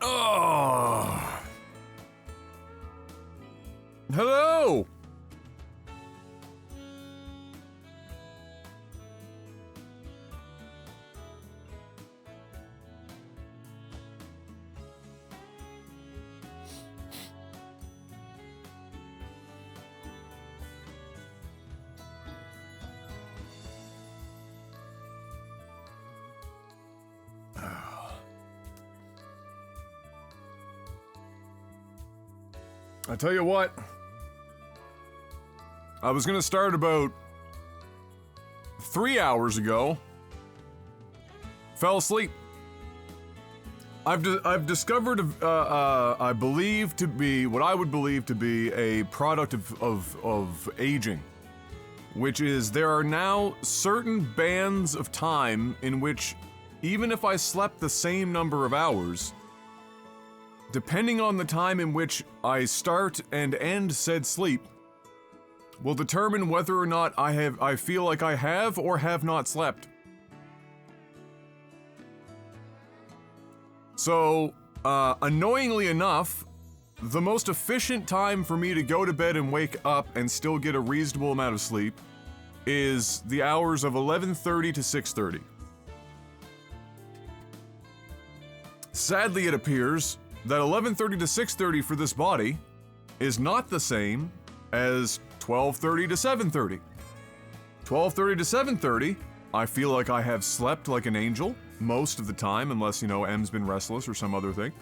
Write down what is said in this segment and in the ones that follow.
Oh. Hello. I tell you what, I was gonna start about 3 hours ago, fell asleep. I've discovered, I believe to be, what I would believe to be a product of aging, which is there are now certain bands of time in which, even if I slept the same number of hours, depending on the time in which I start and end said sleep, will determine whether or not I feel like I have or have not slept. So, annoyingly enough, the most efficient time for me to go to bed and wake up and still get a reasonable amount of sleep is the hours of 11:30 to 6:30. Sadly, it appears that 11:30 to 6:30 for this body is not the same as 12:30 to 7:30. 12:30 to 7:30, I feel like I have slept like an angel most of the time, unless, you know, M's been restless or some other thing.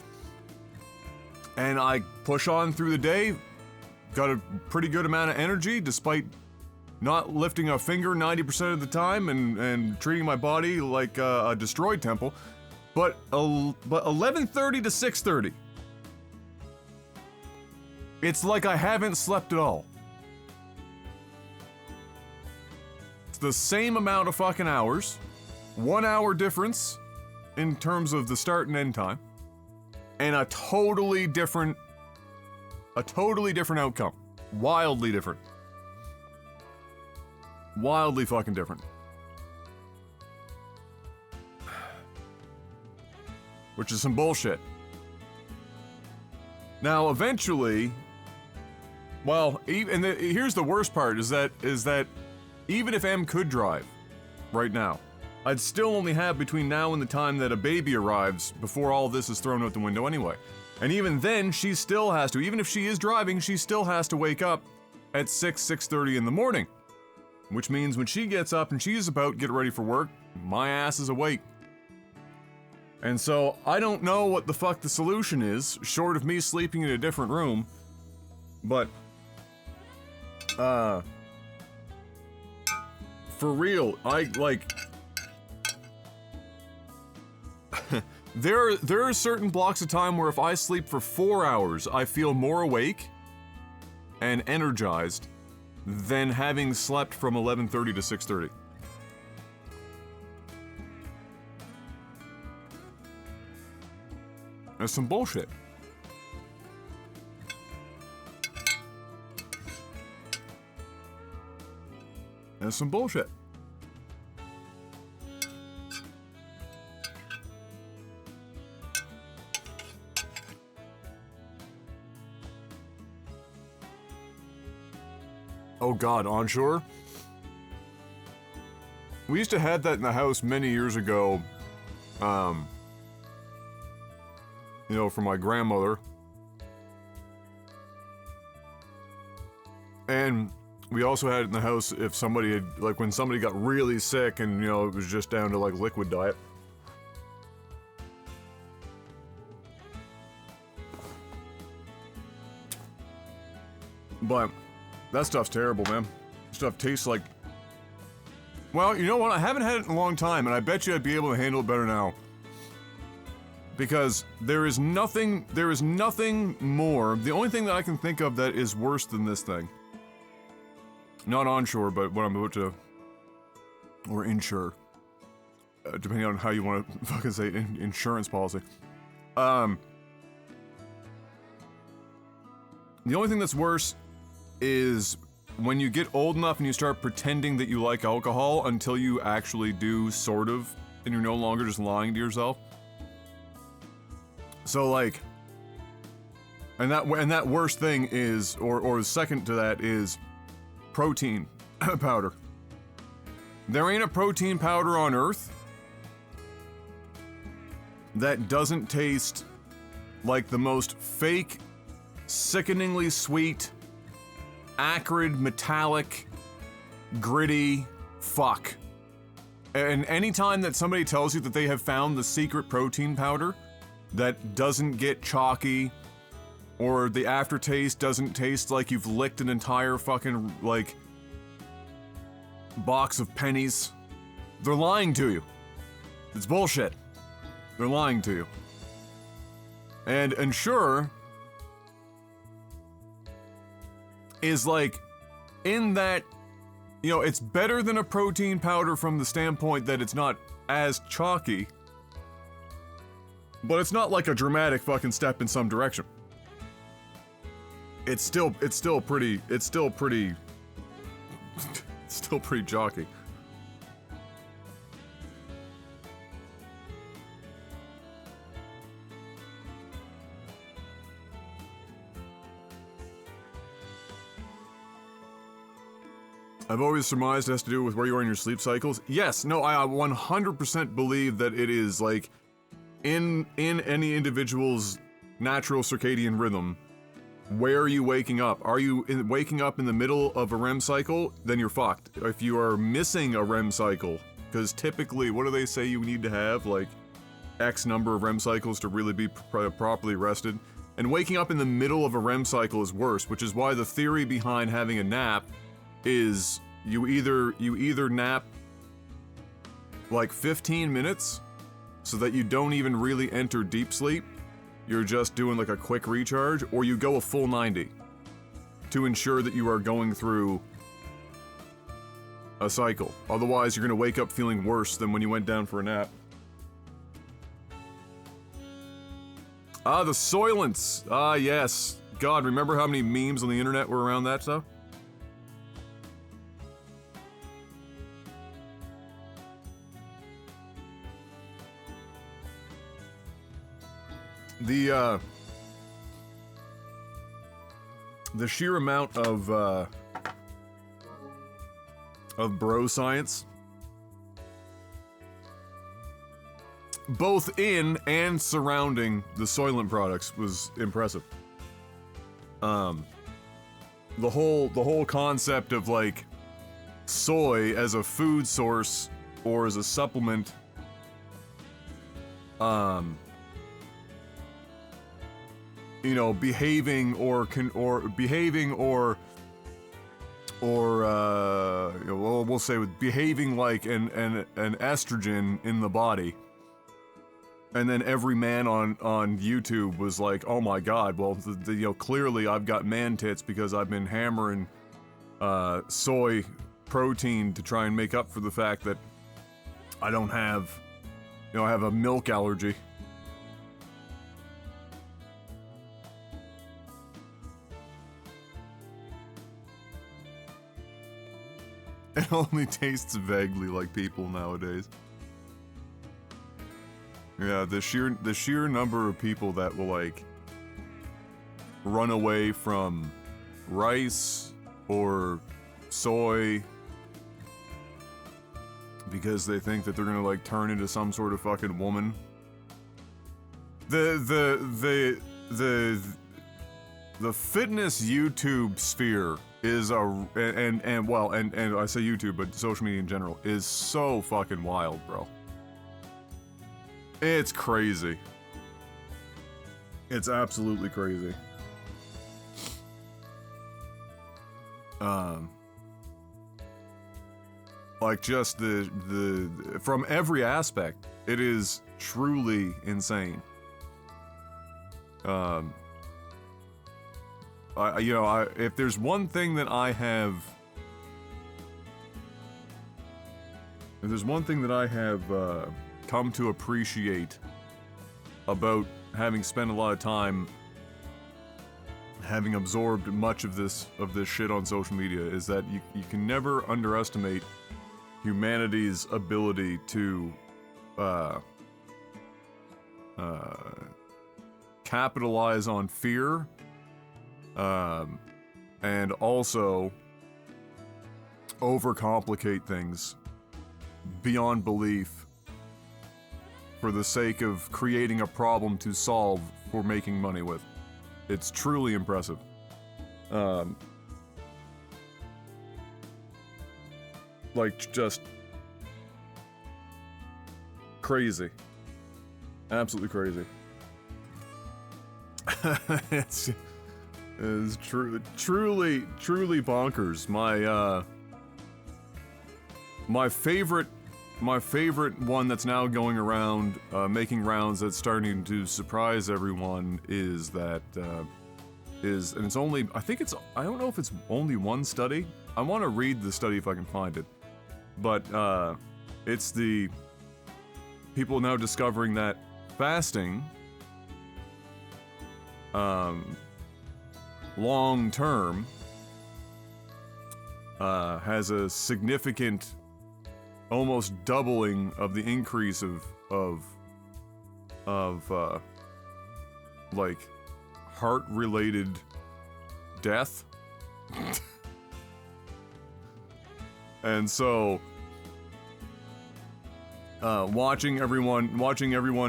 And I push on through the day, got a pretty good amount of energy despite not lifting a finger 90% of the time and treating my body like a destroyed temple. But 11:30 to 6:30, it's like I haven't slept at all. It's the same amount of fucking hours, 1 hour difference in terms of the start and end time, and a totally different outcome. Wildly different. Wildly fucking different. Which is some bullshit. Now, eventually, well, here's the worst part, is that even if M could drive right now, I'd still only have between now and the time that a baby arrives before all this is thrown out the window anyway. And even then, she still has to, even if she is driving, she still has to wake up at 6:30 in the morning. Which means when she gets up and she's about to get ready for work, my ass is awake. And so, I don't know what the fuck the solution is, short of me sleeping in a different room, but, for real, there are certain blocks of time where if I sleep for 4 hours, I feel more awake and energized than having slept from 11:30 to 6:30. That's some bullshit. That's some bullshit. Oh god, onshore? We used to have that in the house many years ago, you know, for my grandmother. And we also had it in the house if somebody had, like, when somebody got really sick and, you know, it was just down to, like, liquid diet. But that stuff's terrible, man. Stuff tastes like... Well, you know what? I haven't had it in a long time, and I bet you I'd be able to handle it better now. Because there is nothing more. The only thing that I can think of that is worse than this thing. Not onshore, but what I'm about to... Or inshore. Depending on how you want to fucking say insurance policy. The only thing that's worse is when you get old enough and you start pretending that you like alcohol until you actually do, sort of, and you're no longer just lying to yourself. So like, and that worst thing is, or second to that is protein powder. There ain't a protein powder on Earth that doesn't taste like the most fake, sickeningly sweet, acrid, metallic, gritty fuck. And anytime that somebody tells you that they have found the secret protein powder that doesn't get chalky, or the aftertaste doesn't taste like you've licked an entire fucking, like, box of pennies, they're lying to you. It's bullshit. They're lying to you. And Ensure is like, in that, you know, it's better than a protein powder from the standpoint that it's not as chalky, but it's not like a dramatic fucking step in some direction. It's still pretty chalky. I've always surmised it has to do with where you are in your sleep cycles. Yes, no, I 100% believe that it is, like, in any individual's natural circadian rhythm. Where are you waking up? Are you waking up in the middle of a REM cycle? Then you're fucked. If you are missing a REM cycle, because typically, what do they say you need to have? Like, X number of REM cycles to really be properly rested. And waking up in the middle of a REM cycle is worse, which is why the theory behind having a nap is you either nap like 15 minutes so that you don't even really enter deep sleep, you're just doing like a quick recharge, or you go a full 90 to ensure that you are going through a cycle. Otherwise, you're gonna wake up feeling worse than when you went down for a nap. Ah, the Soylents. Ah, yes. God, remember how many memes on the internet were around that stuff? The sheer amount of bro science, both in and surrounding the Soylent products, was impressive. The whole concept of, like, soy as a food source or as a supplement, you know, behaving or well, we'll say with behaving like an estrogen in the body. And then every man on YouTube was like, oh my god, well, you know, clearly I've got man tits because I've been hammering soy protein to try and make up for the fact that I don't have, you know, I have a milk allergy. It only tastes vaguely like people nowadays. Yeah, the sheer number of people that will, like, run away from rice or soy because they think that they're gonna, like, turn into some sort of fucking woman. The fitness YouTube sphere is and I say YouTube, but social media in general is so fucking wild, bro. It's crazy. It's absolutely crazy. Like, just the from every aspect, it is truly insane. If there's one thing that I have, come to appreciate about having spent a lot of time having absorbed much of this shit on social media, is that you can never underestimate humanity's ability to capitalize on fear, and also overcomplicate things beyond belief for the sake of creating a problem to solve for making money with. It's truly impressive. Like, just crazy. Absolutely crazy. It's truly bonkers. My favorite one that's now going around, making rounds, that's starting to surprise everyone, is that, and it's only, I don't know if it's only one study. I want to read the study if I can find it. But, it's the people now discovering that fasting, long term, has a significant, almost doubling of the increase of like, heart-related death. And so, watching everyone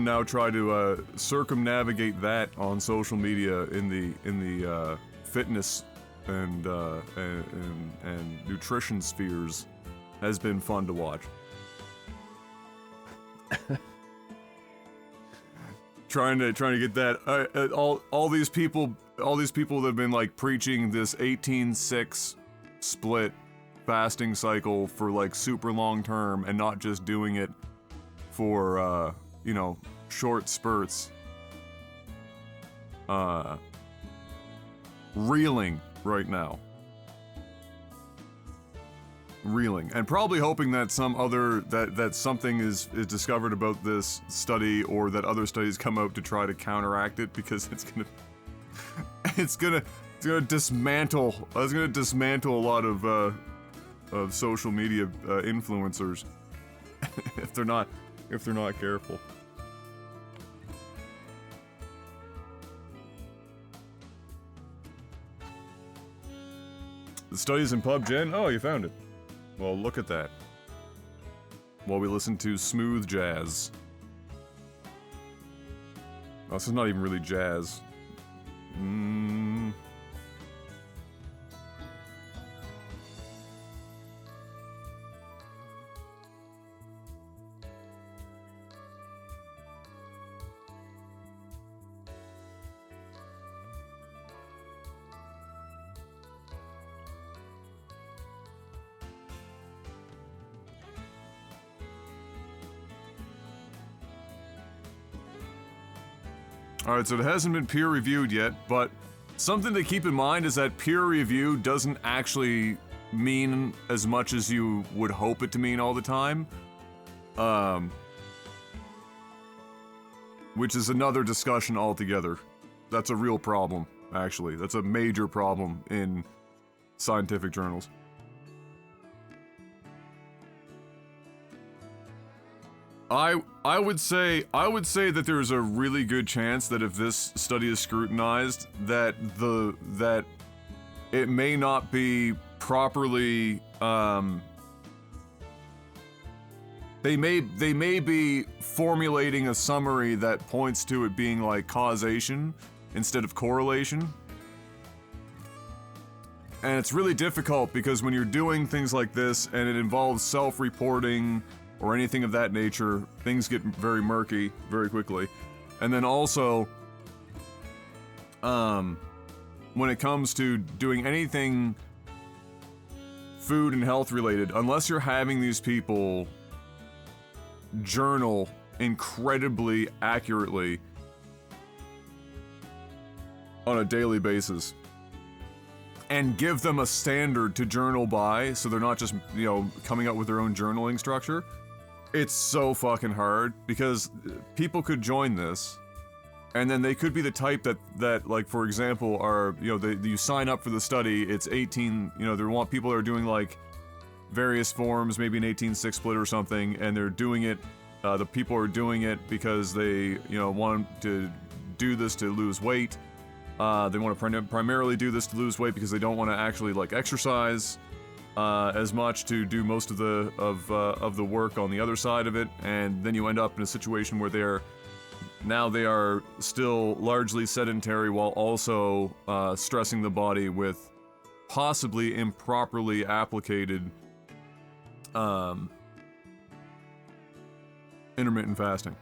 now try to circumnavigate that on social media in the fitness and nutrition spheres has been fun to watch. trying to get that all these people that have been like preaching this 18-6 split fasting cycle for like super long term and not just doing it for short spurts, reeling right now. Reeling, and probably hoping that that something is discovered about this study, or that other studies come out to try to counteract it, because it's gonna dismantle a lot of social media influencers if they're not careful. The studies in PubGen? Oh, you found it. Well, look at that. While we listen to smooth jazz. Oh, this is not even really jazz. Alright, so it hasn't been peer-reviewed yet, but something to keep in mind is that peer review doesn't actually mean as much as you would hope it to mean all the time. Which is another discussion altogether. That's a real problem, actually. That's a major problem in scientific journals. I would say that there's a really good chance that if this study is scrutinized, that it may not be properly, they may be formulating a summary that points to it being like causation instead of correlation. And it's really difficult because when you're doing things like this and it involves self-reporting or anything of that nature, things get very murky very quickly. And then also, when it comes to doing anything food and health related, unless you're having these people journal incredibly accurately on a daily basis, and give them a standard to journal by, so they're not just, coming up with their own journaling structure, it's so fucking hard, because people could join this, and then they could be the type that like, for example, are, you sign up for the study, it's 18, they want people that are doing, like, various forms, maybe an 18-6 split or something, and they're doing it, the people are doing it because they, want to do this to lose weight. They want to primarily do this to lose weight because they don't want to actually like exercise as much to do most of the work on the other side of it, and then you end up in a situation where they are still largely sedentary while also stressing the body with possibly improperly applicated intermittent fasting.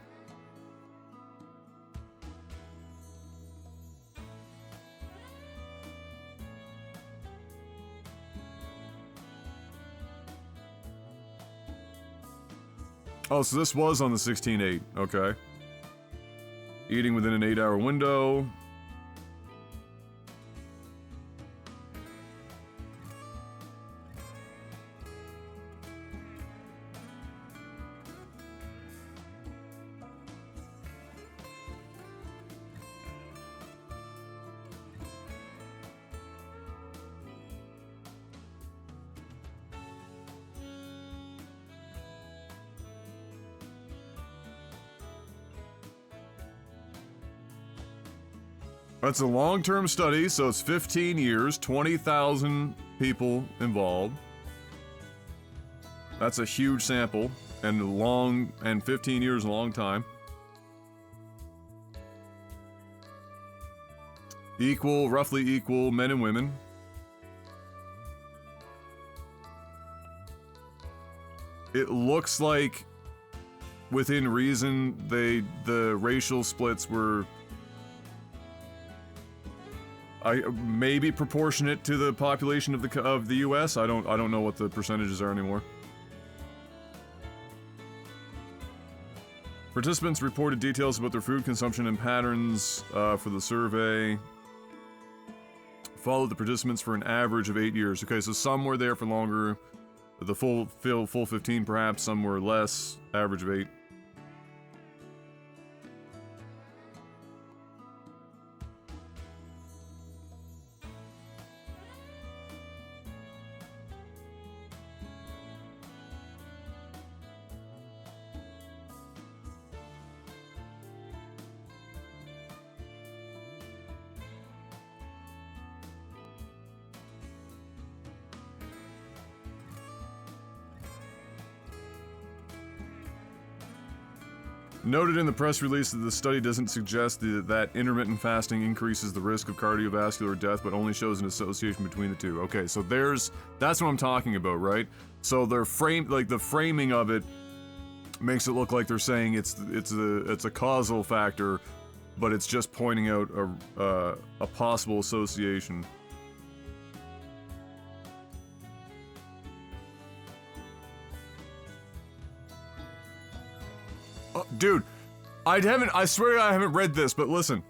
Oh, so this was on the 16/8, okay. Eating within an 8-hour window. That's a long-term study, so it's 15 years, 20,000 people involved. That's a huge sample, and 15 years is a long time. Roughly equal men and women. It looks like, within reason, the racial splits were maybe proportionate to the population of the U.S. I don't know what the percentages are anymore. Participants reported details about their food consumption and patterns for the survey. Followed the participants for an average of 8 years. Okay, so some were there for longer, the full 15 perhaps. Some were less, average of 8. Noted in the press release that the study doesn't suggest that intermittent fasting increases the risk of cardiovascular death, but only shows an association between the two. Okay, so that's what I'm talking about, right? So the framing of it makes it look like they're saying it's a causal factor, but it's just pointing out a possible association. Dude, I swear I haven't read this, but listen.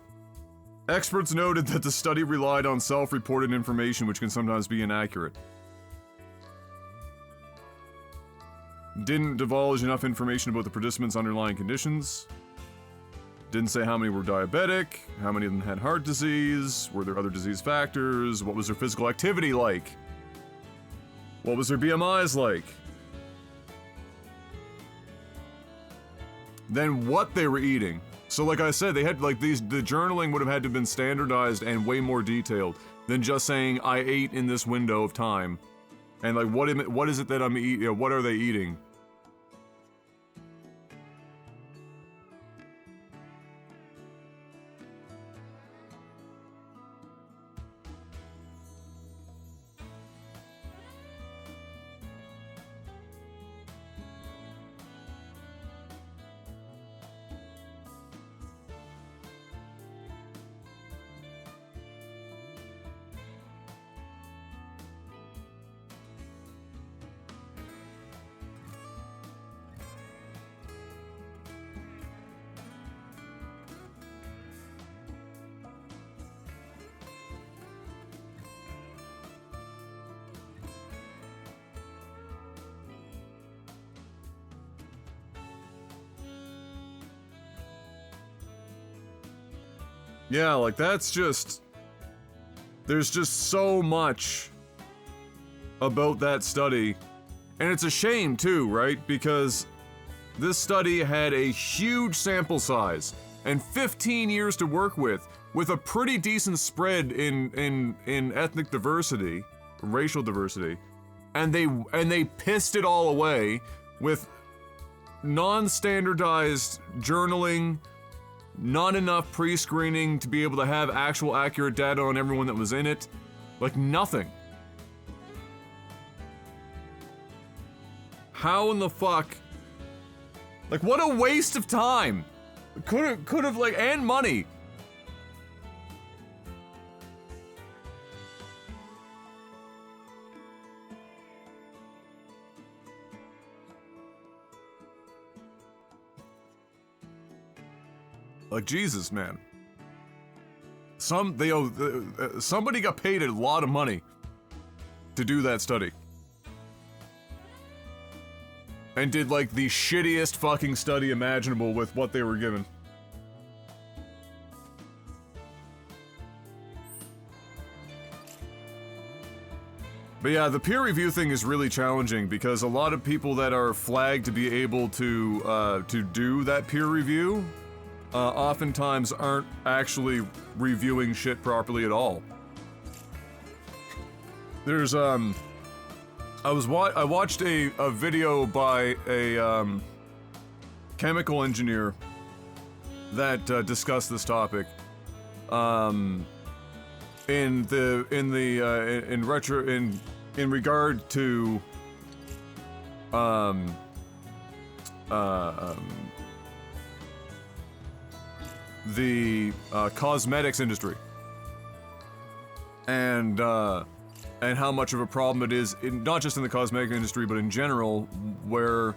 Experts noted that the study relied on self-reported information, which can sometimes be inaccurate. Didn't divulge enough information about the participants' underlying conditions. Didn't say how many were diabetic, how many of them had heart disease, were there other disease factors, what was their physical activity like, what was their BMIs like. Then what they were eating. So like I said, they had the journaling would have had to have been standardized and way more detailed than just saying I ate in this window of time. And like what is it that I'm eating, what are they eating? Yeah, like that's just... There's just so much about that study. And it's a shame too, right? Because this study had a huge sample size. and 15 years to work with a pretty decent spread in ethnic diversity, racial diversity, and they pissed it all away with non-standardized journaling, not enough pre-screening to be able to have actual accurate data on everyone that was in it, like nothing. How in the fuck? Like, what a waste of time! Could have like, and money. Like, Jesus, man. Somebody got paid a lot of money to do that study. And did, like, the shittiest fucking study imaginable with what they were given. But yeah, the peer review thing is really challenging because a lot of people that are flagged to be able to do that peer review oftentimes aren't actually reviewing shit properly at all. There's, I watched a video by a, chemical engineer that, discussed this topic. In regard to, the cosmetics industry, and how much of a problem it is, not just in the cosmetic industry, but in general, where,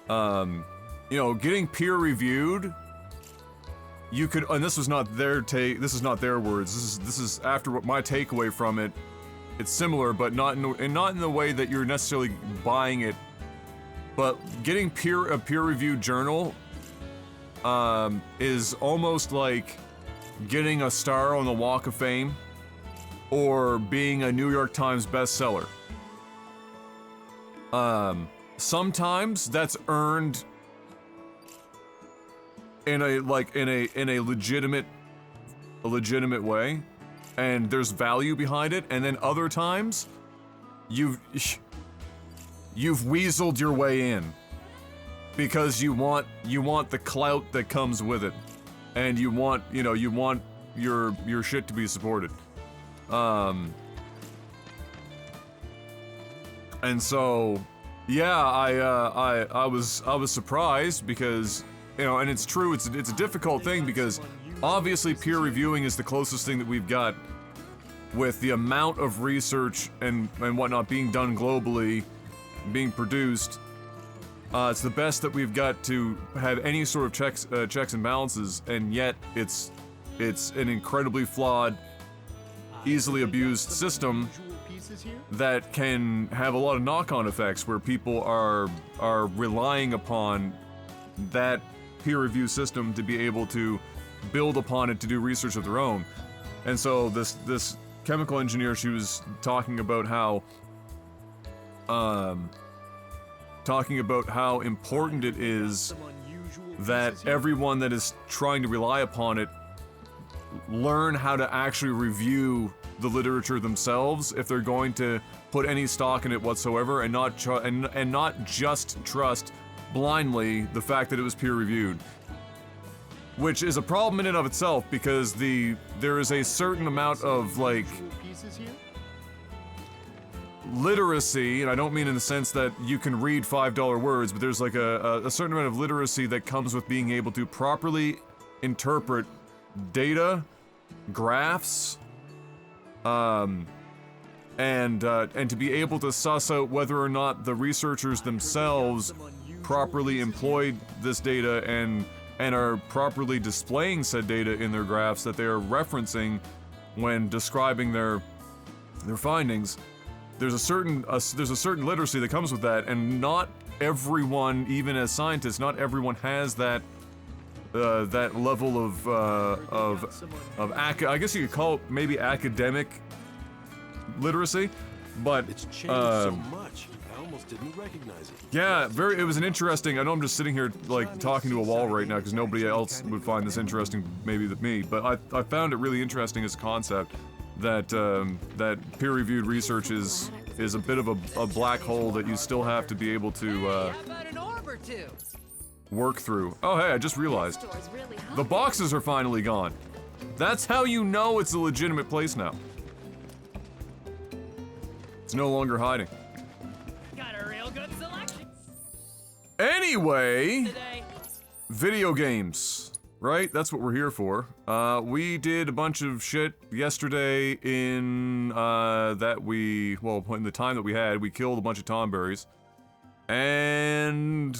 you know, getting peer reviewed, you could, and this was not their take, this is not their words, this is after what my takeaway from it. It's similar, but not in the way that you're necessarily buying it, but getting a peer-reviewed journal is almost like getting a star on the Walk of Fame or being a New York Times bestseller. Sometimes that's earned in a legitimate way, and there's value behind it, and then other times you've weaseled your way in. Because you want the clout that comes with it, and you want your shit to be supported, and so yeah, I was surprised because, you know, and it's true, it's a difficult thing because obviously peer reviewing is the closest thing that we've got with the amount of research and whatnot being done globally, being produced. It's the best that we've got to have any sort of checks and balances, and yet it's an incredibly flawed, easily abused system that can have a lot of knock-on effects where people are relying upon that peer review system to be able to build upon it to do research of their own. And so this chemical engineer, she was talking about how important it is that everyone that is trying to rely upon it learn how to actually review the literature themselves if they're going to put any stock in it whatsoever, and not just trust blindly the fact that it was peer-reviewed. Which is a problem in and of itself, because there is a certain amount of, like, literacy, and I don't mean in the sense that you can read $5 words, but there's like a certain amount of literacy that comes with being able to properly interpret data, graphs, and to be able to suss out whether or not the researchers themselves properly employed this data and are properly displaying said data in their graphs that they are referencing when describing their findings. There's a certain literacy that comes with that, and not everyone, even as scientists, not everyone has that level of I guess you could call it maybe academic literacy, but it's changed so much, you know? almost didn't recognize it. Yeah, it was an interesting, I know I'm just sitting here, like, talking to a wall right now because nobody else would find this interesting, maybe than me, but I found it really interesting as a concept that, that peer-reviewed research is a bit of a black hole that you still have to be able to, work through. Oh, hey, I just realized. The boxes are finally gone. That's how you know it's a legitimate place now. It's no longer hiding. Got a real good selection. Anyway, video games, right? That's what we're here for. We did a bunch of shit yesterday in, in the time that we had, we killed a bunch of Tomberries. And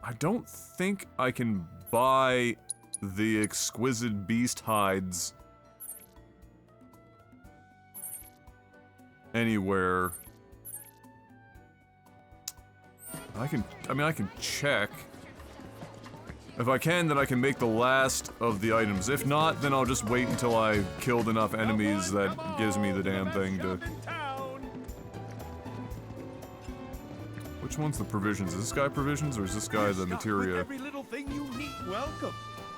I don't think I can buy the exquisite beast hides anywhere. I can check. If I can, then I can make the last of the items. If not, then I'll just wait until I've killed enough enemies that gives me the damn thing to... Which one's the provisions? Is this guy provisions, or is this guy the materia? Every little thing you need. Welcome.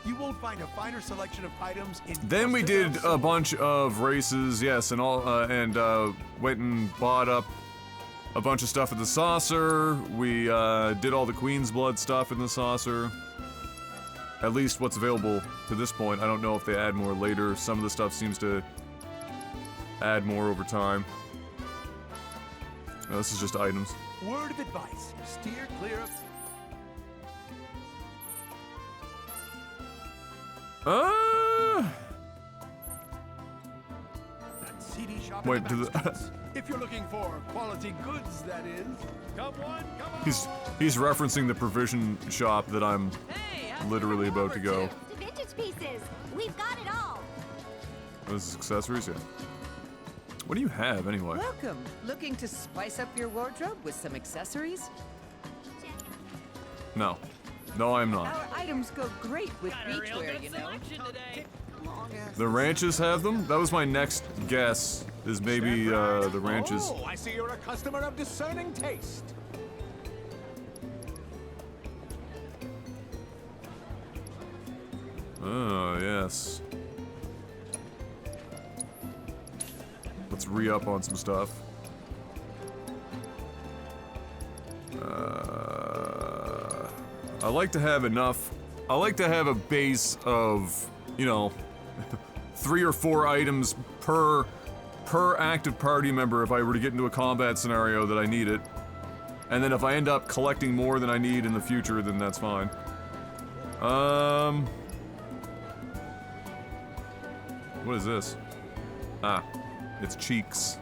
You won't find a finer selection of items in... Then we did a bunch of races, yes, and all, went and bought up a bunch of stuff at the saucer. We, did all the Queen's Blood stuff in the saucer. At least what's available to this point. I don't know if they add more later. Some of the stuff seems to add more over time. No, this is just items. Word of advice. Steer clear of... CD shop Wait, to the... If you're looking for quality goods, that is. Come on, come on. He's referencing the provision shop that I'm literally about to go. To vintage pieces. We've got it all. This is accessories, yeah. What do you have, anyway? Welcome. Looking to spice up your wardrobe with some accessories? No. No, I'm not. Our items go great with beachwear, you know. The ranches have them? That was my next guess, is maybe, the ranches. Oh, I see you're a customer of discerning taste. Oh, yes. Let's re-up on some stuff. I like to have enough... I like to have a base of, you know, 3 or 4 items per active party member if I were to get into a combat scenario that I need it. And then if I end up collecting more than I need in the future, then that's fine. What is this? Ah, it's cheeks.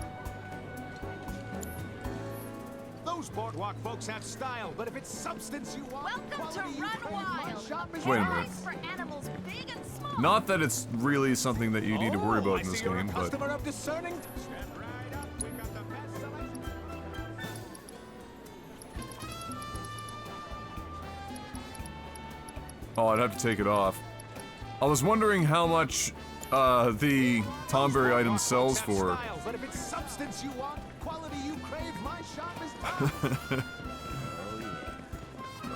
Those boardwalk folks have style, but if it's substance you want, Welcome to Run Wild. Wait a minute. For animals big and small. Not that it's really something that you need to worry about in this game, but... Customer of discerning. Stand right up. We got the best selection. Oh, I'd have to take it off. I was wondering how much, the Tomberry item sells for. But if it's substance you want, quality you crave, my shop is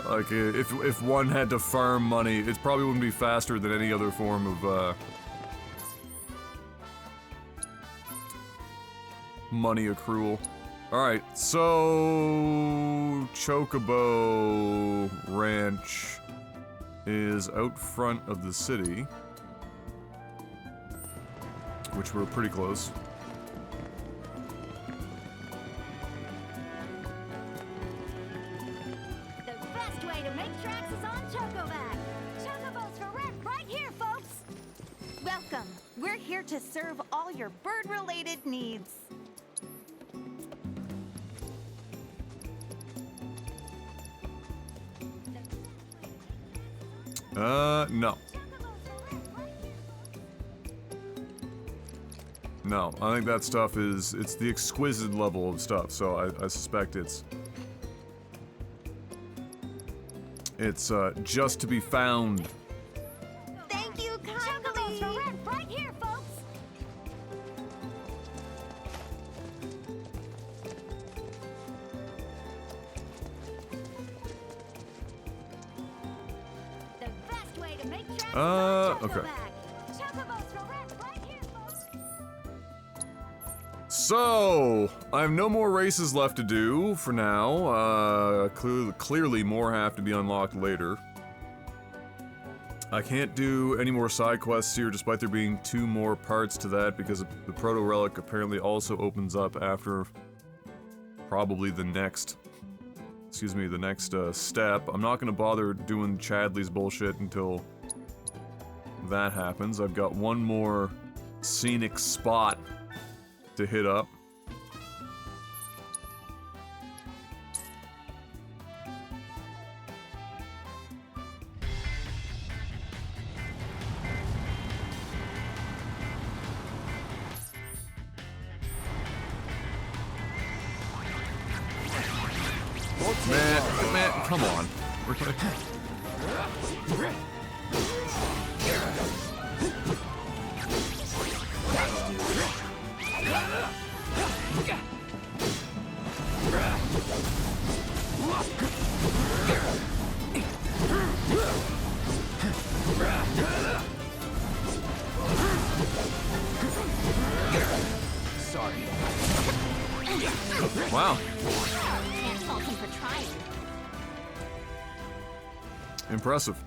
Like, if one had to farm money, it probably wouldn't be faster than any other form of, money accrual. Alright, so... Chocobo Ranch is out front of the city. Which we're pretty close. The best way to make tracks is on Chocoback. Chocobos for rent right here, folks. Welcome. We're here to serve all your bird-related needs. No. No, I think that stuff is, it's the exquisite level of stuff, so I suspect it's just to be found. Thank you kindly. Chocobos for rent right here, folks. to make tracks on okay. Chocoback. Chocobos for rent right here, folks. So, I have no more races left to do for now. Clearly more have to be unlocked later. I can't do any more side quests here despite there being 2 more parts to that because the Proto Relic apparently also opens up after probably the next, the next step. I'm not gonna bother doing Chadley's bullshit until that happens. I've got 1 more scenic spot to hit up. Man, come on. Sorry. Wow. Can't fault him for trying. Impressive.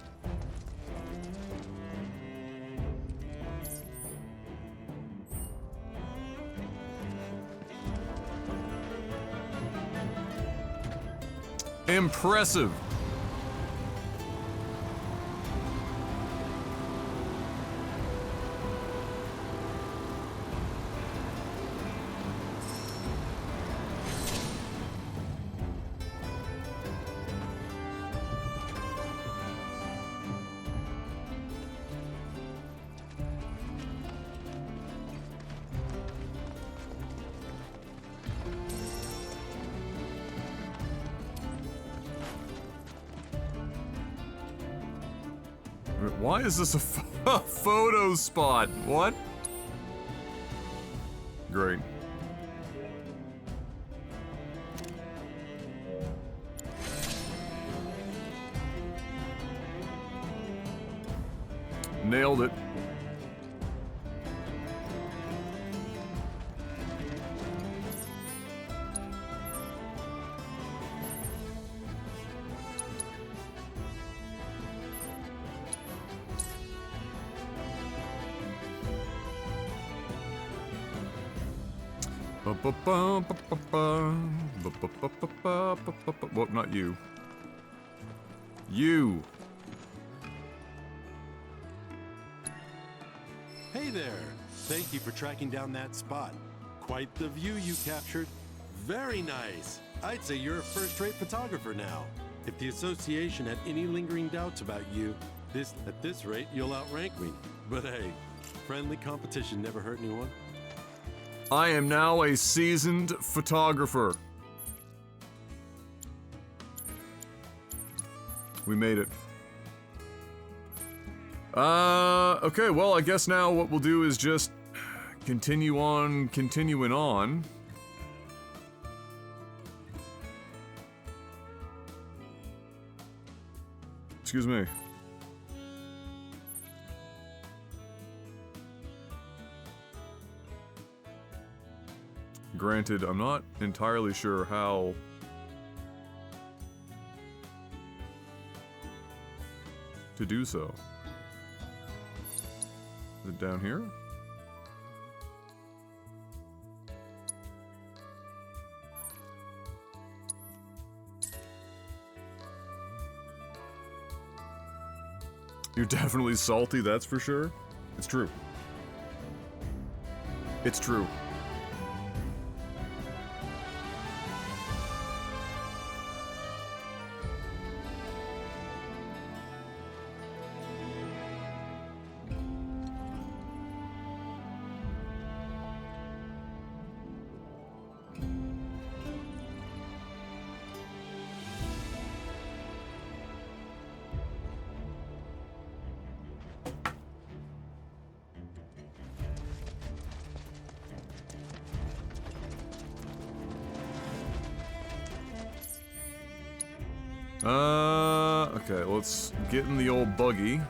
Impressive. Why is this a photo spot? What? Great. Nailed it. Well, not you. You. Hey there! Thank you for tracking down that spot. Quite the view you captured. Very nice! I'd say you're a first-rate photographer now. If the association had any lingering doubts about you, at this rate, you'll outrank me. But hey, friendly competition never hurt anyone. I am now a seasoned photographer. We made it. Okay, well, I guess now what we'll do is just continuing on. Excuse me. Granted, I'm not entirely sure how to do so. Is it down here? You're definitely salty, that's for sure. It's true. It's true. Okay, let's get in the old buggy.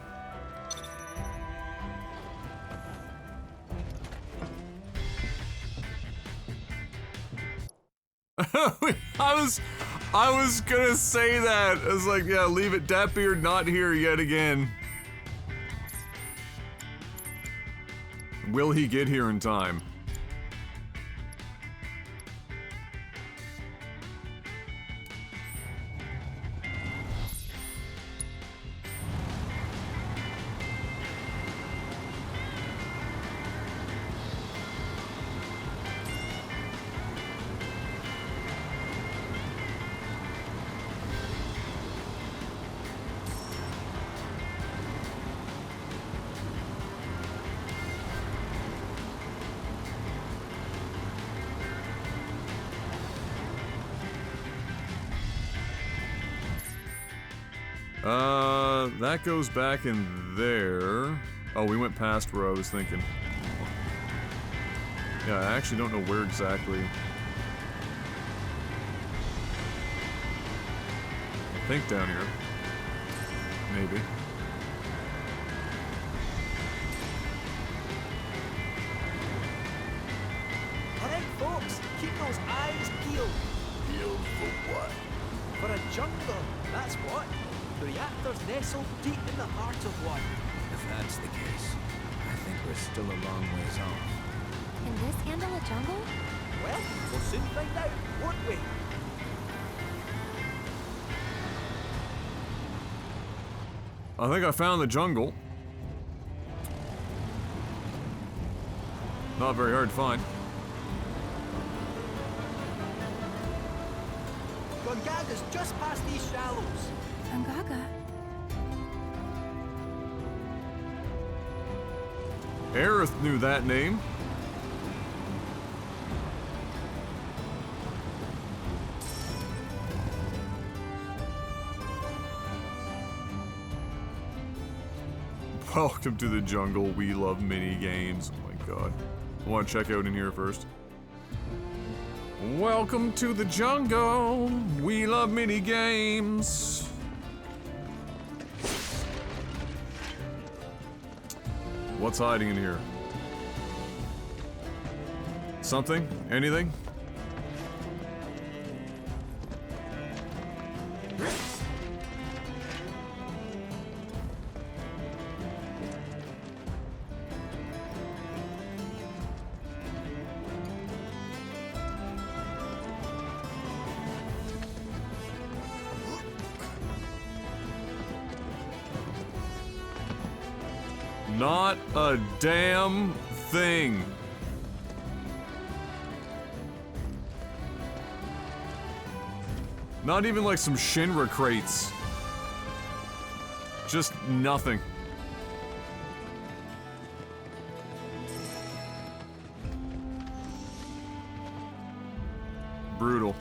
I was gonna say that. I was like, yeah, leave it. Datbeard not here yet again. Will he get here in time? That goes back in there. Oh, we went past where I was thinking. Yeah, I actually don't know where exactly. I think down here. Maybe. Alright, folks, keep those eyes peeled. Peeled for what? For a jungle, that's what. The reactor's nestled deep in the heart of one. If that's the case, I think we're still a long ways off. Can this handle a jungle? Well, we'll soon find out, won't we? I think I found the jungle. Not very hard to find. Gongaga's just past these shallows. Gongaga? Aerith knew that name. Welcome to the jungle. We love mini games. Oh my god. I want to check out in here first. Welcome to the jungle. We love mini games. What's hiding in here? Something? Anything? Not a damn thing. Not even like some Shinra crates. Just nothing. Brutal.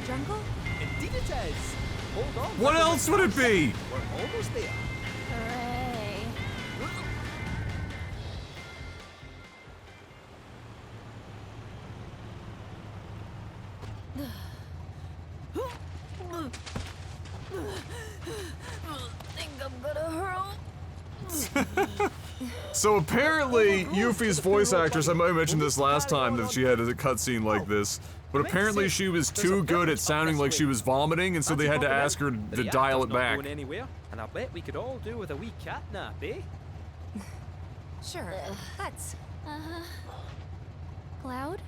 Jungle? Indeed it is. Hold on. What else would it be? We're almost there. Hooray. Think I'm gonna hurl. So apparently, Yuffie's voice actress, I might have mentioned this last time that she had a cutscene like this, but apparently she was too good at sounding like she was vomiting, and so they had to ask her to dial it back. Anywhere, and I bet we could all do with a wee cat nap, eh? Sure, let's. Cloud?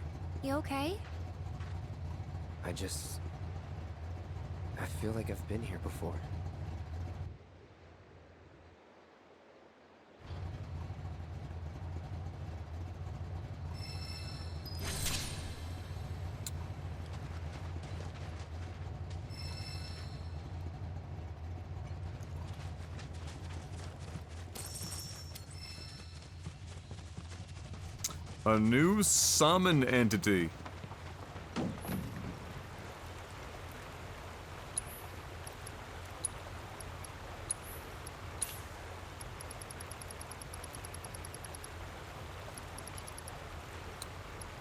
You okay? I feel like I've been here before. A new summon entity.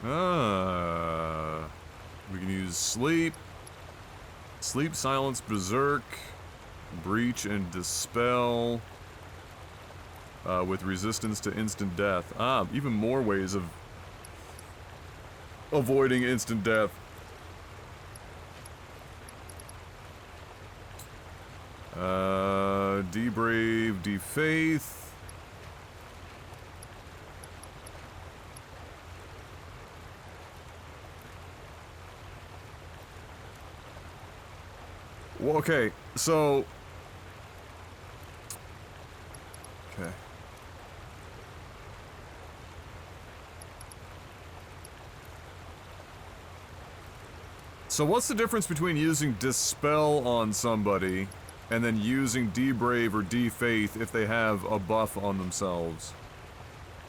We can use sleep. Sleep, silence, berserk, breach, and dispel. With resistance to instant death. Ah, even more ways of avoiding instant death. De-brave, de-faith. Well, okay, so... Okay. So what's the difference between using Dispel on somebody and then using De-Brave or De-Faith if they have a buff on themselves?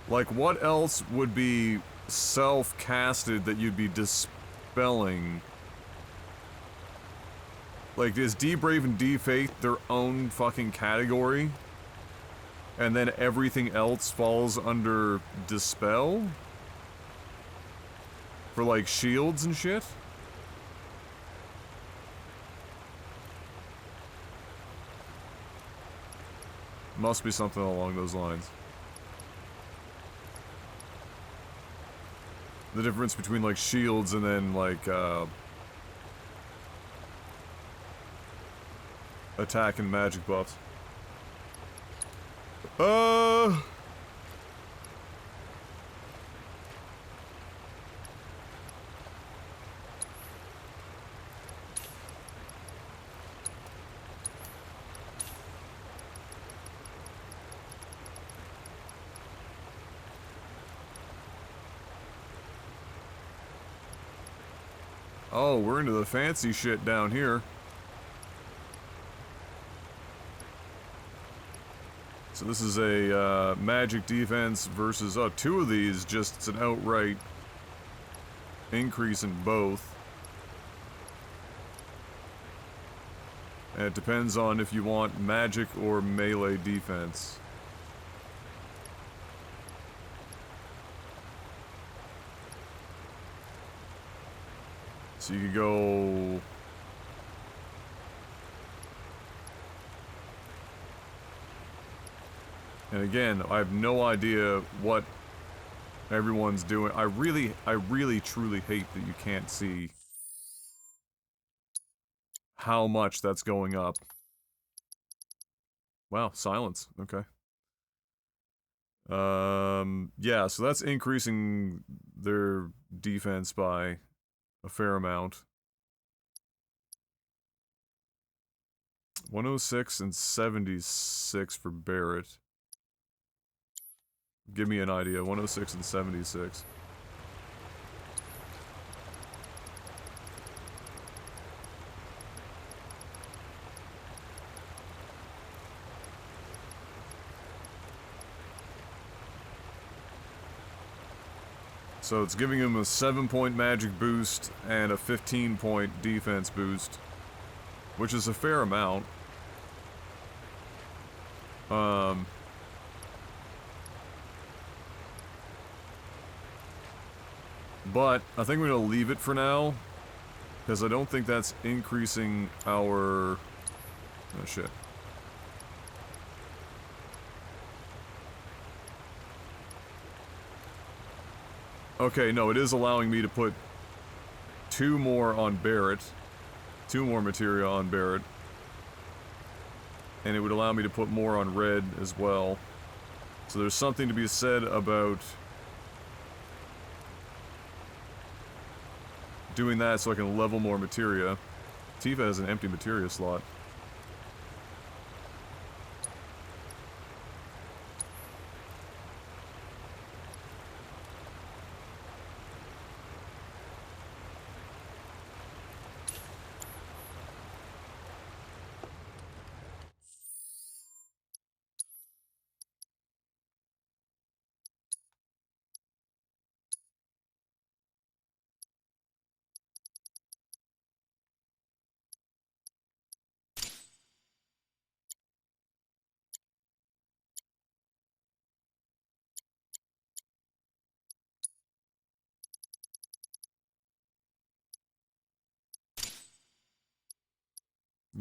Like, what else would be self-casted that you'd be dispelling? Like, is De-Brave and De-Faith their own fucking category? And then everything else falls under Dispel? For, like, shields and shit? Must be something along those lines. The difference between, like, shields and then, like, attack and magic buffs. Oh, we're into the fancy shit down here. So this is a magic defense versus, oh, two of these, just it's an outright increase in both. And it depends on if you want magic or melee defense. So you could go... And again, I have no idea what everyone's doing. I really truly hate that you can't see how much that's going up. Wow, silence. Okay. Yeah, so that's increasing their defense by a fair amount. 106 and 76 for Barrett. Give me an idea. 106 and 76. So it's giving him a 7-point magic boost and a 15-point defense boost, which is a fair amount. But I think we're gonna leave it for now, because I don't think that's increasing our... Oh shit. Okay, no, it is allowing me to put 2 more on Barrett. 2 more materia on Barrett. And it would allow me to put more on Red as well. So there's something to be said about doing that so I can level more materia. Tifa has an empty materia slot.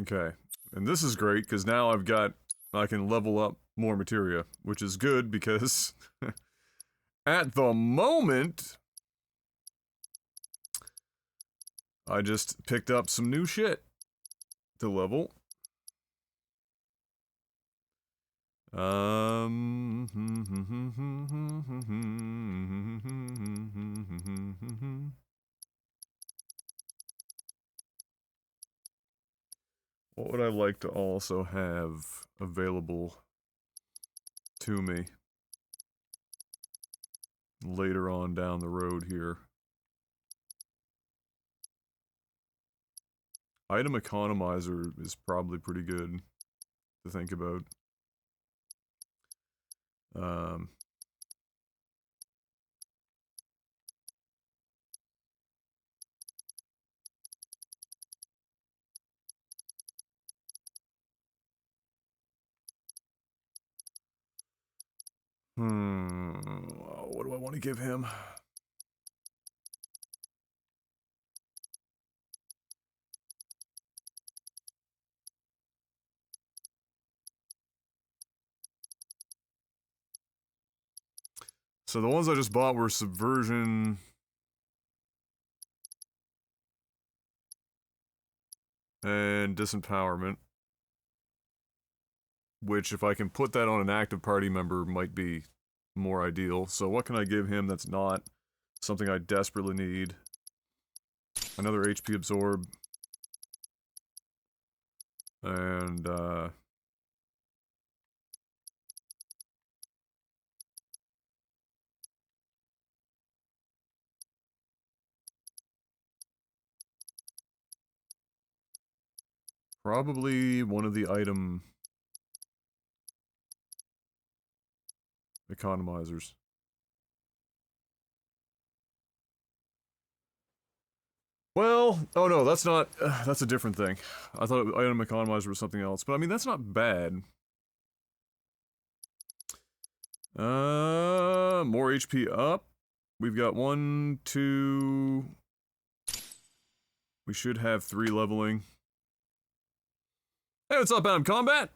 Okay. And this is great, because now I can level up more materia, which is good, because at the moment, I just picked up some new shit to level. What would I like to also have available to me later on down the road here? Item economizer is probably pretty good to think about. What do I want to give him? So the ones I just bought were Subversion and Disempowerment, which if I can put that on an active party member might be more ideal. So what can I give him that's not something I desperately need? Another HP absorb. And probably one of the item economizers. Well, oh no, that's not, that's a different thing. I thought item economizer was something else, but I mean, that's not bad. More HP up. We've got 1, 2... We should have 3 leveling. Hey, what's up, Adam Combat?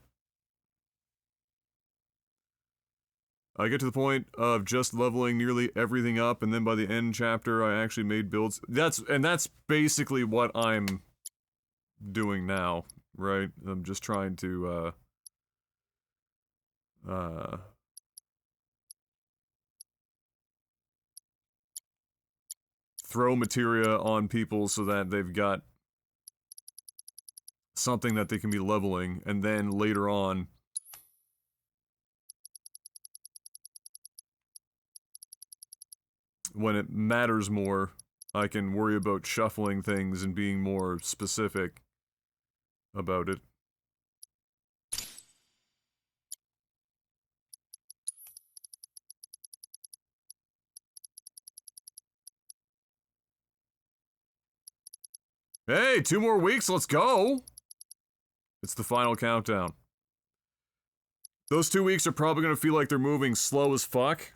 I get to the point of just leveling nearly everything up, and then by the end chapter, I actually made builds. That's basically what I'm doing now, right? I'm just trying to, throw materia on people so that they've got something that they can be leveling, and then later on, when it matters more, I can worry about shuffling things and being more specific about it. Hey, 2 more weeks, let's go! It's the final countdown. Those 2 weeks are probably gonna feel like they're moving slow as fuck.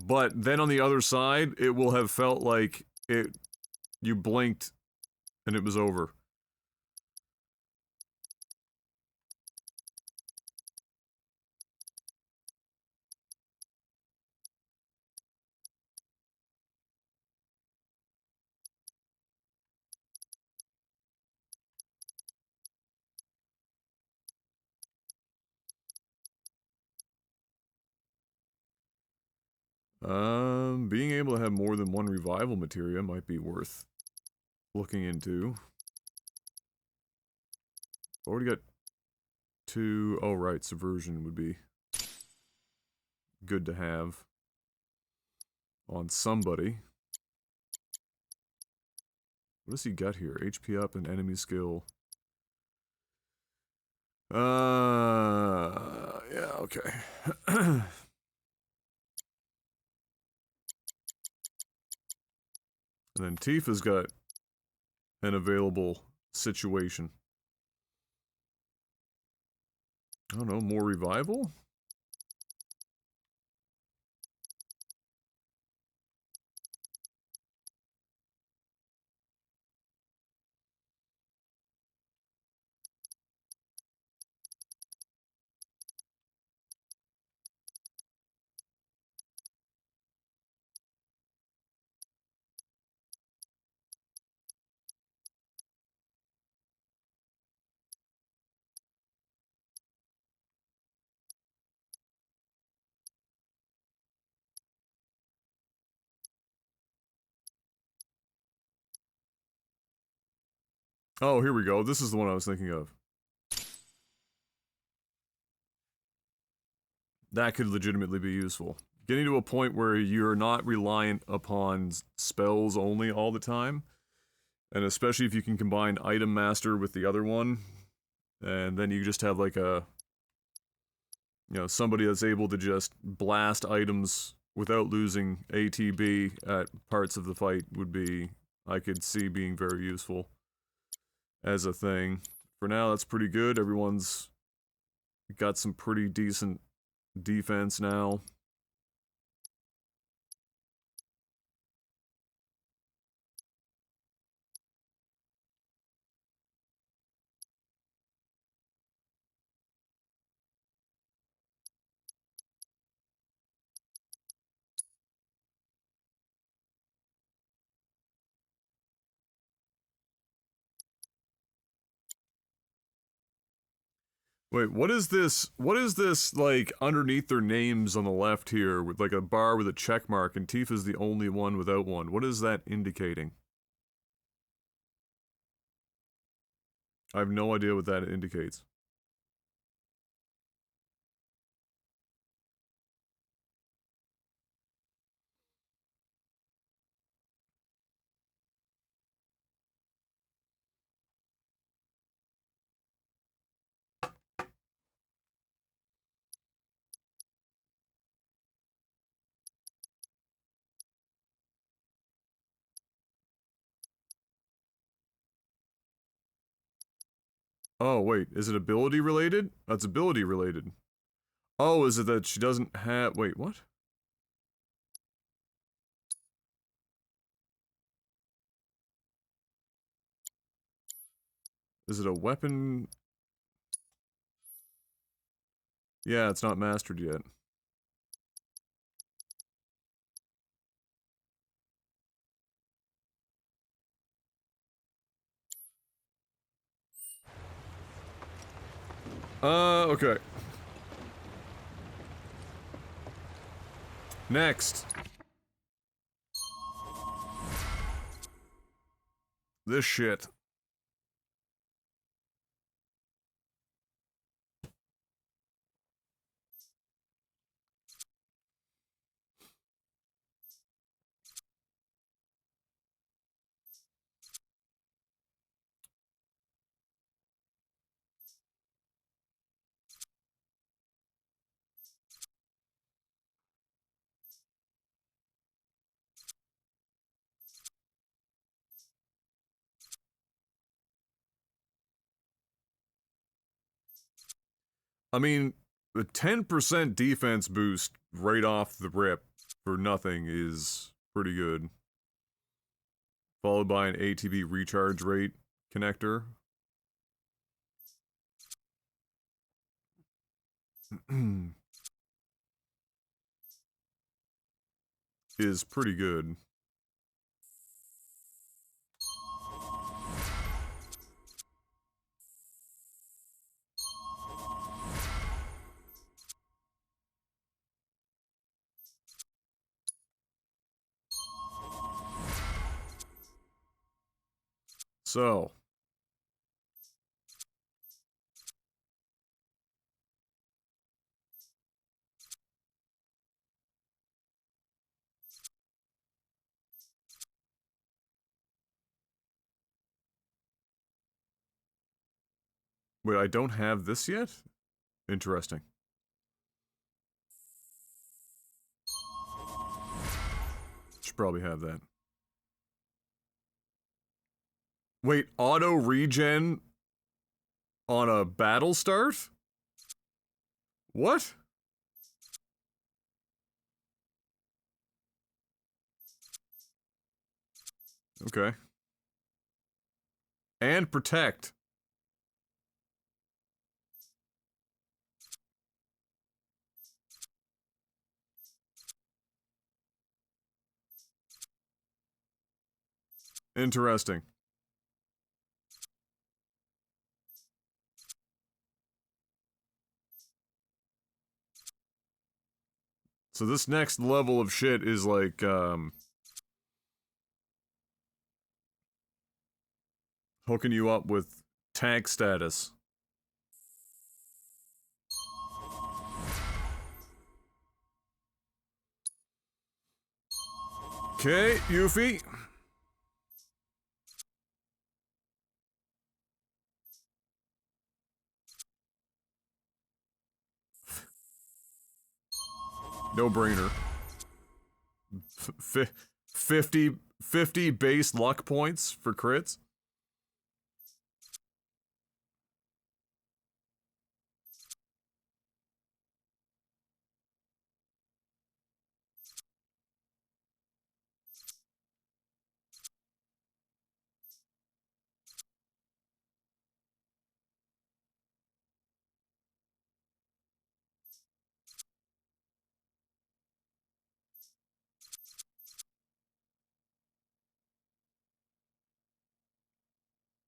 But then on the other side, it will have felt like you blinked and it was over. Being able to have more than 1 revival materia might be worth looking into. Already got 2. Oh, right, subversion would be good to have on somebody. What does he got here? HP up and enemy skill. Yeah, okay. And then Tifa's got an available situation. I don't know, more revival? Oh, here we go. This is the one I was thinking of. That could legitimately be useful. Getting to a point where you're not reliant upon spells only all the time, and especially if you can combine Item Master with the other one, and then you just have like a, you know, somebody that's able to just blast items without losing ATB at parts of the fight would be, I could see being very useful as a thing. For now, that's pretty good. Everyone's got some pretty decent defense now. Wait, what is this? What is this, like, underneath their names on the left here, with, like, a bar with a check mark, and Tifa's the only one without one? What is that indicating? I have no idea what that indicates. Oh, wait, is it ability related? That's ability related. Oh, is it that she doesn't have... Wait, what? Is it a weapon? Yeah, it's not mastered yet. Okay. Next. This shit. I mean, the 10% defense boost right off the rip for nothing is pretty good. Followed by an ATB recharge rate connector. Is pretty good. So. Wait, I don't have this yet? Interesting. Should probably have that. Wait, auto regen on a battle start? What? Okay. And protect. Interesting. So this next level of shit is like, hooking you up with tank status. Okay, Yuffie. No brainer. 50 base luck points for crits.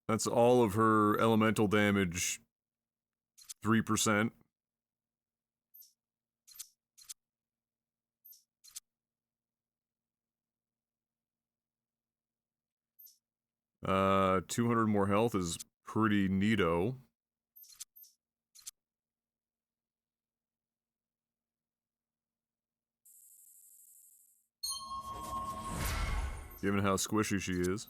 That's all of her elemental damage. 3%. Uh, 200 more health is pretty neato. Given how squishy she is.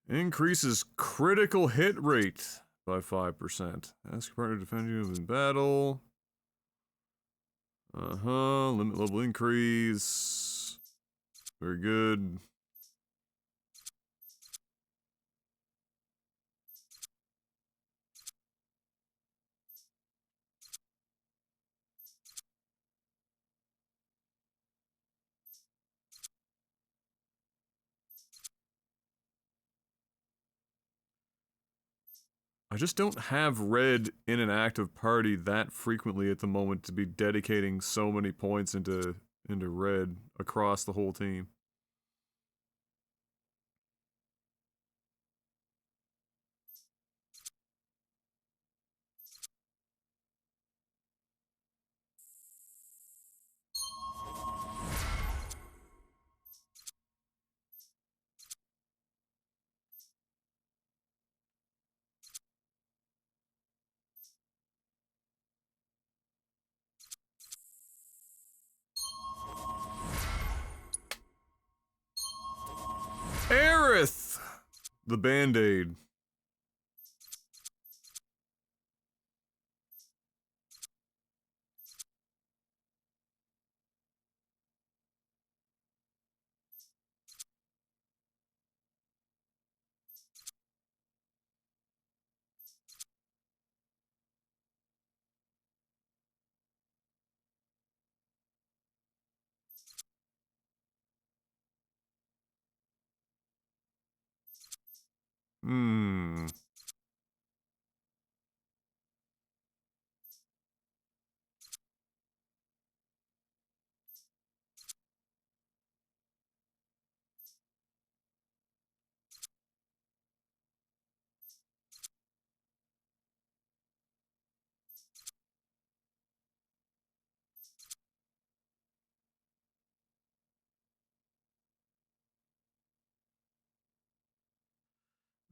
Increases critical hit rate by 5%. Ask your partner to defend you in battle. Limit level increase. Very good. I just don't have red in an active party that frequently at the moment to be dedicating so many points into red across the whole team. Aerith! The Band-Aid. Hmm.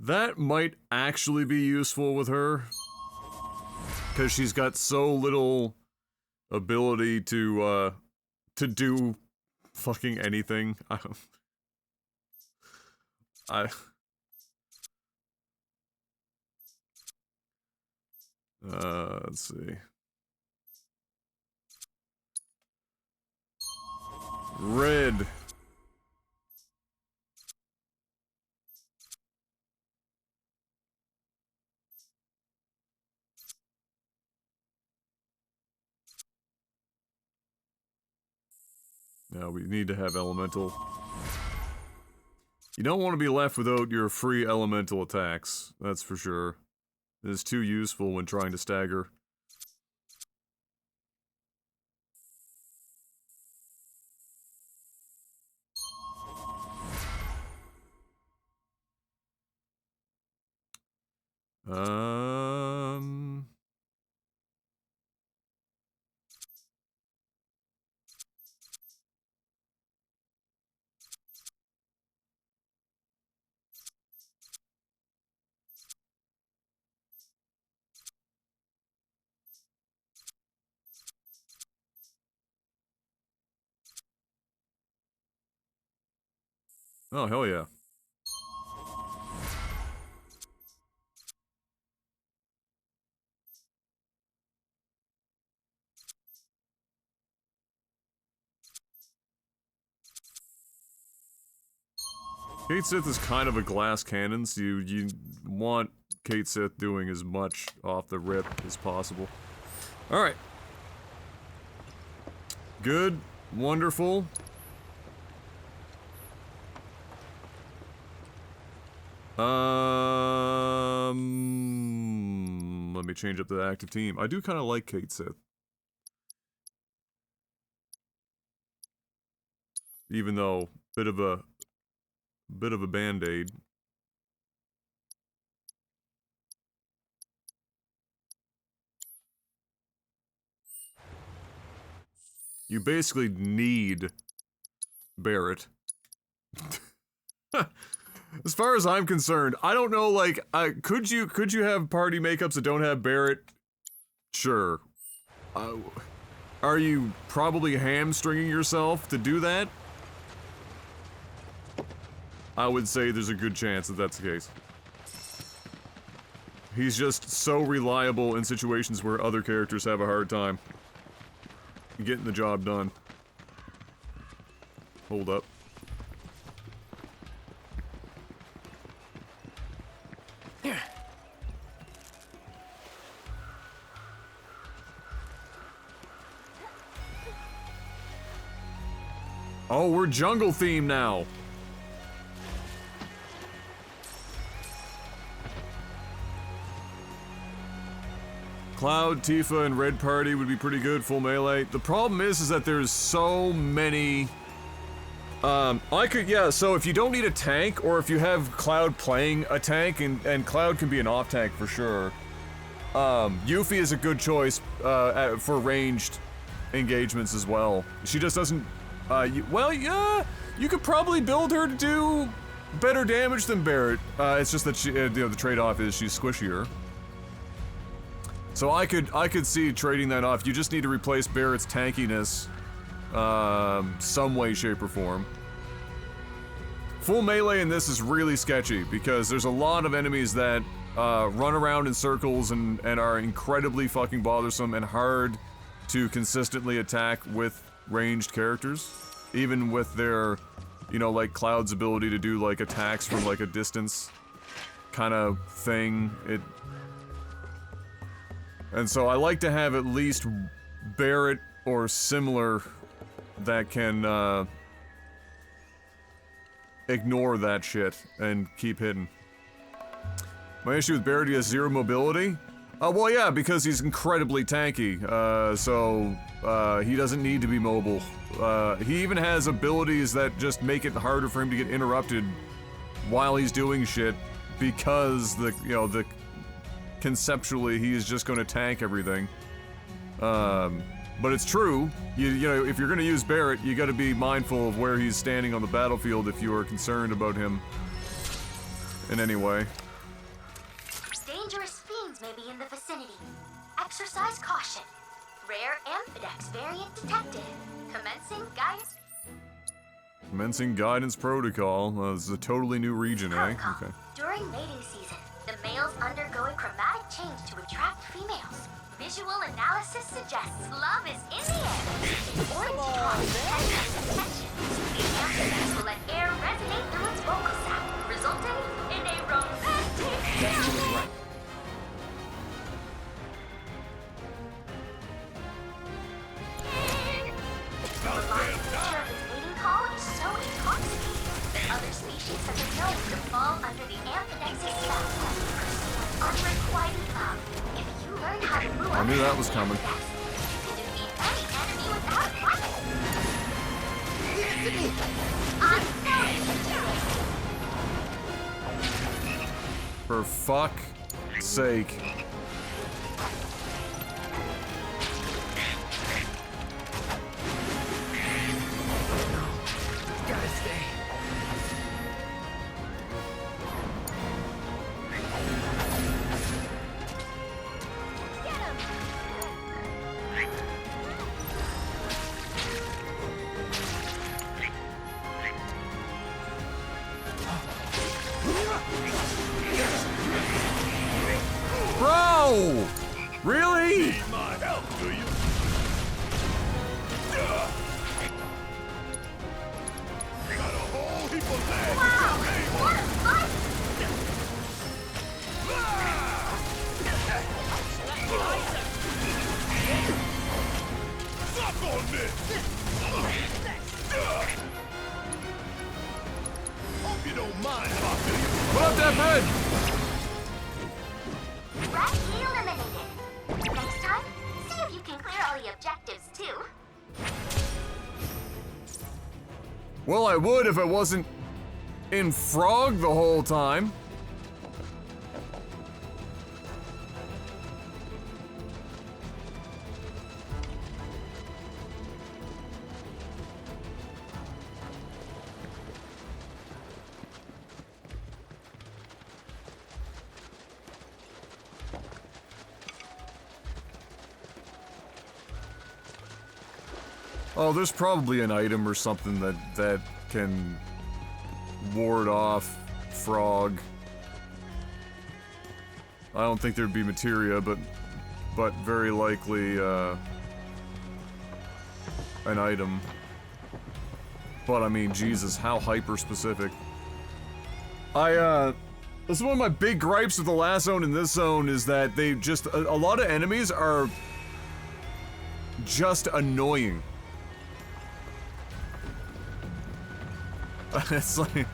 That might actually be useful with her. Because she's got so little ability to do fucking anything. I let's see. Red. Now we need to have elemental. You don't want to be left without your free elemental attacks, that's for sure. It is too useful when trying to stagger. Oh, hell yeah. Kate Sith is kind of a glass cannon, so you want Kate Sith doing as much off the rip as possible. Alright. Good. Wonderful. Let me change up the active team. I do kind of like Kate Sith. Even though, bit of a band-aid. You basically need Barrett. As far as I'm concerned, I don't know, like, could you have party makeups that don't have Barrett? Sure. Are you probably hamstringing yourself to do that? I would say there's a good chance that that's the case. He's just so reliable in situations where other characters have a hard time getting the job done. Hold up. Oh, we're jungle themed now. Cloud, Tifa, and Red Party would be pretty good, full melee. The problem is that there's so many... so if you don't need a tank, or if you have Cloud playing a tank, and Cloud can be an off-tank for sure, Yuffie is a good choice, for ranged engagements as well. She just doesn't... you could probably build her to do better damage than Barrett. It's just that she, the trade-off is she's squishier. So I could see trading that off. You just need to replace Barrett's tankiness, some way, shape, or form. Full melee in this is really sketchy because there's a lot of enemies that run around in circles and are incredibly fucking bothersome and hard to consistently attack with ranged characters, even with their, like Cloud's ability to do like attacks from like a distance kind of thing. And so I like to have at least Barrett or similar that can ignore that shit and keep hidden. My issue with Barrett, he has zero mobility. Well, yeah, because he's incredibly tanky, so he doesn't need to be mobile. He even has abilities that just make it harder for him to get interrupted while he's doing shit, because conceptually he is just going to tank everything. But it's true. If you're going to use Barrett, you got to be mindful of where he's standing on the battlefield if you are concerned about him in any way. Dangerous fiends may be in the vicinity. Exercise caution. Rare Amphidex variant detected. Commencing guidance protocol. This is a totally new region, eh? Okay. During mating season, the males undergo a chromatic change to attract females. Visual analysis suggests love is in the air. Orange drops attention. The Amphidex will let air resonate through its vocal sac, resulting in a romantic union. The lion's nature of its mating call is so intoxicating that other species have been known to fall under the Amphidex's spell, pursuing unrequited love. If you learn how to move I knew that was coming. you can defeat any enemy without fighting. For fuck sake. Gotta stay. Get him! Bro! Really? My help, do you? Got a whole heap of legs. Wow! What a fight! Suck on this. Hope you don't mind if I feel you. Put up that bed! Strategy eliminated. Next time, see if you can clear all the objectives too. Well, I would if I wasn't in frog the whole time. Oh, there's probably an item or something that can ward off frog. I don't think there'd be materia, but very likely an item. But I mean, Jesus, how hyper specific. This is one of my big gripes with the last zone and this zone is that they just a lot of enemies are just annoying. It's like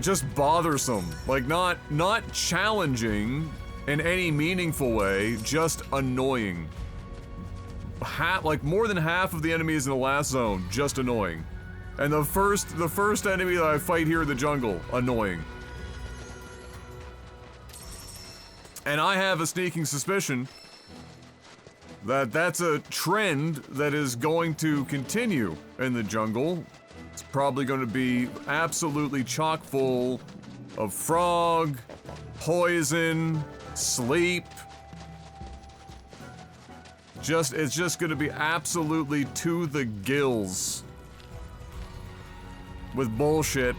just bothersome. Like not challenging in any meaningful way, just annoying. Like more than half of the enemies in the last zone, just annoying. And the first enemy that I fight here in the jungle, annoying. And I have a sneaking suspicion that that's a trend that is going to continue in the jungle. It's probably going to be absolutely chock full of frog, poison, sleep. It's just going to be absolutely to the gills with bullshit.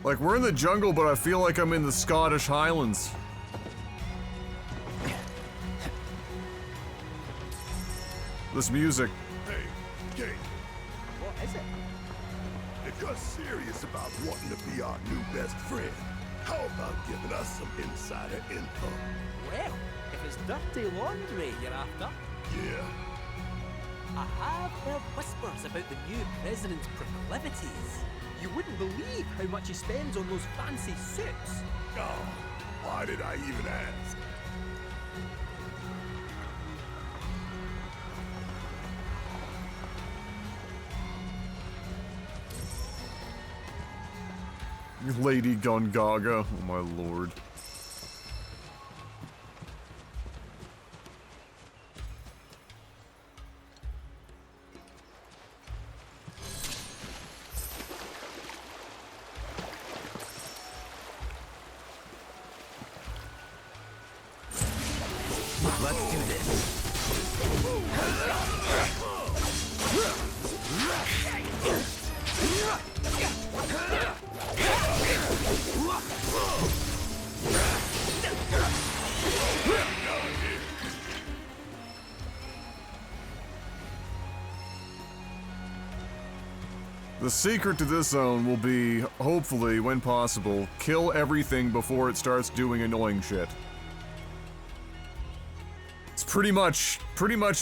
Like, we're in the jungle, but I feel like I'm in the Scottish Highlands. This music. Hey, Kate, What is it? if you're serious about wanting to be our new best friend, how about giving us some insider info? Well, if it's dirty laundry you're after, Yeah. I have heard whispers about the new president's proclivities. You wouldn't believe how much he spends on those fancy suits. Oh, why did I even ask? Lady Gungaga. Oh my lord. Let's do this. The secret to this zone will be, hopefully, when possible, kill everything before it starts doing annoying shit. It's pretty much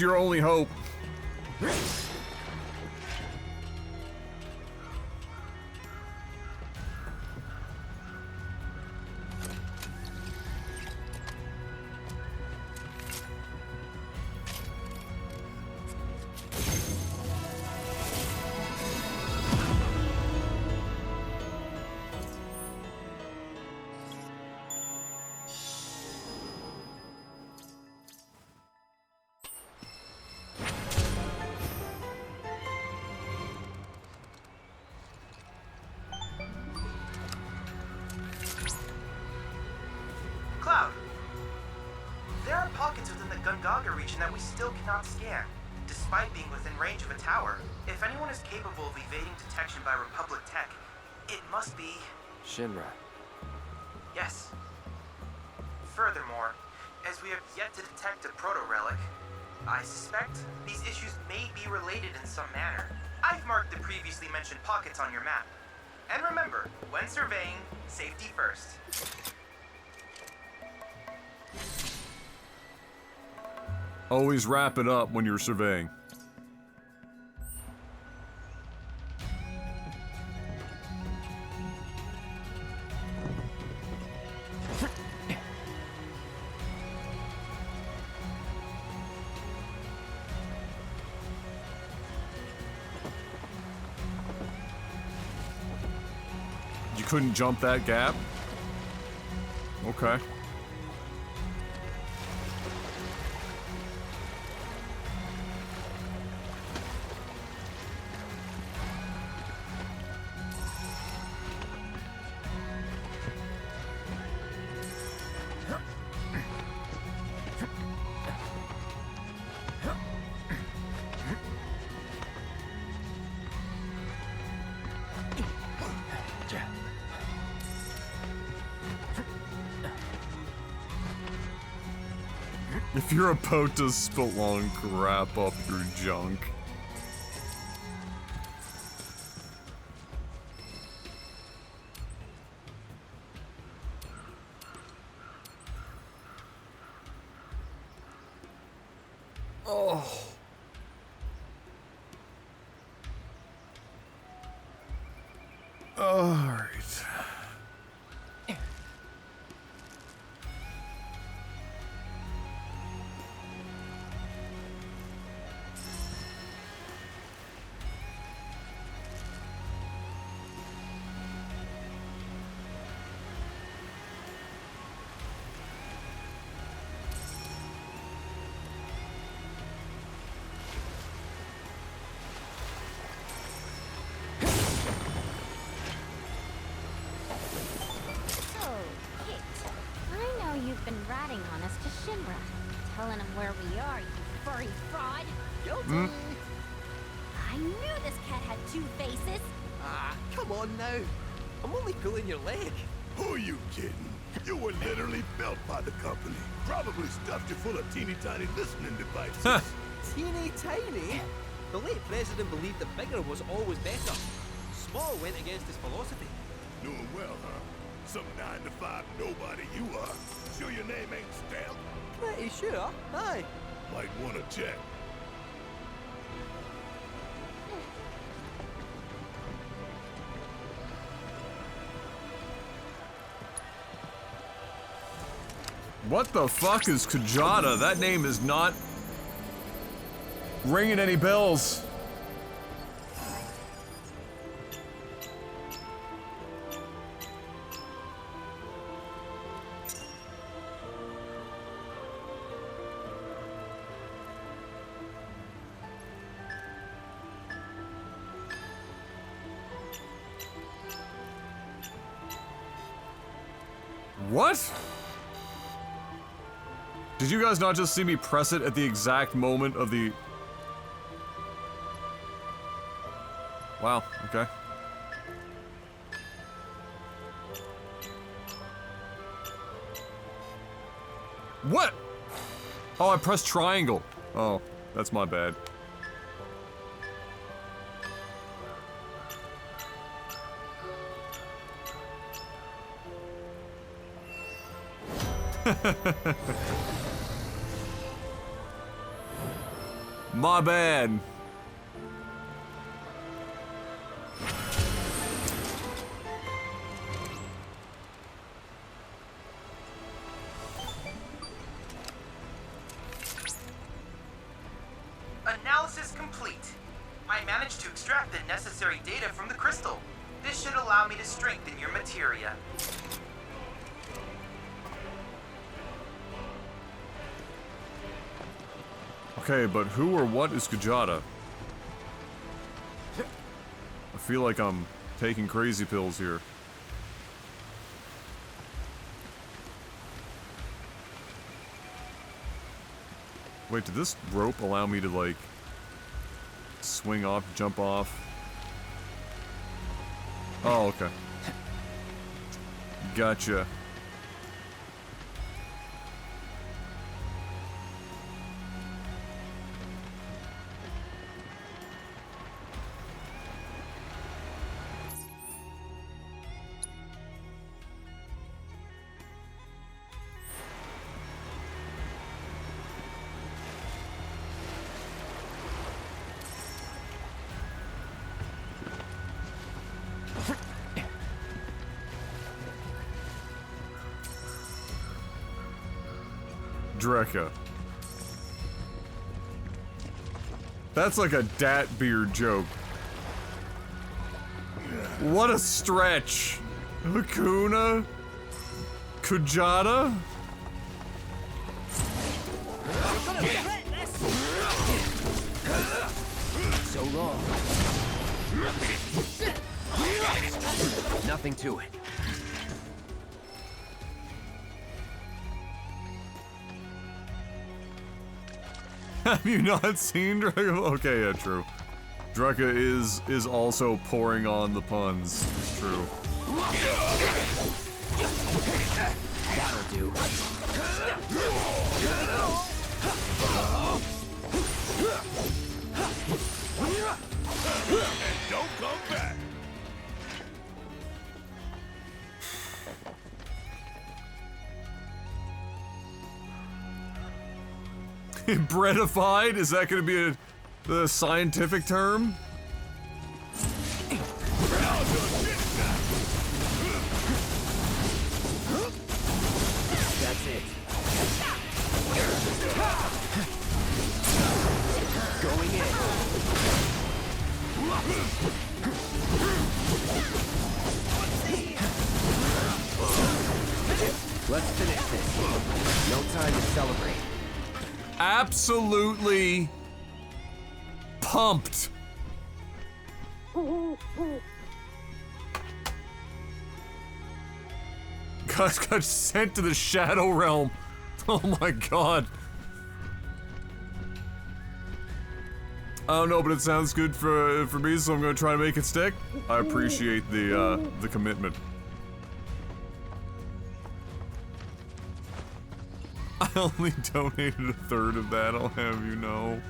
your only hope. Cloud, there are pockets within the Gungaga region that we still cannot scan, despite being within range of a tower. If anyone is capable of evading detection by Republic tech, it must be... Shinra. Yes. Furthermore, as we have yet to detect a proto-relic, I suspect these issues may be related in some manner. I've marked the previously mentioned pockets on your map. And remember, when surveying, safety first. Always wrap it up when you're surveying. You couldn't jump that gap? Okay. If you're about to spelunk, wrap up your junk. Oh. All right. You've been ratting on us to Shinra, telling them where we are, you furry fraud. Guilty. I knew this cat had two faces. Ah, come on now. I'm only pulling your leg. Who are you kidding? You were literally built by the company. Probably stuffed you full of teeny tiny listening devices. Teeny tiny? The late president believed that bigger was always better. Small went against his philosophy. Doing well, huh? Some 9-to-5 nobody you are. Sure your name ain't stamped? Pretty sure, aye. Might wanna check. What the fuck is Kajata? That name is not ringing any bells. What? Did you guys not just see me press it at the exact moment of the... Wow, okay. What? Oh, I pressed triangle. Oh, that's my bad. My bad. Analysis complete. I managed to extract the necessary data from the crystal. This should allow me to strengthen your materia. Okay, but who or what is Kajata? I feel like I'm taking crazy pills here. Wait, did this rope allow me to, like, swing off, jump off? Oh, okay. Gotcha. Drekka. That's like a dat beard joke. What a stretch. Hakuna? Kujata? So long. Nothing to it. Have you not seen Drekka? Okay, yeah, true. Drekka is also pouring on the puns. It's true. That'll do. And don't come back. Breadified? Is that going to be the scientific term? That's it. Going in. Let's finish this. No time to celebrate. Absolutely pumped. Got sent to the Shadow Realm. Oh my god. I don't know, but it sounds good for me, so I'm gonna try to make it stick. I appreciate the commitment. I only donated a third of that, I'll have you know.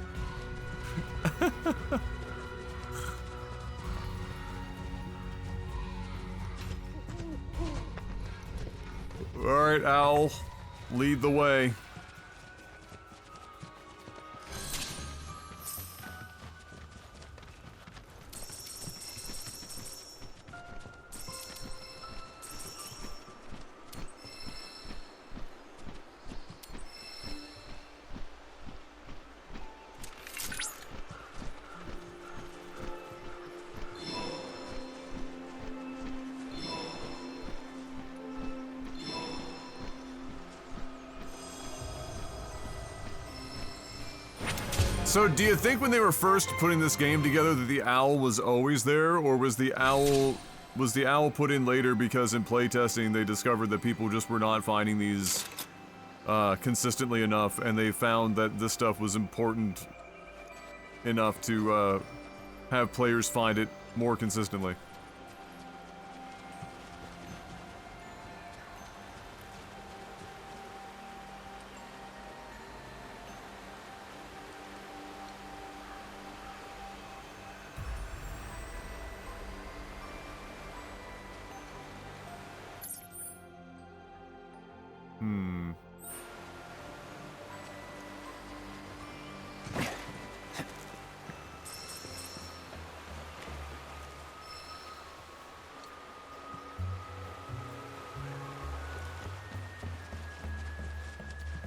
Alright, Owl. Lead the way. So, do you think when they were first putting this game together that the owl was always there, or was the owl put in later because in playtesting they discovered that people just were not finding these consistently enough, and they found that this stuff was important enough to have players find it more consistently?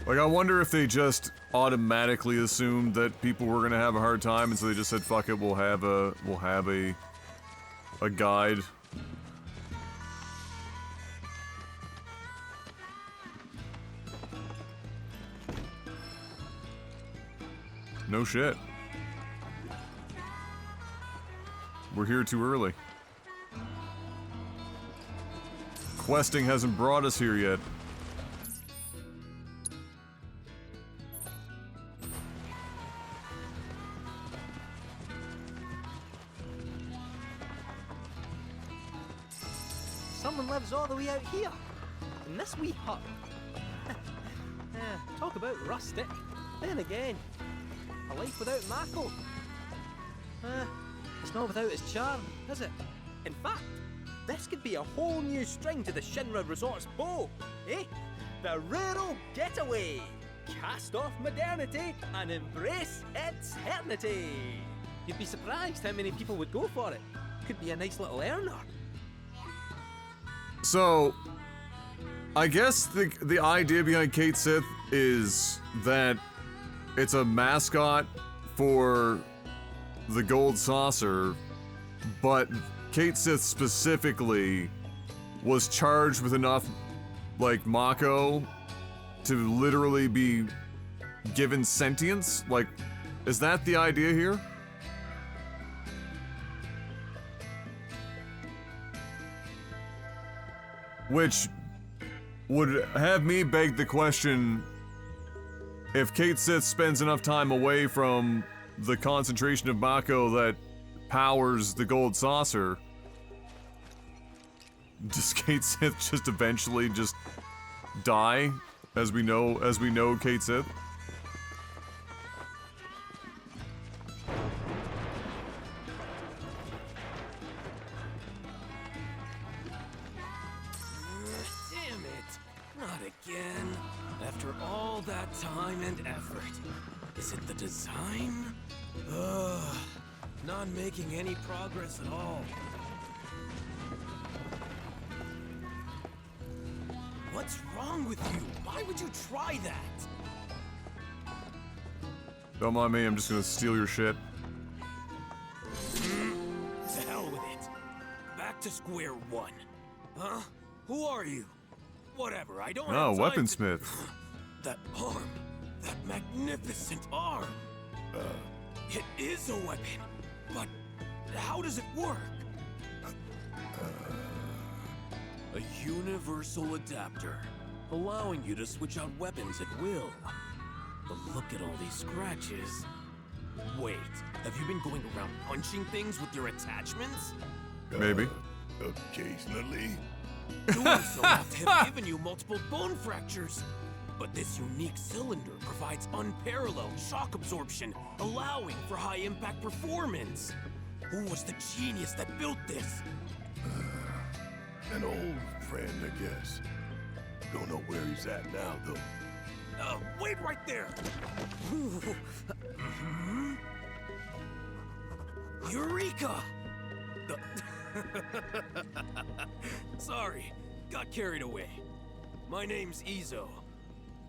Like, I wonder if they just automatically assumed that people were gonna have a hard time, and so they just said, "Fuck it, we'll have a guide." No shit. We're here too early. Questing hasn't brought us here yet. Someone lives all the way out here, in this wee hut. Talk about rustic. Then again, a life without Mako. It's not without its charm, is it? In fact, this could be a whole new string to the Shinra Resort's bow, eh? The rural getaway! Cast off modernity and embrace eternity! You'd be surprised how many people would go for it. Could be a nice little earner. So, I guess the idea behind Kate Sith is that it's a mascot for the Gold Saucer, but Kate Sith specifically was charged with enough, like, Mako to literally be given sentience? Like, is that the idea here? Which would have me beg the question, if Kate Sith spends enough time away from the concentration of Mako that powers the Gold Saucer, does Kate Sith just eventually just die, as we know Kate Sith? Damn it! Not again. After all that time and effort. Is it the design? Ugh. Not making any progress at all. What's wrong with you? Why would you try that? Don't mind me, I'm just gonna steal your shit. To hell with it. Back to square one. Huh? Who are you? Whatever, I don't have time weaponsmith. That arm. That magnificent arm. It is a weapon. But how does it work? A universal adapter, allowing you to switch out weapons at will. But look at all these scratches. Wait, have you been going around punching things with your attachments? Maybe. Occasionally. Doing so must have given you multiple bone fractures. But this unique cylinder provides unparalleled shock absorption, allowing for high-impact performance. Who was the genius that built this? An old friend, I guess. Don't know where he's at now, though. Wait right there! Eureka! Sorry, got carried away. My name's Izo.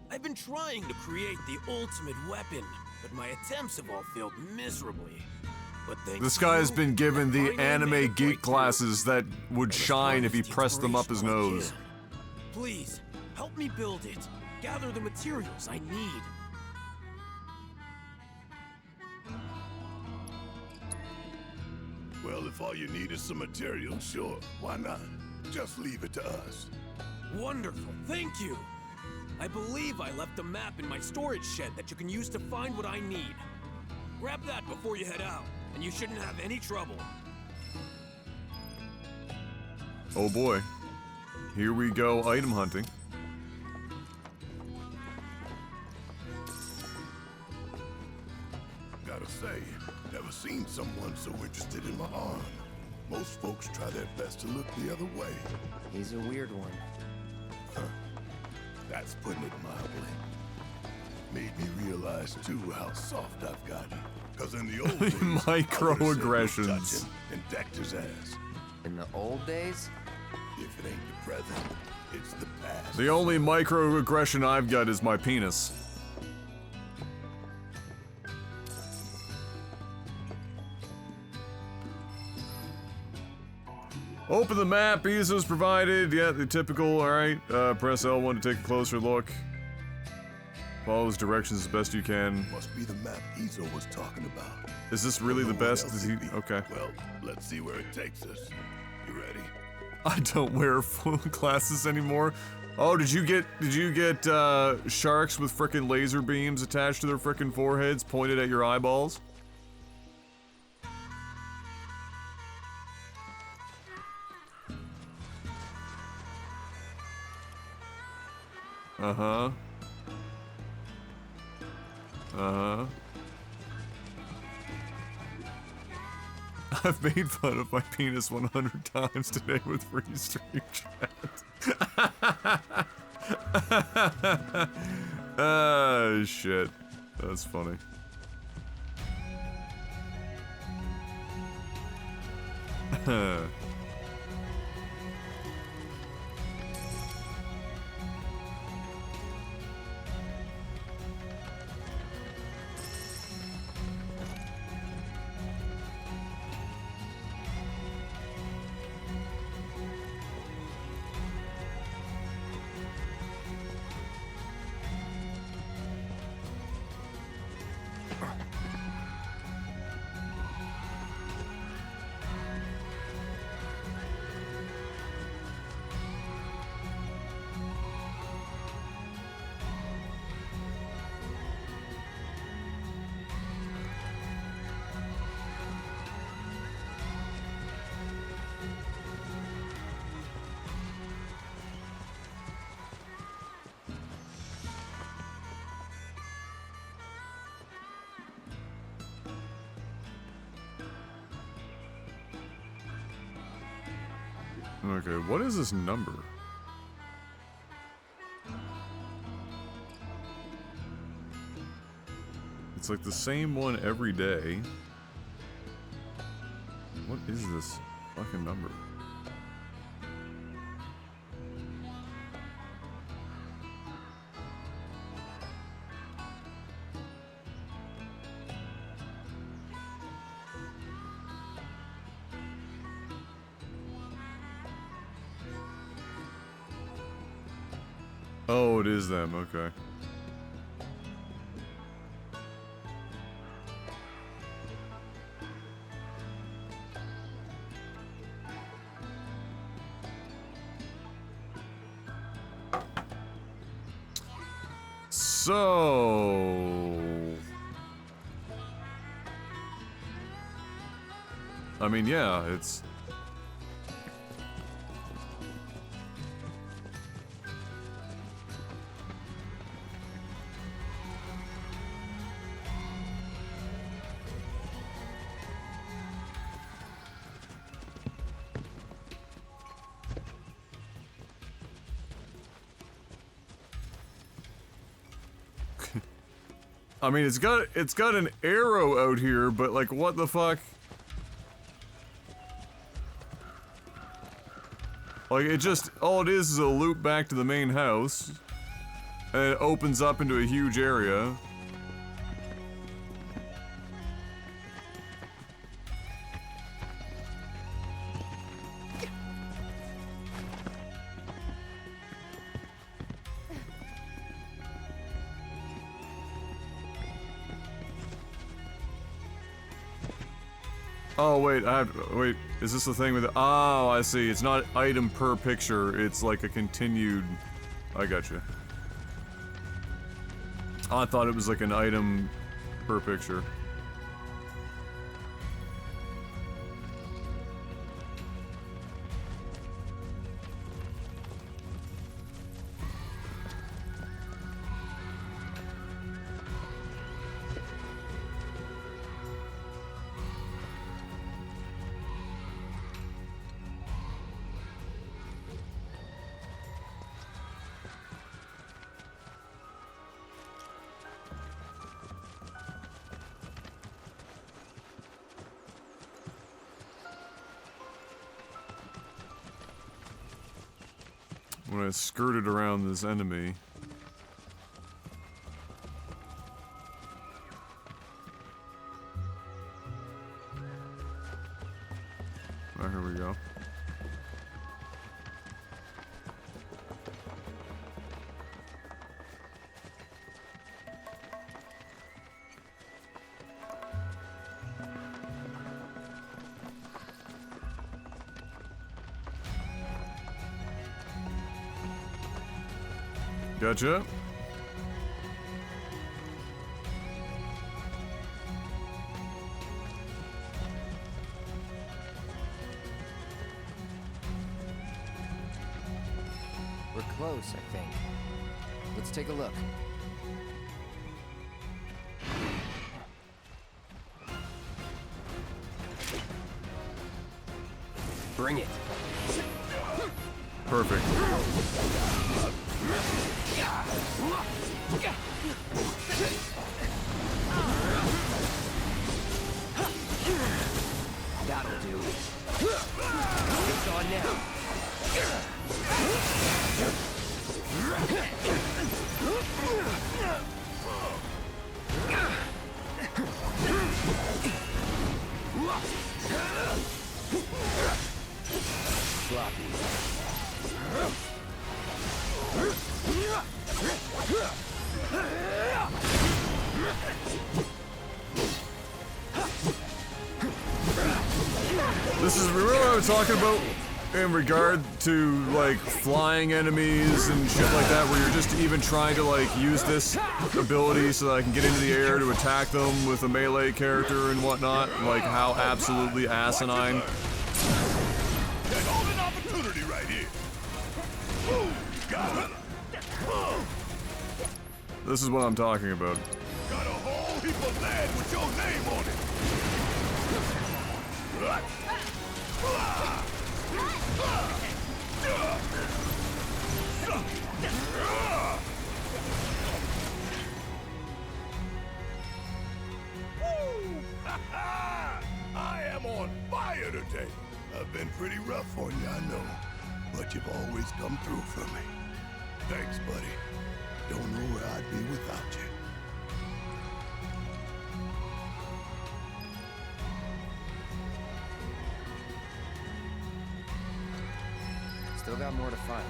I've been trying to create the ultimate weapon, but my attempts have all failed miserably. But This guy has been given the anime geek glasses that would shine if he pressed them up his nose. Please, help me build it. Gather the materials I need. Well, if all you need is some material, sure, why not? Just leave it to us. Wonderful, thank you. I believe I left a map in my storage shed that you can use to find what I need. Grab that before you head out, and you shouldn't have any trouble. Oh boy. Here we go, item hunting. Gotta say, never seen someone so interested in my arm. Most folks try their best to look the other way. He's a weird one. Huh. That's putting it mildly. Made me realize, too, how soft I've gotten. Because in the old days, Microaggressions. and decked his ass. In the old days? If it ain't the present. It's the past. The only microaggression I've got is my penis. Open the map, visas provided. Yeah, the typical, alright. Press L1 to take a closer look. Follow his directions as best you can. Must be the map Izo was talking about. Is this really the best? Is he, okay. Well, let's see where it takes us. You ready? I don't wear full glasses anymore. Oh, did you get sharks with frickin' laser beams attached to their frickin' foreheads pointed at your eyeballs? Uh-huh. Uh-huh. I've made fun of my penis 100 times today with free stream chat. Ah, shit. That's funny. Okay, what is this number? It's like the same one every day. What is this fucking number? Oh, it is them, okay. So... I mean, yeah, it's... I mean, it's got an arrow out here, but like, what the fuck? Like, it just, all it is a loop back to the main house, and it opens up into a huge area. Oh, wait, wait, is this the thing with the, oh, I see, it's not item per picture, it's like a continued, I gotcha. I thought it was like an item per picture. when I skirted around this enemy. Oh, here we go. Gotcha. We're close, I think. Let's take a look. Bring it. Perfect. That'll do. It's on now. Sloppy. This is really what I was talking about in regard to like flying enemies and shit like that, where you're just even trying to like use this ability so that I can get into the air to attack them with a melee character and whatnot. Like how absolutely asinine. Golden opportunity right here. Ooh, got it. This is what I'm talking about. Got a whole heap of land with your name on it. I am on fire today. I've been pretty rough on you, I know, but you've always come through for me. Thanks, buddy. Don't know where I'd be without you. Still got more to find.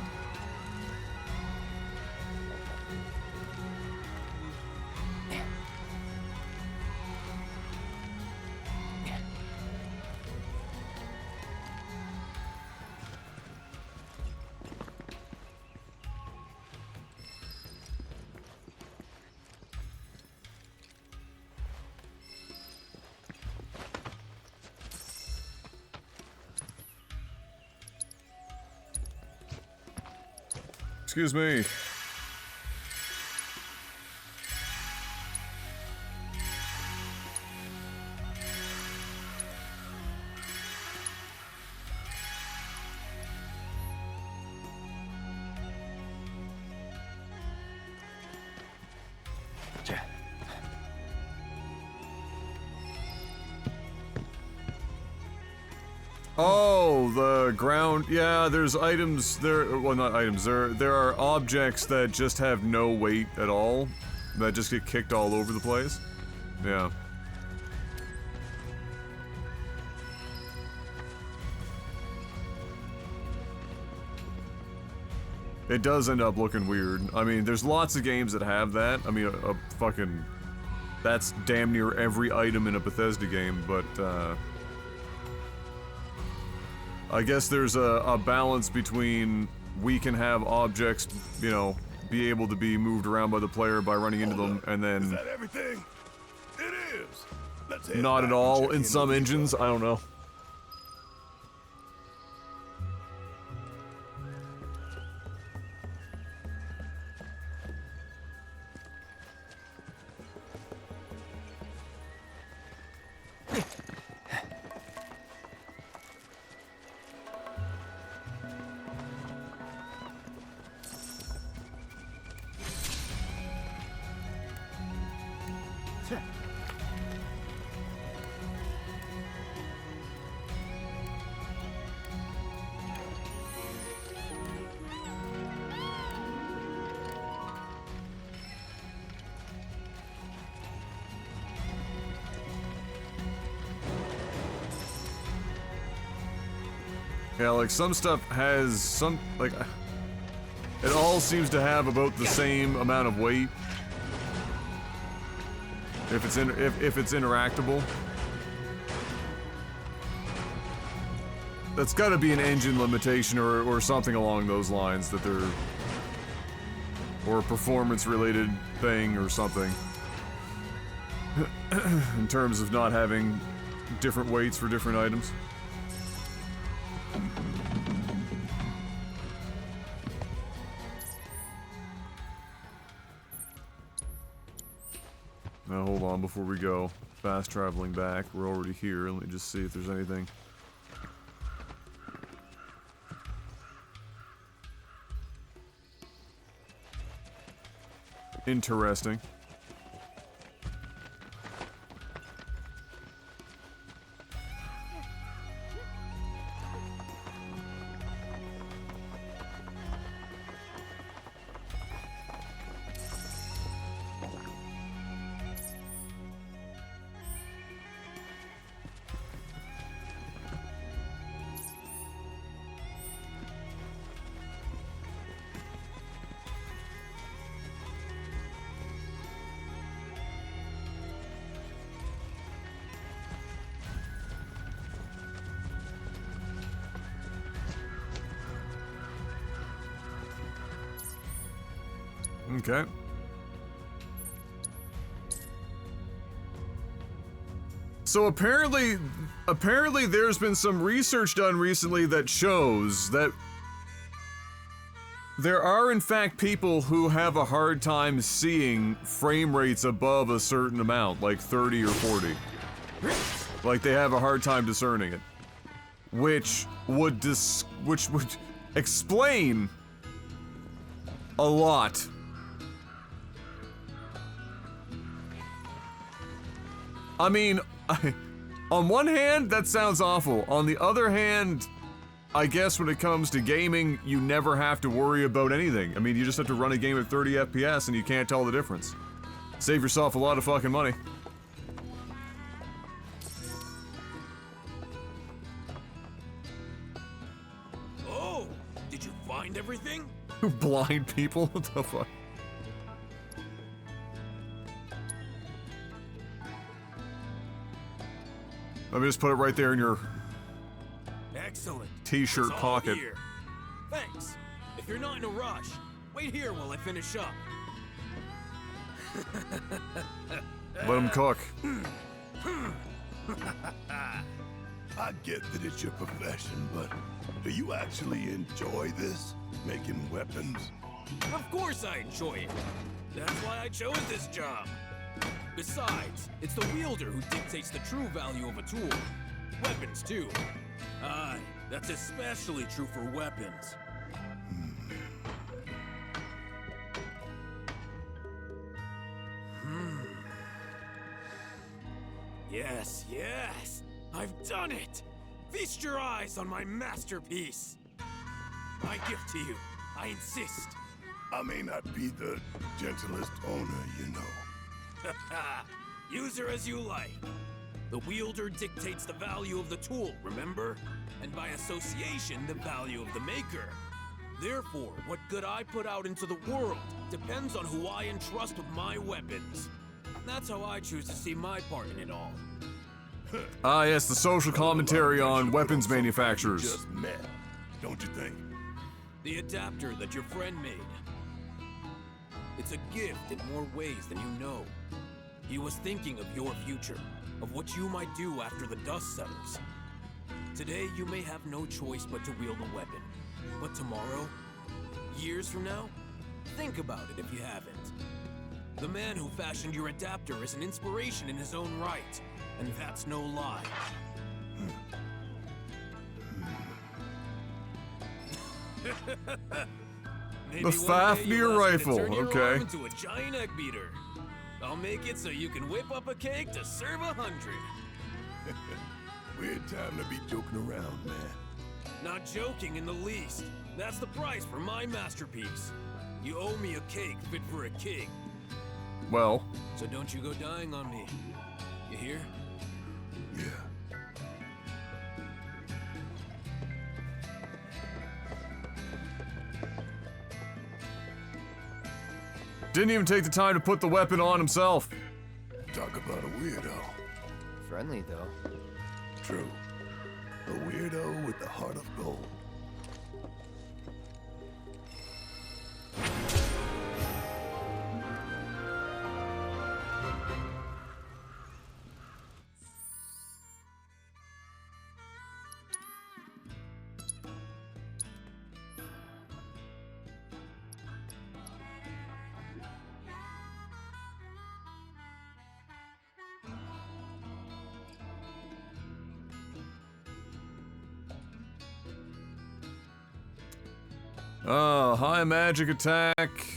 Excuse me. Oh, the ground. Yeah, there's items there. Well, not items. There are objects that just have no weight at all, that just get kicked all over the place. Yeah. It does end up looking weird. I mean, there's lots of games that have that. I mean, a fucking... That's damn near every item in a Bethesda game, but, I guess there's a balance between we can have objects, you know, be able to be moved around by the player by running into them, and then... Is that everything? It is! Let's head Not back at all and check in some on these engines, I don't know. Yeah, like some stuff has some, like, it all seems to have about the same amount of weight. If it's interactable. That's gotta be an engine limitation or something along those lines that they're, or a performance related thing or something. In terms of not having different weights for different items. Now hold on before we go fast traveling back. We're already here. Let me just see if there's anything. Interesting. Okay. So apparently there's been some research done recently that shows that there are in fact people who have a hard time seeing frame rates above a certain amount, like 30 or 40. Like they have a hard time discerning it. Which would explain a lot. I mean, on one hand, that sounds awful. On the other hand, I guess when it comes to gaming, you never have to worry about anything. I mean, you just have to run a game at 30 FPS and you can't tell the difference. Save yourself a lot of fucking money. Oh, did you find everything? Blind people? What the fuck? Let me just put it right there in your excellent t-shirt pocket. Here. Thanks. If you're not in a rush, wait here while I finish up. Let him cook. I get that it's your profession, but do you actually enjoy this? Making weapons? Of course I enjoy it. That's why I chose this job. Besides, it's the wielder who dictates the true value of a tool. Weapons, too. Aye, that's especially true for weapons. Yes, yes! I've done it! Feast your eyes on my masterpiece! My gift to you, I insist. I may not be the gentlest owner, you know. Use her as you like. The wielder dictates the value of the tool, remember? And by association, the value of the maker. Therefore, what good I put out into the world depends on who I entrust with my weapons. That's how I choose to see my part in it all. Ah, yes, the social commentary on weapons manufacturers. Just met, don't you think? The adapter that your friend made. It's a gift in more ways than you know. He was thinking of your future, of what you might do after the dust settles. Today, you may have no choice but to wield a weapon. But tomorrow, years from now, think about it if you haven't. The man who fashioned your adapter is an inspiration in his own right, and that's no lie. The Fafnir rifle, okay. Into a giant egg beater. I'll make it so you can whip up a cake to serve 100. Weird time to be joking around, man. Not joking in the least. That's the price for my masterpiece. You owe me a cake fit for a king. Well. So don't you go dying on me. You hear? Yeah. Didn't even take the time to put the weapon on himself. Talk about a weirdo. Friendly, though. True. A weirdo with the heart of gold. High magic attack.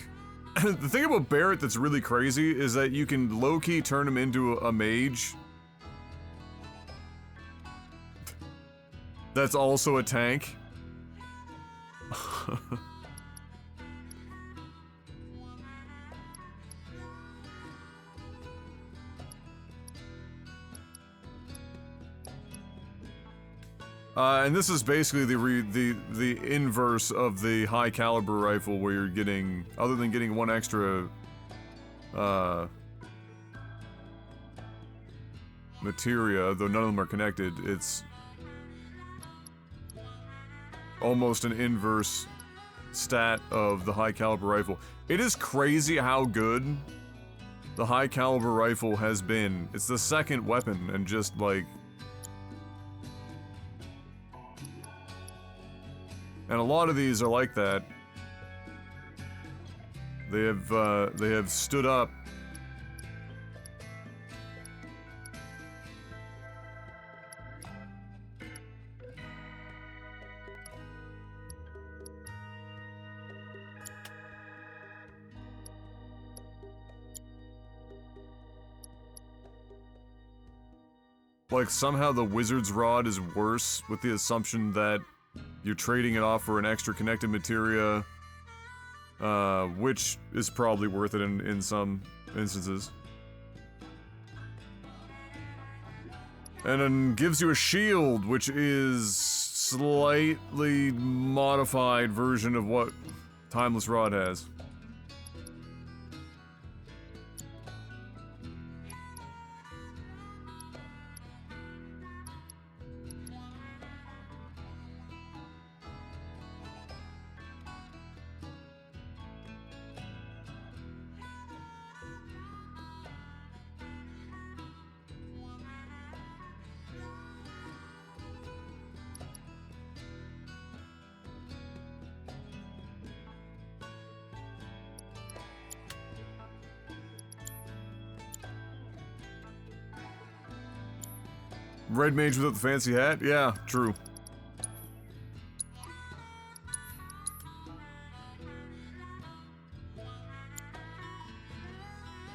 The thing about Barrett that's really crazy is that you can low-key turn him into a mage. That's also a tank. And this is basically the inverse of the high caliber rifle, where you're getting, other than getting one extra materia, though none of them are connected, it's almost an inverse stat of the high caliber rifle. It is crazy how good the high caliber rifle has been. It's the second weapon, and just like, and a lot of these are like that. They have stood up. Like, somehow the Wizard's Rod is worse, with the assumption that you're trading it off for an extra connected materia, which is probably worth it in some instances. And then gives you a shield, which is slightly modified version of what Timeless Rod has. Red mage without the fancy hat? Yeah, true.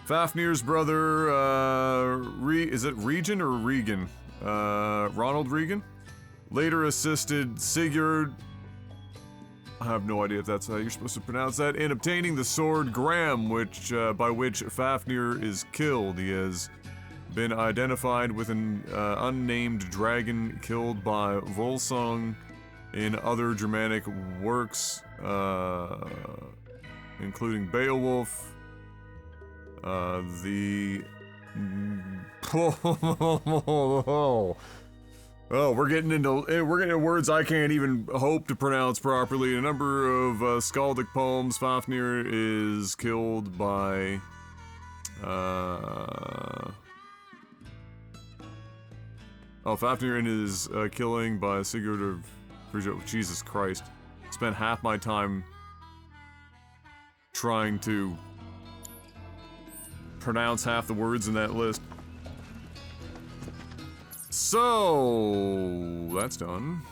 Fafnir's brother, is it Regan or Regan? Ronald Regan? Later assisted Sigurd, I have no idea if that's how you're supposed to pronounce that, in obtaining the sword Graham, which, by which Fafnir is killed. He has been identified with an unnamed dragon killed by Volsung in other Germanic works, including Beowulf, we're getting into words I can't even hope to pronounce properly. A number of skaldic poems. Fafnir is killed by Fafnir in his killing by Sigurd of Frisia. Jesus Christ. Spent half my time trying to pronounce half the words in that list. So, that's done.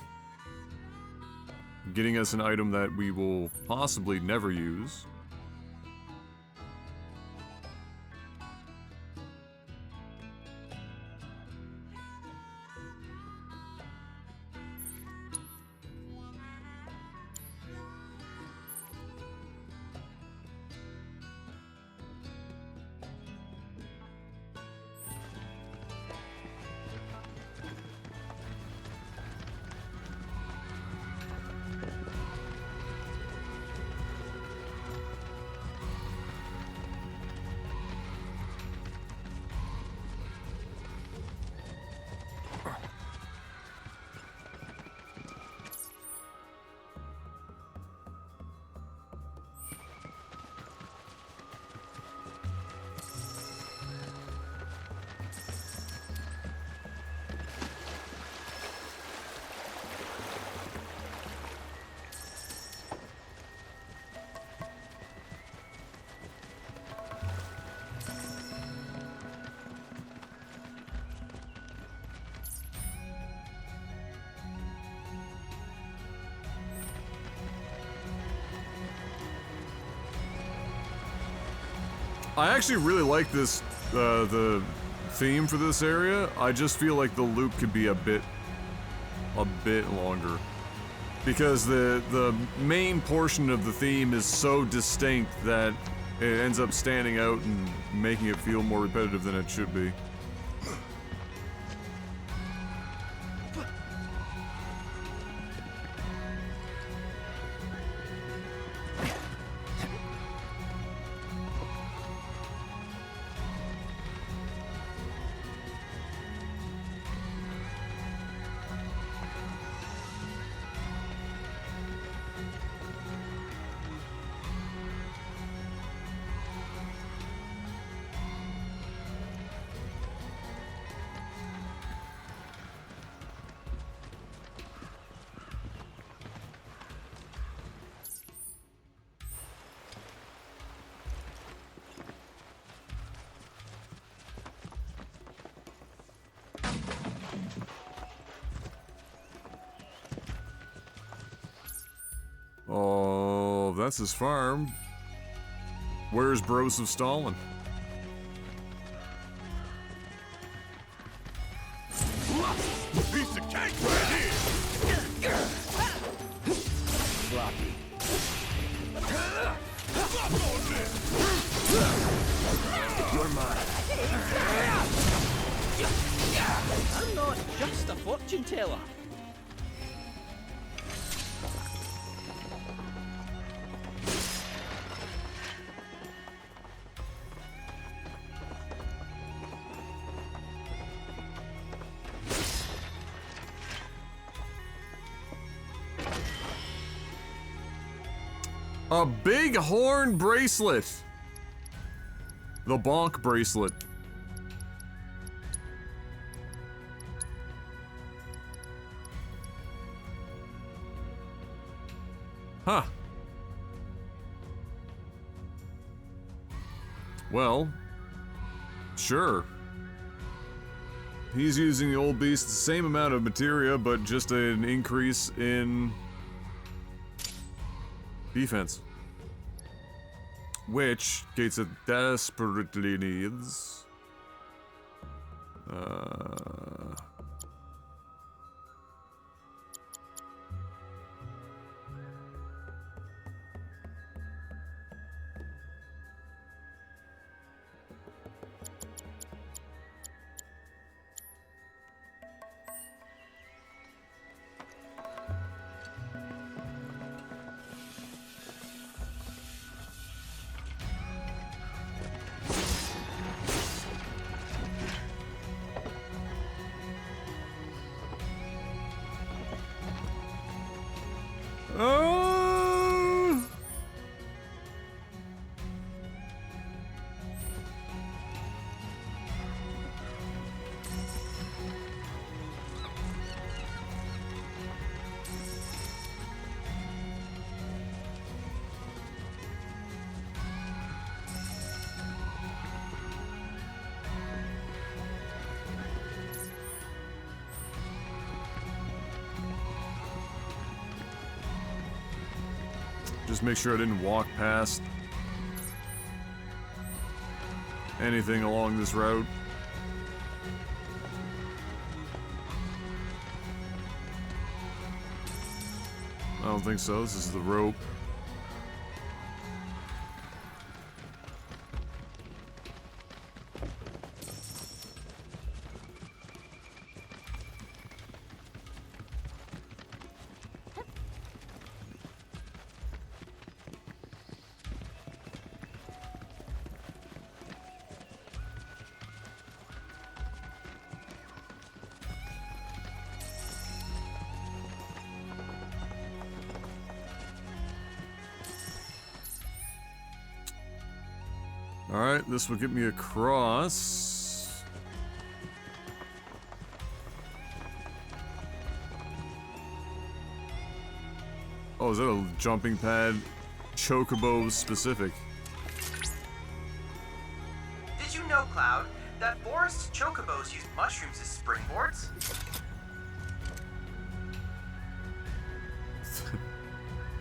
Getting us an item that we will possibly never use. I actually really like this, the theme for this area. I just feel like the loop could be a bit longer. Because the main portion of the theme is so distinct that it ends up standing out and making it feel more repetitive than it should be. Oh, that's his farm. Where's Bros of Stalin? Piece of cake right here! Sloppy. You're mine. I'm not just a fortune teller. A big horn bracelet. The bonk bracelet. Huh. Well, sure. He's using the old beast the same amount of materia, but just an increase in defense. Which Gates desperately needs. Just make sure I didn't walk past anything along this route. I don't think so. This is the rope. Alright, this will get me across. Oh, is that a jumping pad? Chocobo specific. Did you know, Cloud, that forest chocobos use mushrooms as springboards?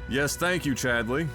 Yes, thank you, Chadley.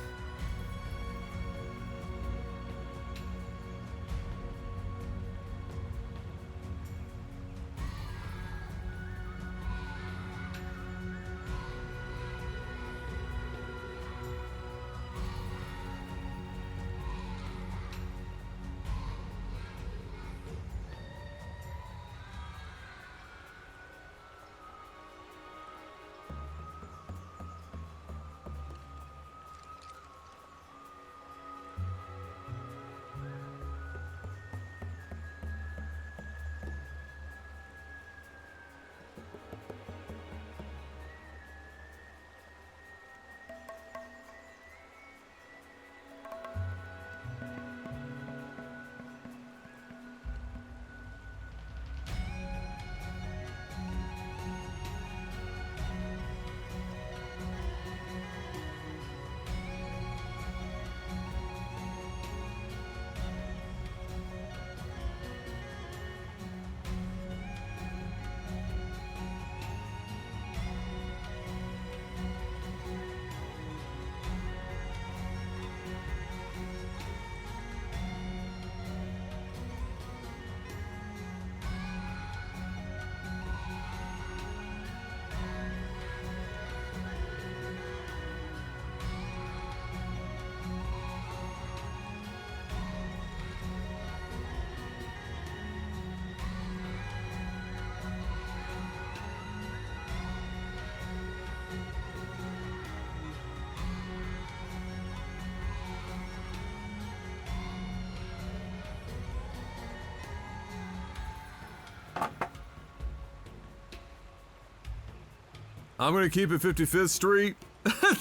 I'm gonna keep it 55th Street.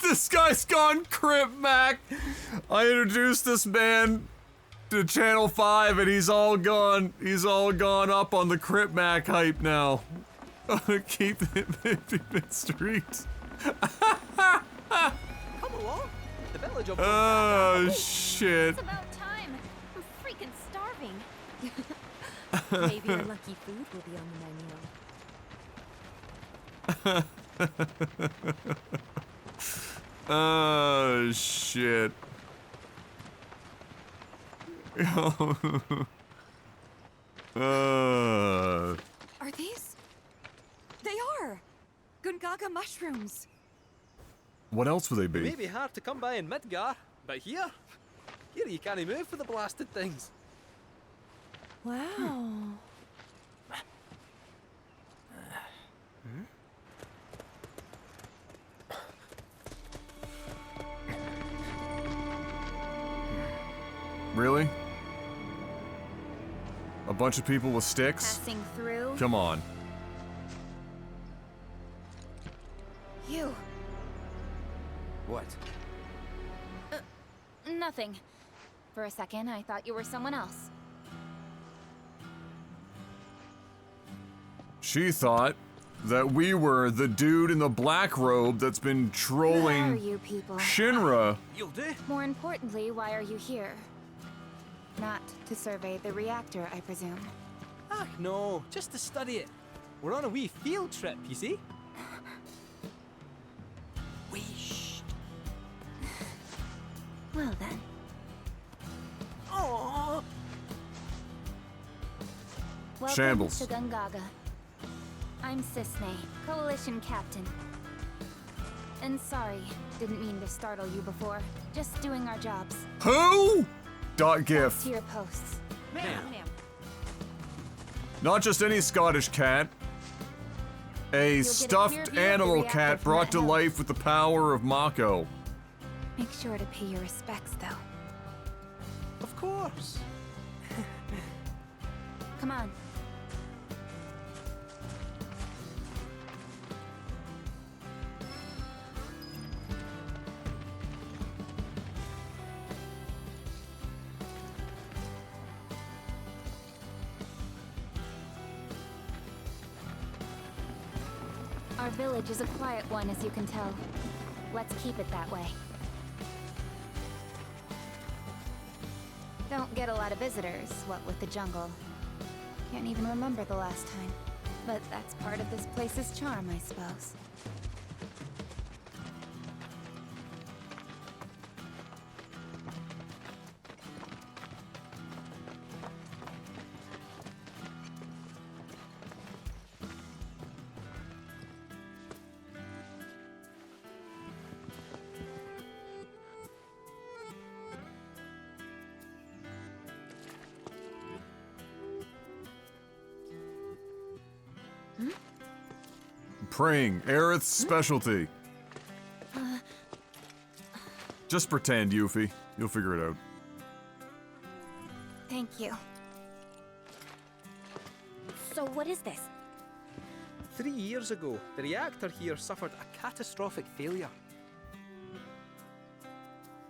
This guy's gone Crip Mac. I introduced this man to Channel 5 and he's all gone up on the Crip Mac hype now. I'm gonna keep it 55th Street. Come along. The village of Oh shit. It's about time. I'm freaking starving. Maybe your lucky food will be on the menu. Oh shit. Are these? They are! Gungaga mushrooms. What else would they be? It may be hard to come by in Midgar, but here you can't move for the blasted things. Wow. Really? A bunch of people with sticks? Passing through. Come on. You. What? Nothing. For a second, I thought you were someone else. She thought that we were the dude in the black robe that's been Who are trolling you people? Shinra. You'll do. More importantly, why are you here? Not to survey the reactor, I presume. Ah, no, just to study it. We're on a wee field trip, you see? Wee shh. Well then. Oh. Welcome Shambles. to Gungaga. I'm Cisne, Coalition Captain. And sorry, didn't mean to startle you before. Just doing our jobs. Who? Dot Back gif. to your posts. Ma'am. Not just any Scottish cat. A get a clear stuffed view of the animal reactor cat from brought that to hill. life with the power of Mako. Make sure to pay your respects, though. Of course. Come on. Our village is a quiet one, as you can tell. Let's keep it that way. Don't get a lot of visitors, what with the jungle. Can't even remember the last time. But that's part of this place's charm, I suppose. Praying, Aerith's specialty. Just pretend, Yuffie. You'll figure it out. Thank you. So what is this? 3 years ago, the reactor here suffered a catastrophic failure.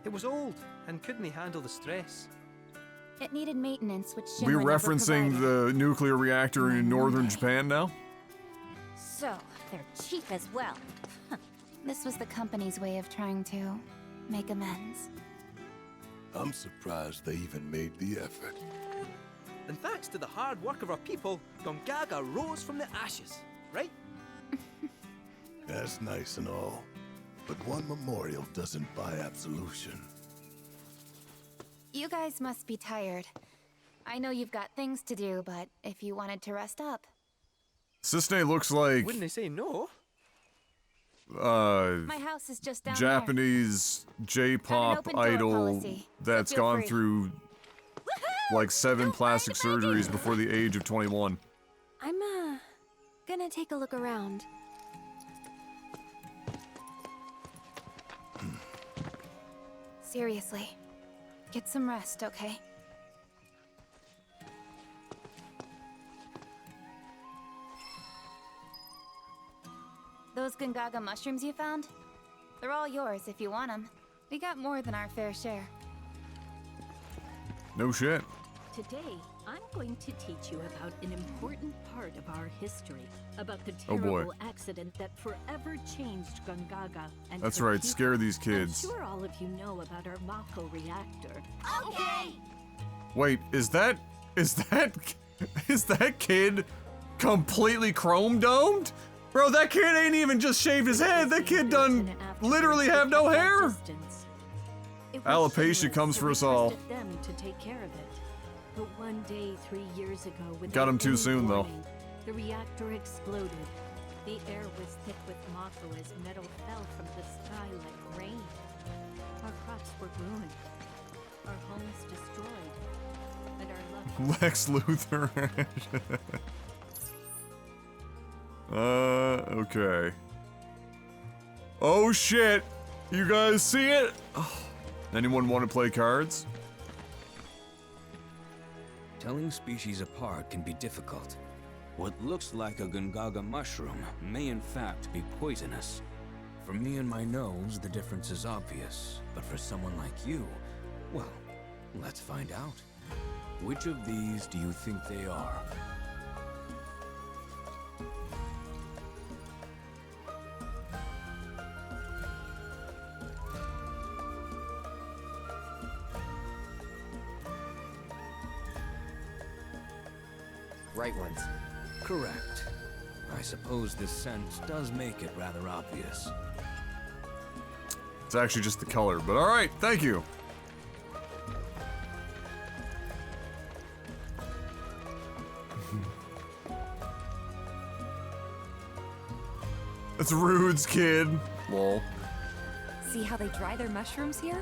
It was old and couldn't handle the stress. It needed maintenance, which Shinra We're never referencing provided. the nuclear reactor in northern Japan now? So, they're cheap as well. This was the company's way of trying to make amends. I'm surprised they even made the effort. And thanks to the hard work of our people, Gongaga rose from the ashes, right? That's nice and all, but one memorial doesn't buy absolution. You guys must be tired. I know you've got things to do, but if you wanted to rest up... Cisne looks like Wouldn't they say no? My house is just down Japanese J-pop open door idol policy, so that's feel gone free. through like 7 plastic surgeries before the age of 21. I'm, gonna take a look around. Seriously. Get some rest, okay? Those Gungaga mushrooms you found? They're all yours if you want them. We got more than our fair share. No shit. Today, I'm going to teach you about an important part of our history, about the Oh, boy. terrible accident that forever changed Gungaga. And That's her right, people. scare these kids. I'm sure all of you know about our Mako reactor. Okay! Wait, is that kid completely chrome domed? Bro, that kid ain't even just shaved his head. That kid done literally have no hair. Alopecia comes for us all. Them to take care of it. But one day, 3 years ago, Got him without too any soon, though. warning, the reactor exploded. The air was thick with Mako as metal fell from the sky like rain. Our crops were ruined, our homes destroyed, and our love. Lex Luthor. Okay. Oh shit! You guys see it? Oh. Anyone want to play cards? Telling species apart can be difficult. What looks like a Gungaga mushroom may in fact be poisonous. For me and my nose, the difference is obvious. But for someone like you, well, let's find out. Which of these do you think they are? Right ones. Correct. I suppose this scent does make it rather obvious. It's actually just the color, but alright, thank you. That's Rude's kid. Lol. See how they dry their mushrooms here?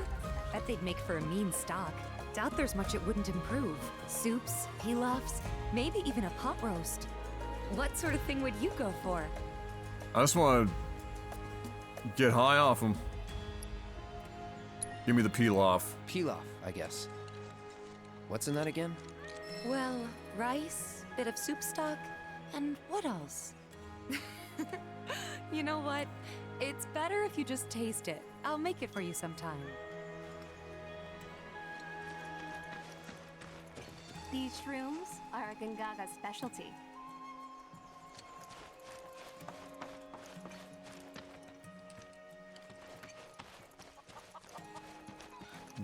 Bet they'd make for a mean stock. Doubt there's much it wouldn't improve. Soups, pilafs, maybe even a pot roast. What sort of thing would you go for? I just want to get high off them. Give me the pilaf. Pilaf, I guess. What's in that again? Well, rice, bit of soup stock, and what else? You know what? It's better if you just taste it. I'll make it for you sometime. These shrooms are a Gungaga specialty.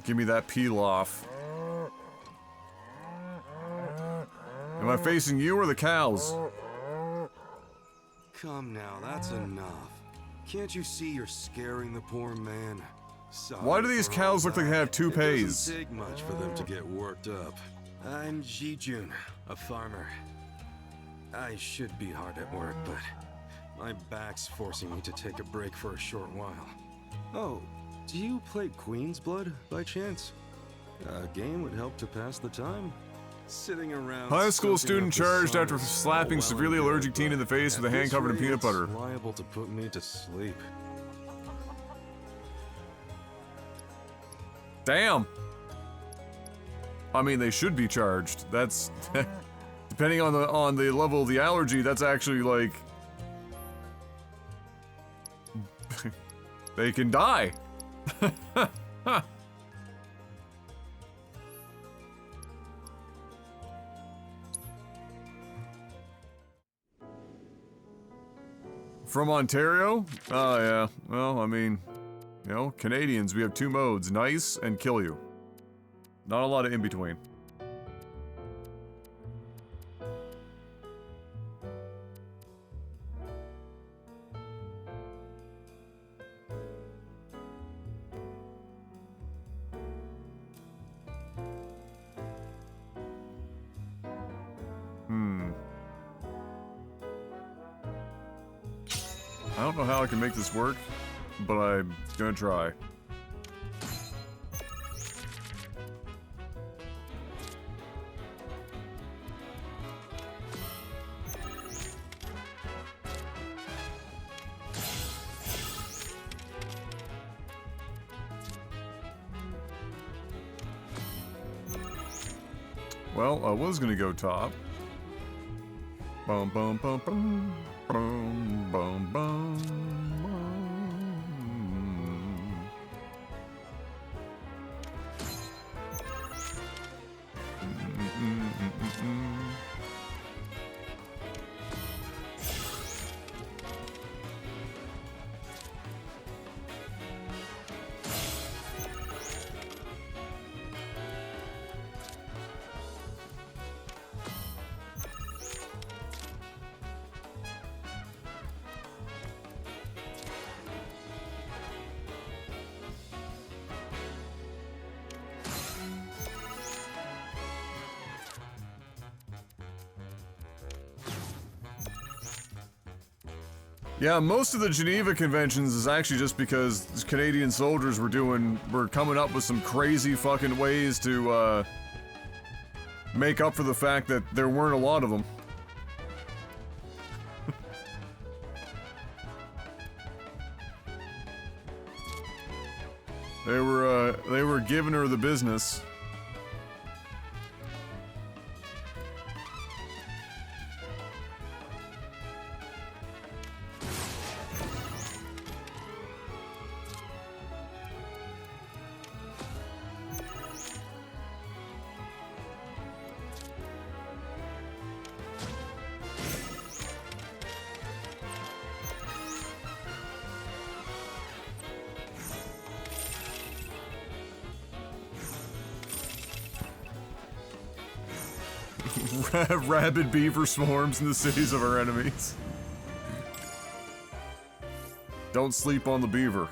Give me that pilaf. Am I facing you or the cows? Come now, that's enough. Can't you see you're scaring the poor man? Sorry Why do these for cows all look like they that. have It toupees? doesn't take much for them to get worked up. I'm Ji-Jun, a farmer. I should be hard at work, but my back's forcing me to take a break for a short while. Oh, do you play Queen's Blood by chance? A game would help to pass the time. Sitting around. High school soaking up student the charged sun after is slapping all well severely and good, allergic teen in the face but with a at hand this covered in rate, peanut butter. it's liable to put me to sleep. Damn. I mean, they should be charged. That's depending on the level of the allergy. That's actually like they can die. From Ontario? Oh yeah. Well, I mean, you know, Canadians, we have two modes, nice and kill you. Not a lot of in between. I don't know how I can make this work, but I'm gonna try. Well, I was gonna go top. Bum bum bum bum. Boom, boom, boom. Yeah, most of the Geneva conventions is actually just because Canadian soldiers were coming up with some crazy fucking ways to, make up for the fact that there weren't a lot of them. They were giving her the business. Rabid beaver swarms in the cities of our enemies. Don't sleep on the beaver.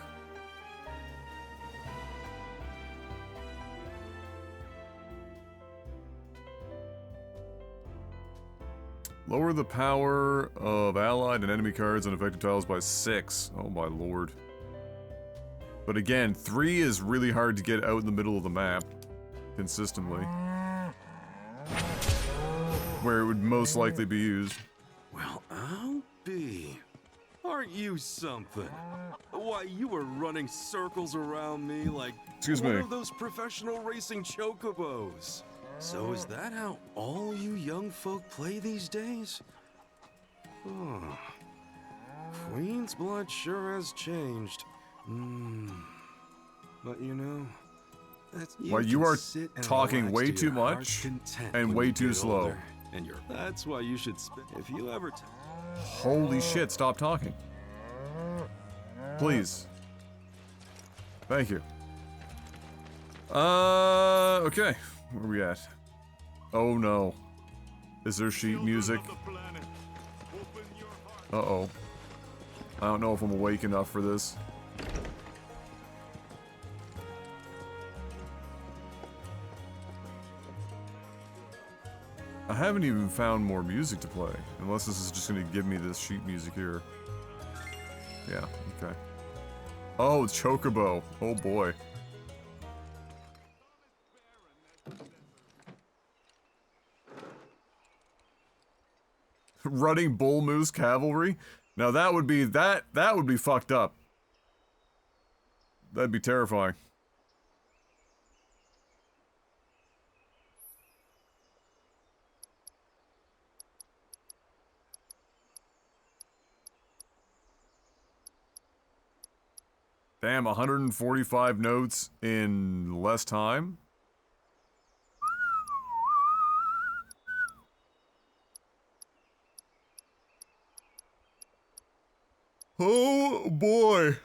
Lower the power of allied and enemy cards on affected tiles by 6. Oh my lord. But again, 3 is really hard to get out in the middle of the map consistently. Where it would most likely be used. Well, I'll be. Aren't you something? Why, you were running circles around me like one of those professional racing chocobos. So is that how all you young folk play these days? Oh. Queen's blood sure has changed. But you know... Well, you are talking way too much and way too slow. And that's why you should spend. If you ever. Holy shit! Stop talking. Please. Thank you. Okay. Where are we at? Oh no. Is there sheet music? Uh-oh. I don't know if I'm awake enough for this. I haven't even found more music to play, unless this is just gonna give me this sheet music here. Yeah, okay. Oh, it's Chocobo. Oh boy. Running bull moose cavalry? Now that would be fucked up. That'd be terrifying. Damn, 145 notes in less time? Oh boy.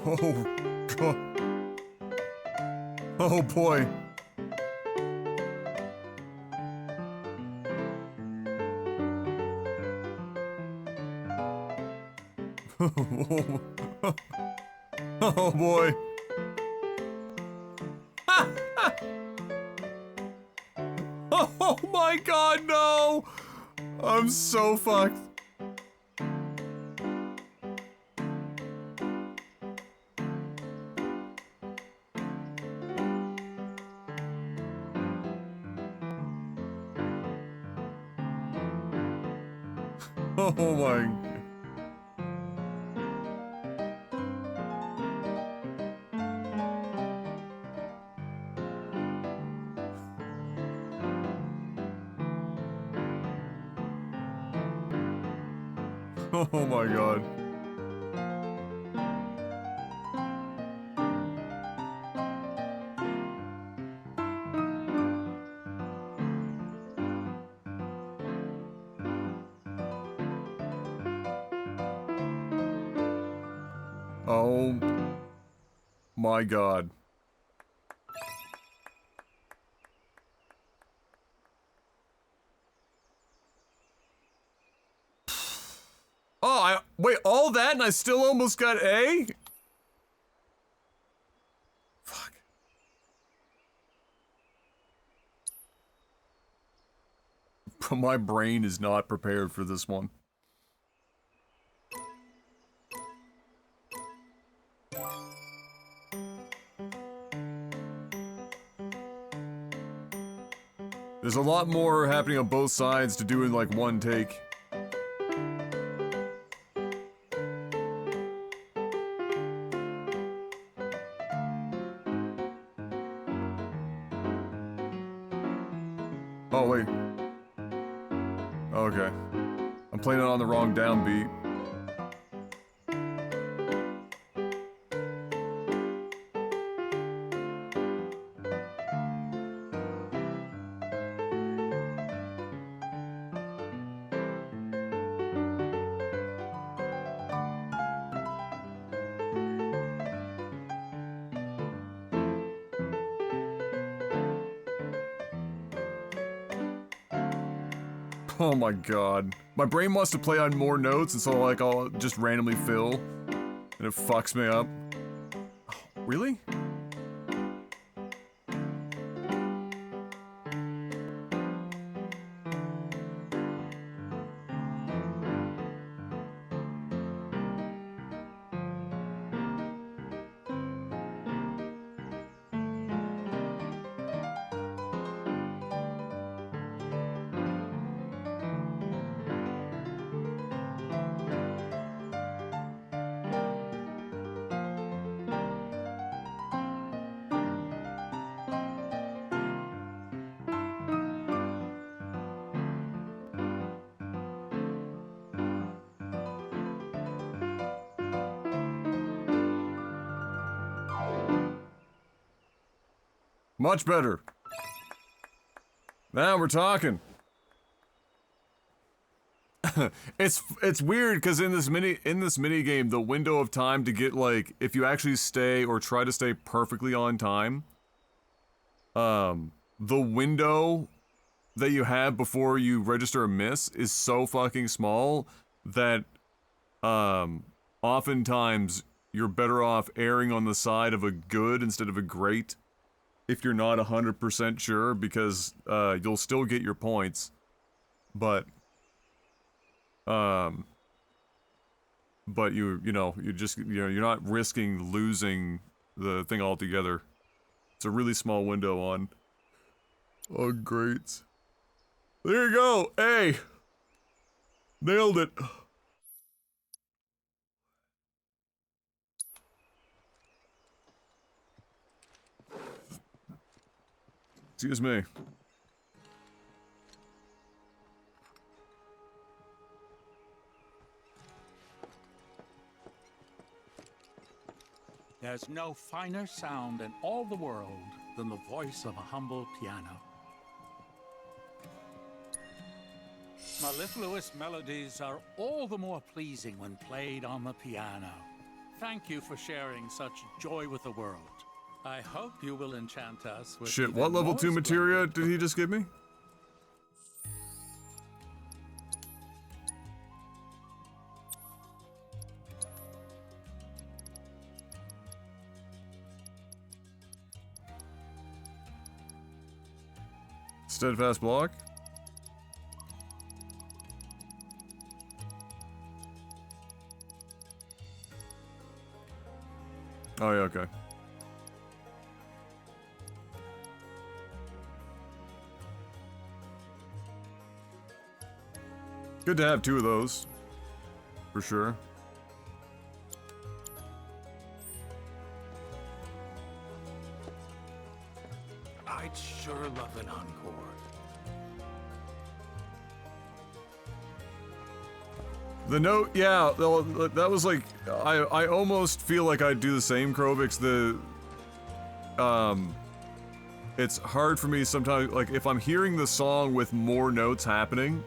Oh, God. Oh, boy. Oh, boy. my god, no! I'm so fucked. Oh my. Oh my god. Oh my god. Oh, wait, all that and I still almost got A? Fuck. My brain is not prepared for this one. There's a lot more happening on both sides to do in like one take. Oh, wait. Okay. I'm playing it on the wrong downbeat. Oh my god. My brain wants to play on more notes, and so like I'll just randomly fill, and it fucks me up. Oh, really? Much better. Now we're talking. It's weird because in this mini game, the window of time to get like if you actually stay or try to stay perfectly on time, the window that you have before you register a miss is so fucking small that oftentimes you're better off erring on the side of a good instead of a great if you're not 100% sure, because you'll still get your points, but you know you're not risking losing the thing altogether. It's a really small window on greats. There you go. Hey, nailed it. Excuse me. There's no finer sound in all the world than the voice of a humble piano. Mellifluous melodies are all the more pleasing when played on the piano. Thank you for sharing such joy with the world. I hope you will enchant us with Shit, what level 2 materia did he just give me? Steadfast block? Oh, yeah, okay. Good to have 2 of those. For sure. I'd sure love an encore. The note, yeah, that was like, I almost feel like I'd do the same, Krobix. It's hard for me sometimes, like, if I'm hearing the song with more notes happening,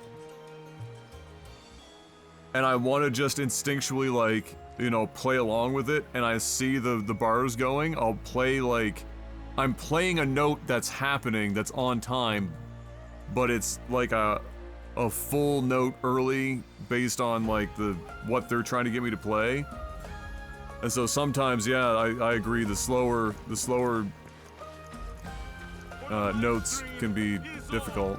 and I want to just instinctually, like, you know, play along with it, and I see the bars going, I'll play, like, I'm playing a note that's happening, that's on time, but it's like a full note early based on, like, what they're trying to get me to play. And so sometimes, yeah, I agree, the slower notes can be difficult.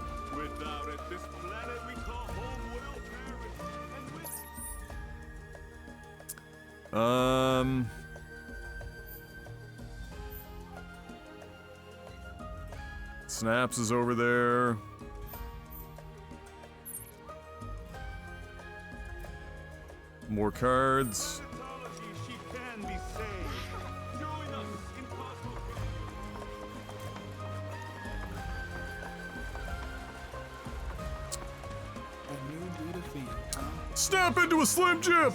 Snaps is over there. More cards. Snap into a Slim Jim!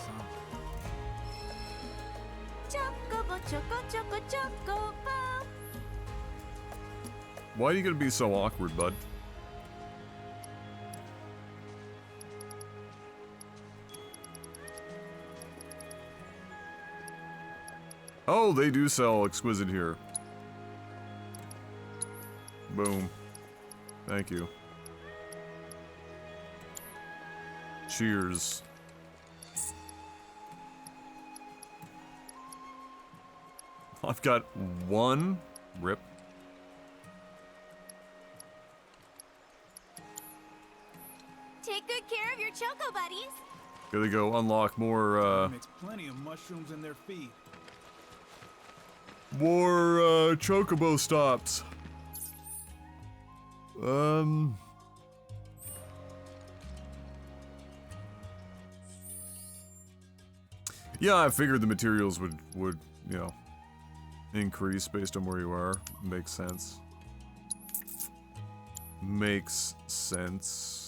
Chocobo, choco, choco, chocobo. Why are you gonna be so awkward, bud? Oh, they do sell Exquisite here. Boom. Thank you. Cheers. I've got 1. Rip. Take good care of your choco buddies. Gotta go unlock more, Makes plenty of mushrooms in their feed. more, chocobo stops. Yeah, I figured the materials would, you know, increase based on where you are. Makes sense. Makes sense.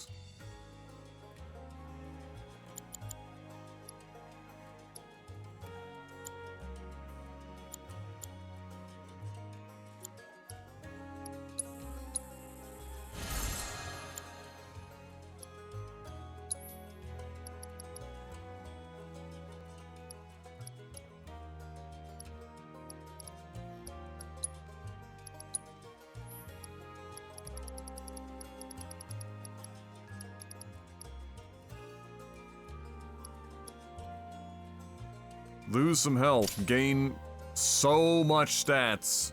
Lose some health, gain so much stats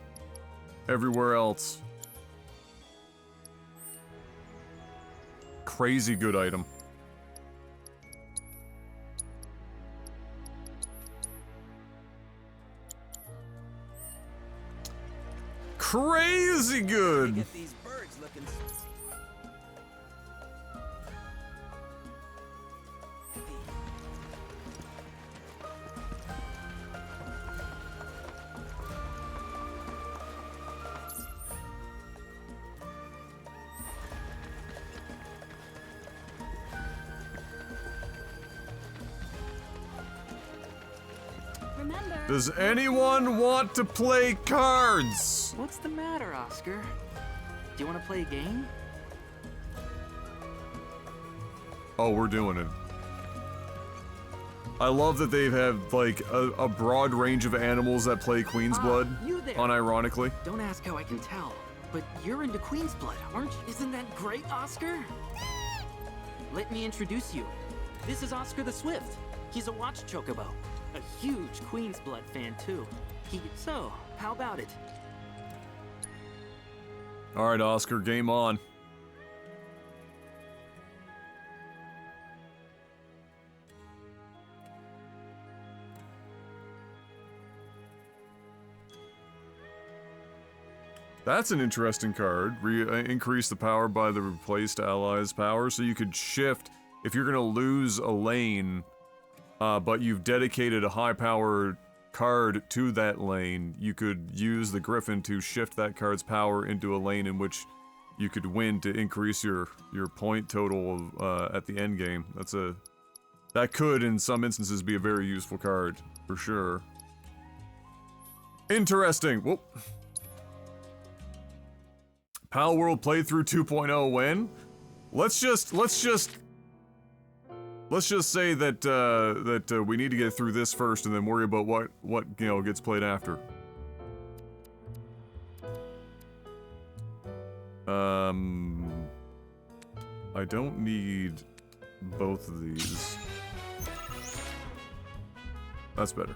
everywhere else. Crazy good item. Crazy good. Get these birds looking. Does anyone want to play cards? What's the matter, Oscar? Do you want to play a game? Oh, we're doing it. I love that they have, like, a broad range of animals that play Queen's Blood, you there. unironically. Don't ask how I can tell, but you're into Queen's Blood, aren't you? Isn't that great, Oscar? Let me introduce you. This is Oscar the Swift. He's a watch chocobo. A huge Queen's Blood fan, too. So, how about it? Alright, Oscar, game on. That's an interesting card. Increase the power by the replaced ally's power, so you could shift if you're gonna lose a lane, but you've dedicated a high-powered card to that lane. You could use the Griffin to shift that card's power into a lane in which you could win to increase your point total at the end game. That could, in some instances, be a very useful card for sure. Interesting. Whoop. Pal World playthrough 2.0 when? Let's just say that we need to get through this first and then worry about what you know gets played after. I don't need both of these. That's better.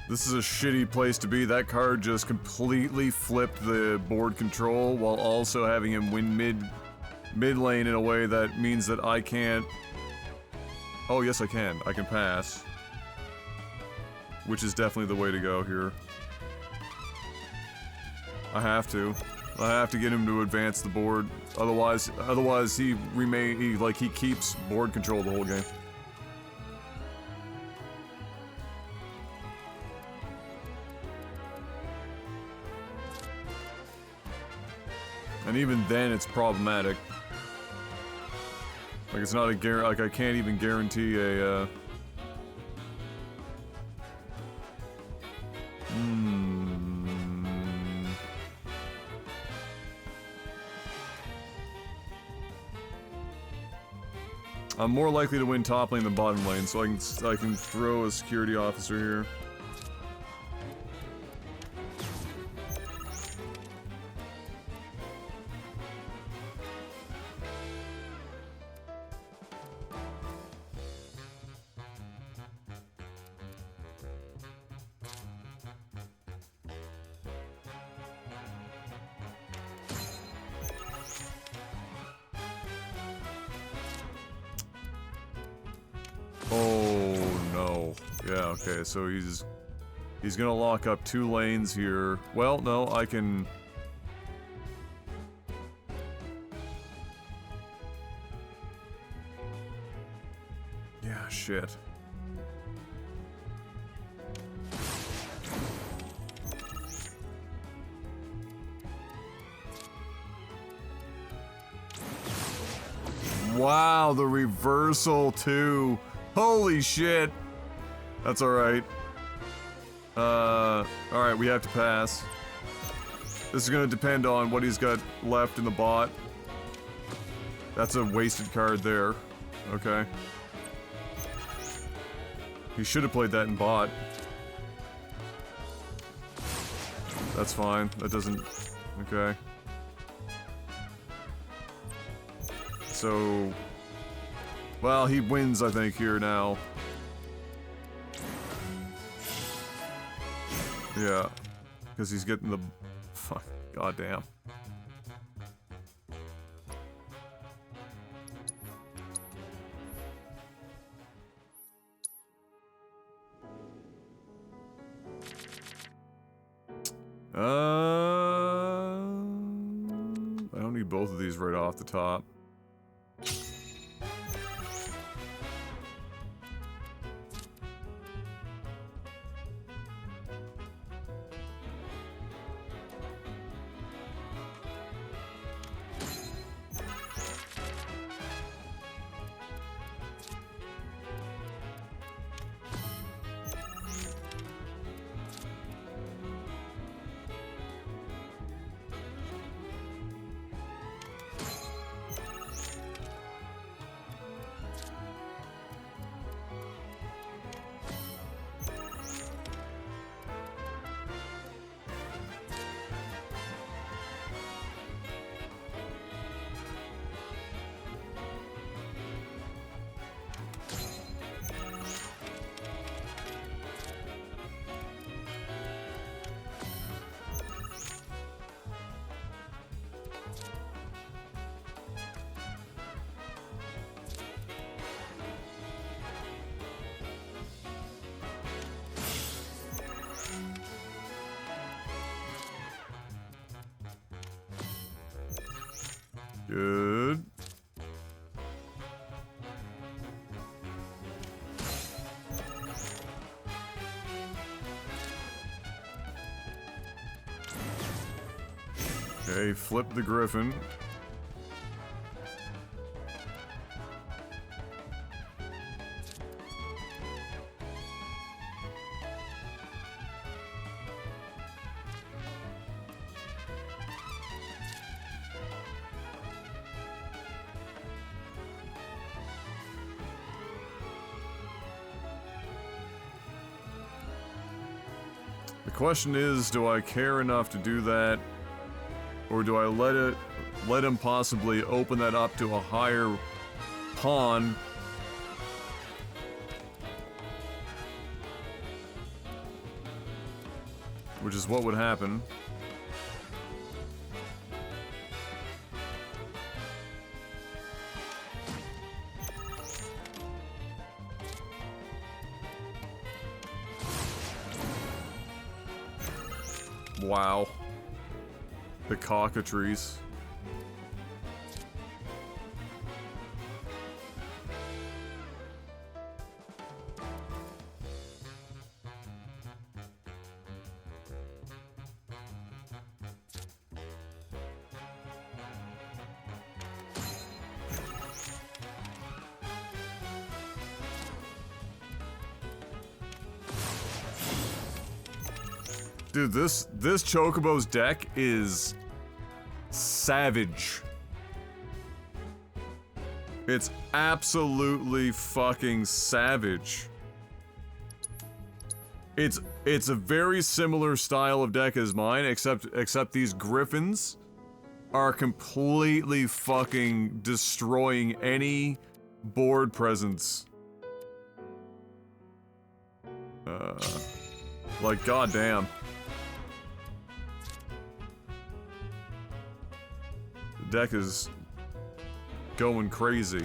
This is a shitty place to be. That card just completely flipped the board control while also having him win mid lane in a way that means that I can't... Oh, yes I can. I can pass. Which is definitely the way to go here. I have to. I have to get him to advance the board. Otherwise he keeps board control the whole game. And even then, it's problematic. Like, it's not a like, I can't even guarantee a, I'm more likely to win top lane than bottom lane, so I can throw a security officer here. Okay, so he's gonna lock up 2 lanes here. Well, no, I can... Yeah, shit. Wow, the reversal too. Holy shit. That's alright. Alright, we have to pass. This is gonna depend on what he's got left in the bot. That's a wasted card there. Okay. He should have played that in bot. That's fine. That doesn't... Okay. So... Well, he wins, I think, here now. Yeah, because he's getting the... Fuck, goddamn. I don't need both of these right off the top. Good. Okay, flip the Griffin. The question is, do I care enough to do that, or do I let him possibly open that up to a higher pawn? Which is what would happen. Wow. The cockatrice. Dude, this Chocobo's deck is savage. It's absolutely fucking savage. It's a very similar style of deck as mine, except these Griffins are completely fucking destroying any board presence. Like, goddamn. The deck is going crazy.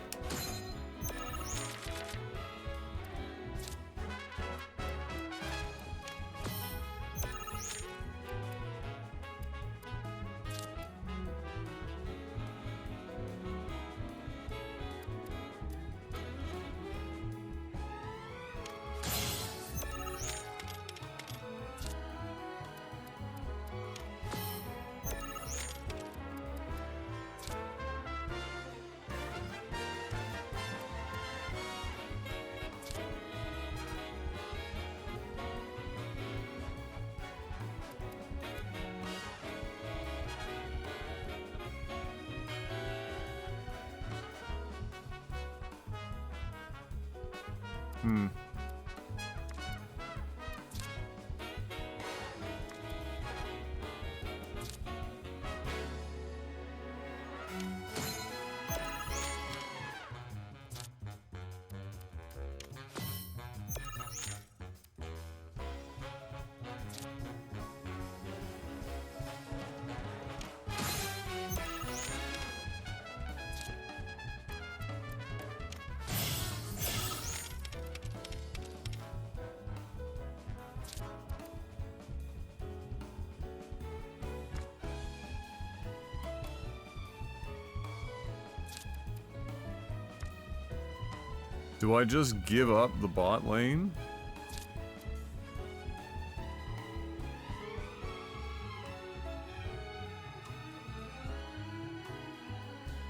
Do I just give up the bot lane?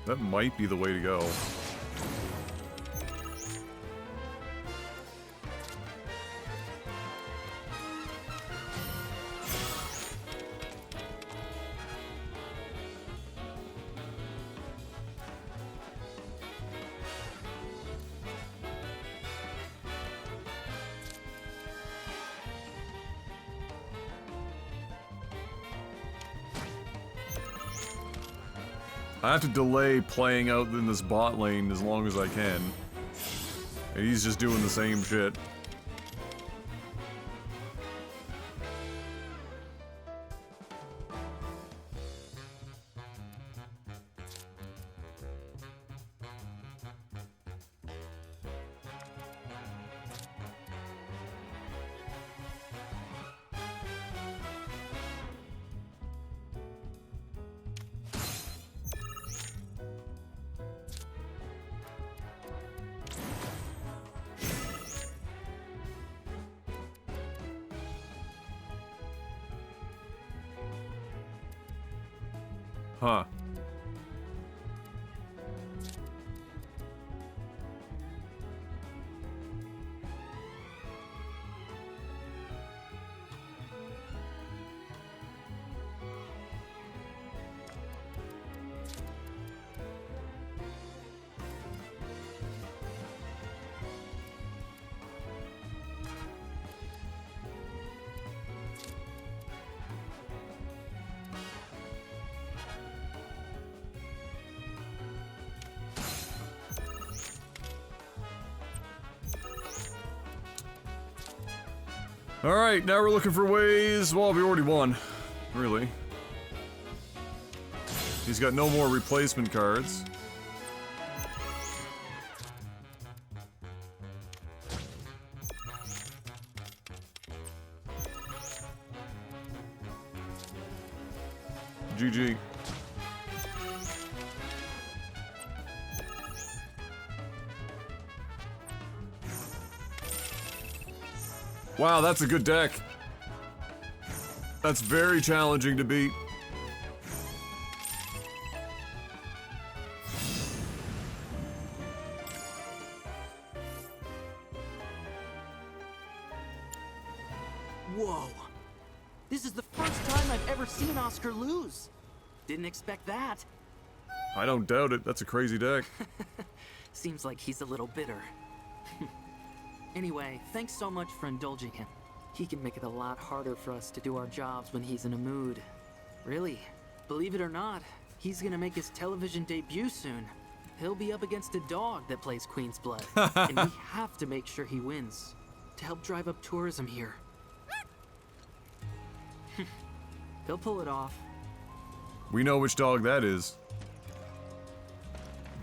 That might be the way to go. I have to delay playing out in this bot lane as long as I can. And he's just doing the same shit. Huh. Alright, now we're looking for ways. Well, we already won. Really. He's got no more replacement cards. GG. Wow, that's a good deck. That's very challenging to beat. Whoa. This is the first time I've ever seen Oscar lose. Didn't expect that. I don't doubt it. That's a crazy deck. Seems like he's a little bitter. Anyway, thanks so much for indulging him. He can make it a lot harder for us to do our jobs when he's in a mood. Really, believe it or not, he's gonna make his television debut soon. He'll be up against a dog that plays Queen's Blood, and we have to make sure he wins to help drive up tourism here. He'll pull it off. We know which dog that is.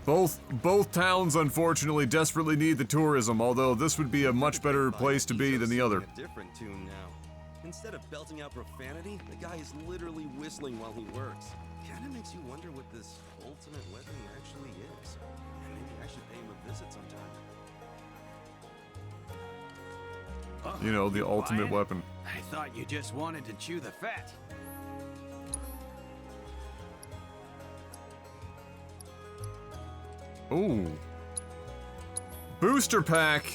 Both towns, unfortunately, desperately need the tourism, although this would be a much better place to be than the other. A different tune now. Instead of belting out profanity, the guy is literally whistling while he works. Kinda makes you wonder what this ultimate weapon actually is. Maybe I should pay him a visit sometime. You know, the ultimate weapon. I thought you just wanted to chew the fat. Ooh. Booster pack.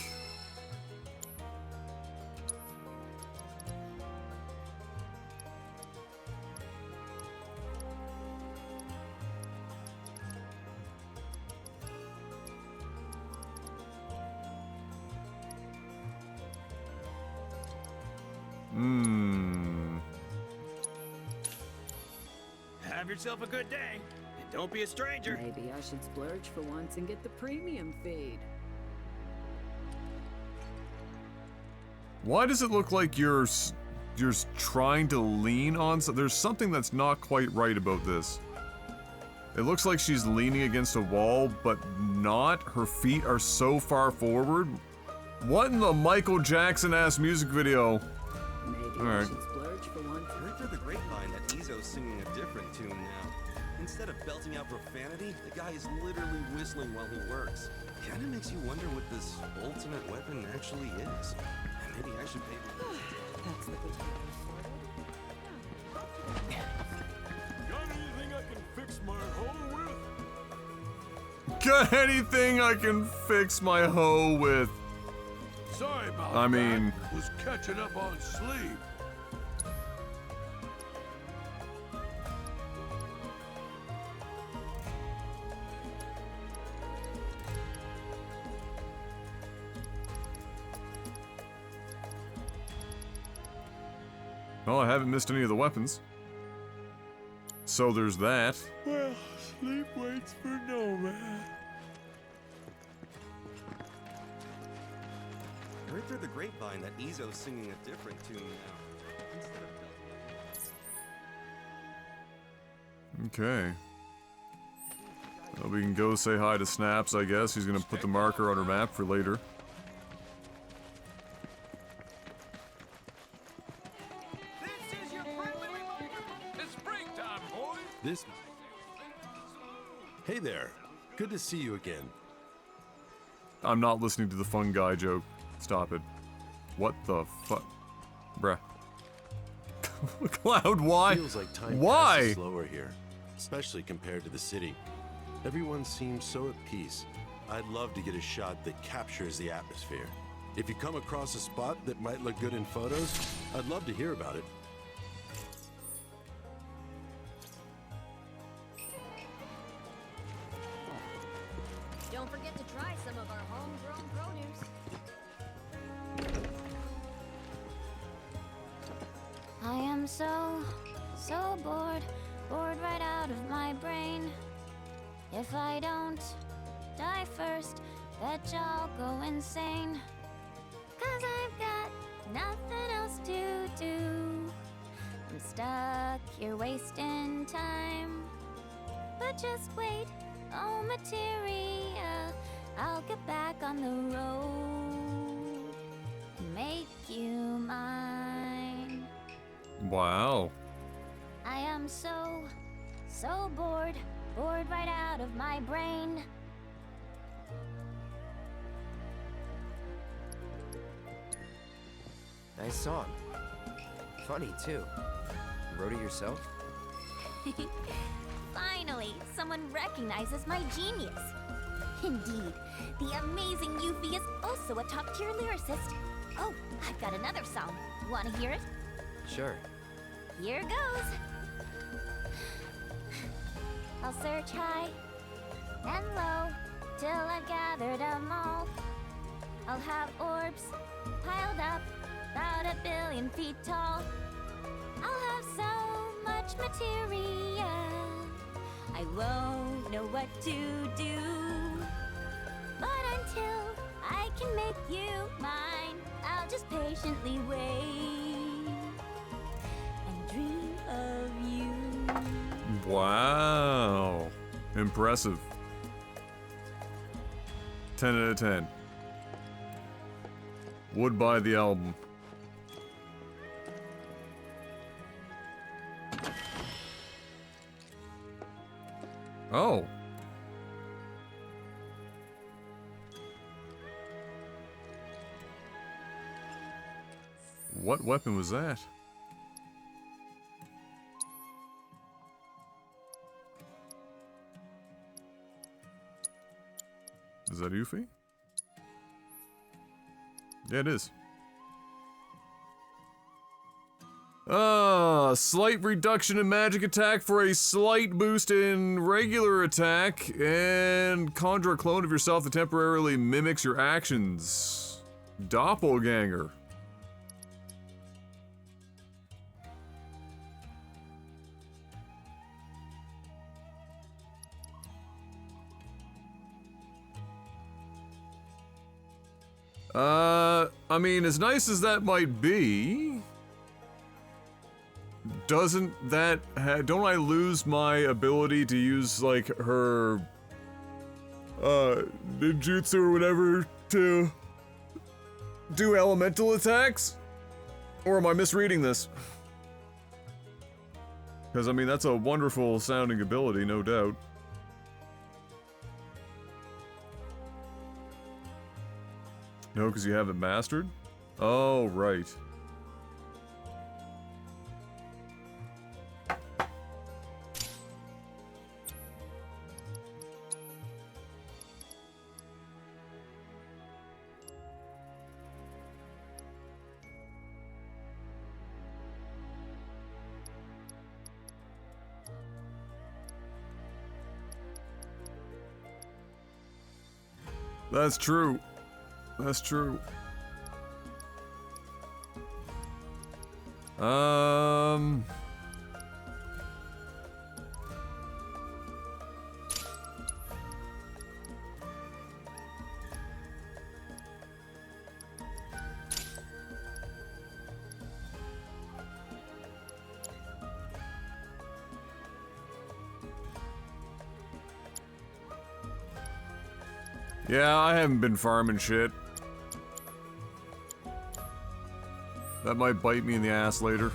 Have yourself a good day. And don't be a stranger. Maybe I should splurge for once and get the premium feed. Why does it look like you're trying to lean on there's something that's not quite right about this. It looks like she's leaning against a wall, but not. Her feet are so far forward. What in the Michael Jackson-ass music video? Maybe I should splurge for once. I heard through the grapevine that Izzo's singing a different tune now. Instead of belting out profanity, the guy is literally whistling while he works. Kinda makes you wonder what this ultimate weapon actually is. Maybe I should pay That's the good Got anything I can fix my hoe with? Got anything I can fix my hoe with? Sorry about I mean, that. Was catching up on sleep. well, I haven't missed any of the weapons. So there's that. Well, sleep waits for no man. I heard through the grapevine that Izzo's singing a different tune now. Instead of Okay. Well, we can go say hi to Snaps, I guess. He's gonna put the marker on her map for later. It's springtime, boys. This. Hey there. Good to see you again. I'm not listening to the fun guy joke. Stop it. What the fuck? Bruh. Cloud, why? Feels like time Why? passes slower here, especially compared to the city. Everyone seems so at peace. I'd love to get a shot that captures the atmosphere. If you come across a spot that might look good in photos, I'd love to hear about it. Don't forget to try some of our homegrown produce. I am so bored right out of my brain. If I don't die first, bet y'all go insane. 'Cause I've got nothing else to do. I'm stuck here wasting time. But just wait, oh materia, I'll get back on the road and make you mine. Wow. I am so bored right out of my brain. Nice song. Funny, too. You wrote it yourself? Finally, someone recognizes my genius. Indeed, the amazing Yuffie is also a top-tier lyricist. Oh, I've got another song. Wanna hear it? Sure. Here goes. I'll search high and low till I've gathered 'em all. I'll have orbs piled up about 1 billion feet tall. I'll have so much materia, I won't know what to do. But until I can make you mine, I'll just patiently wait and dream of you. Wow. Impressive. 10 out of 10. Would buy the album. Oh. What weapon was that? Is that Yuffie? Yeah, it is. Slight reduction in magic attack for a slight boost in regular attack, and conjure a clone of yourself that temporarily mimics your actions. Doppelganger. I mean, as nice as that might be, doesn't that don't I lose my ability to use, like, her, ninjutsu or whatever to do elemental attacks? Or am I misreading this? Because, I mean, that's a wonderful sounding ability, no doubt. No, because you haven't mastered? Oh, right. That's true. That's true. Yeah, I haven't been farming shit. That might bite me in the ass later.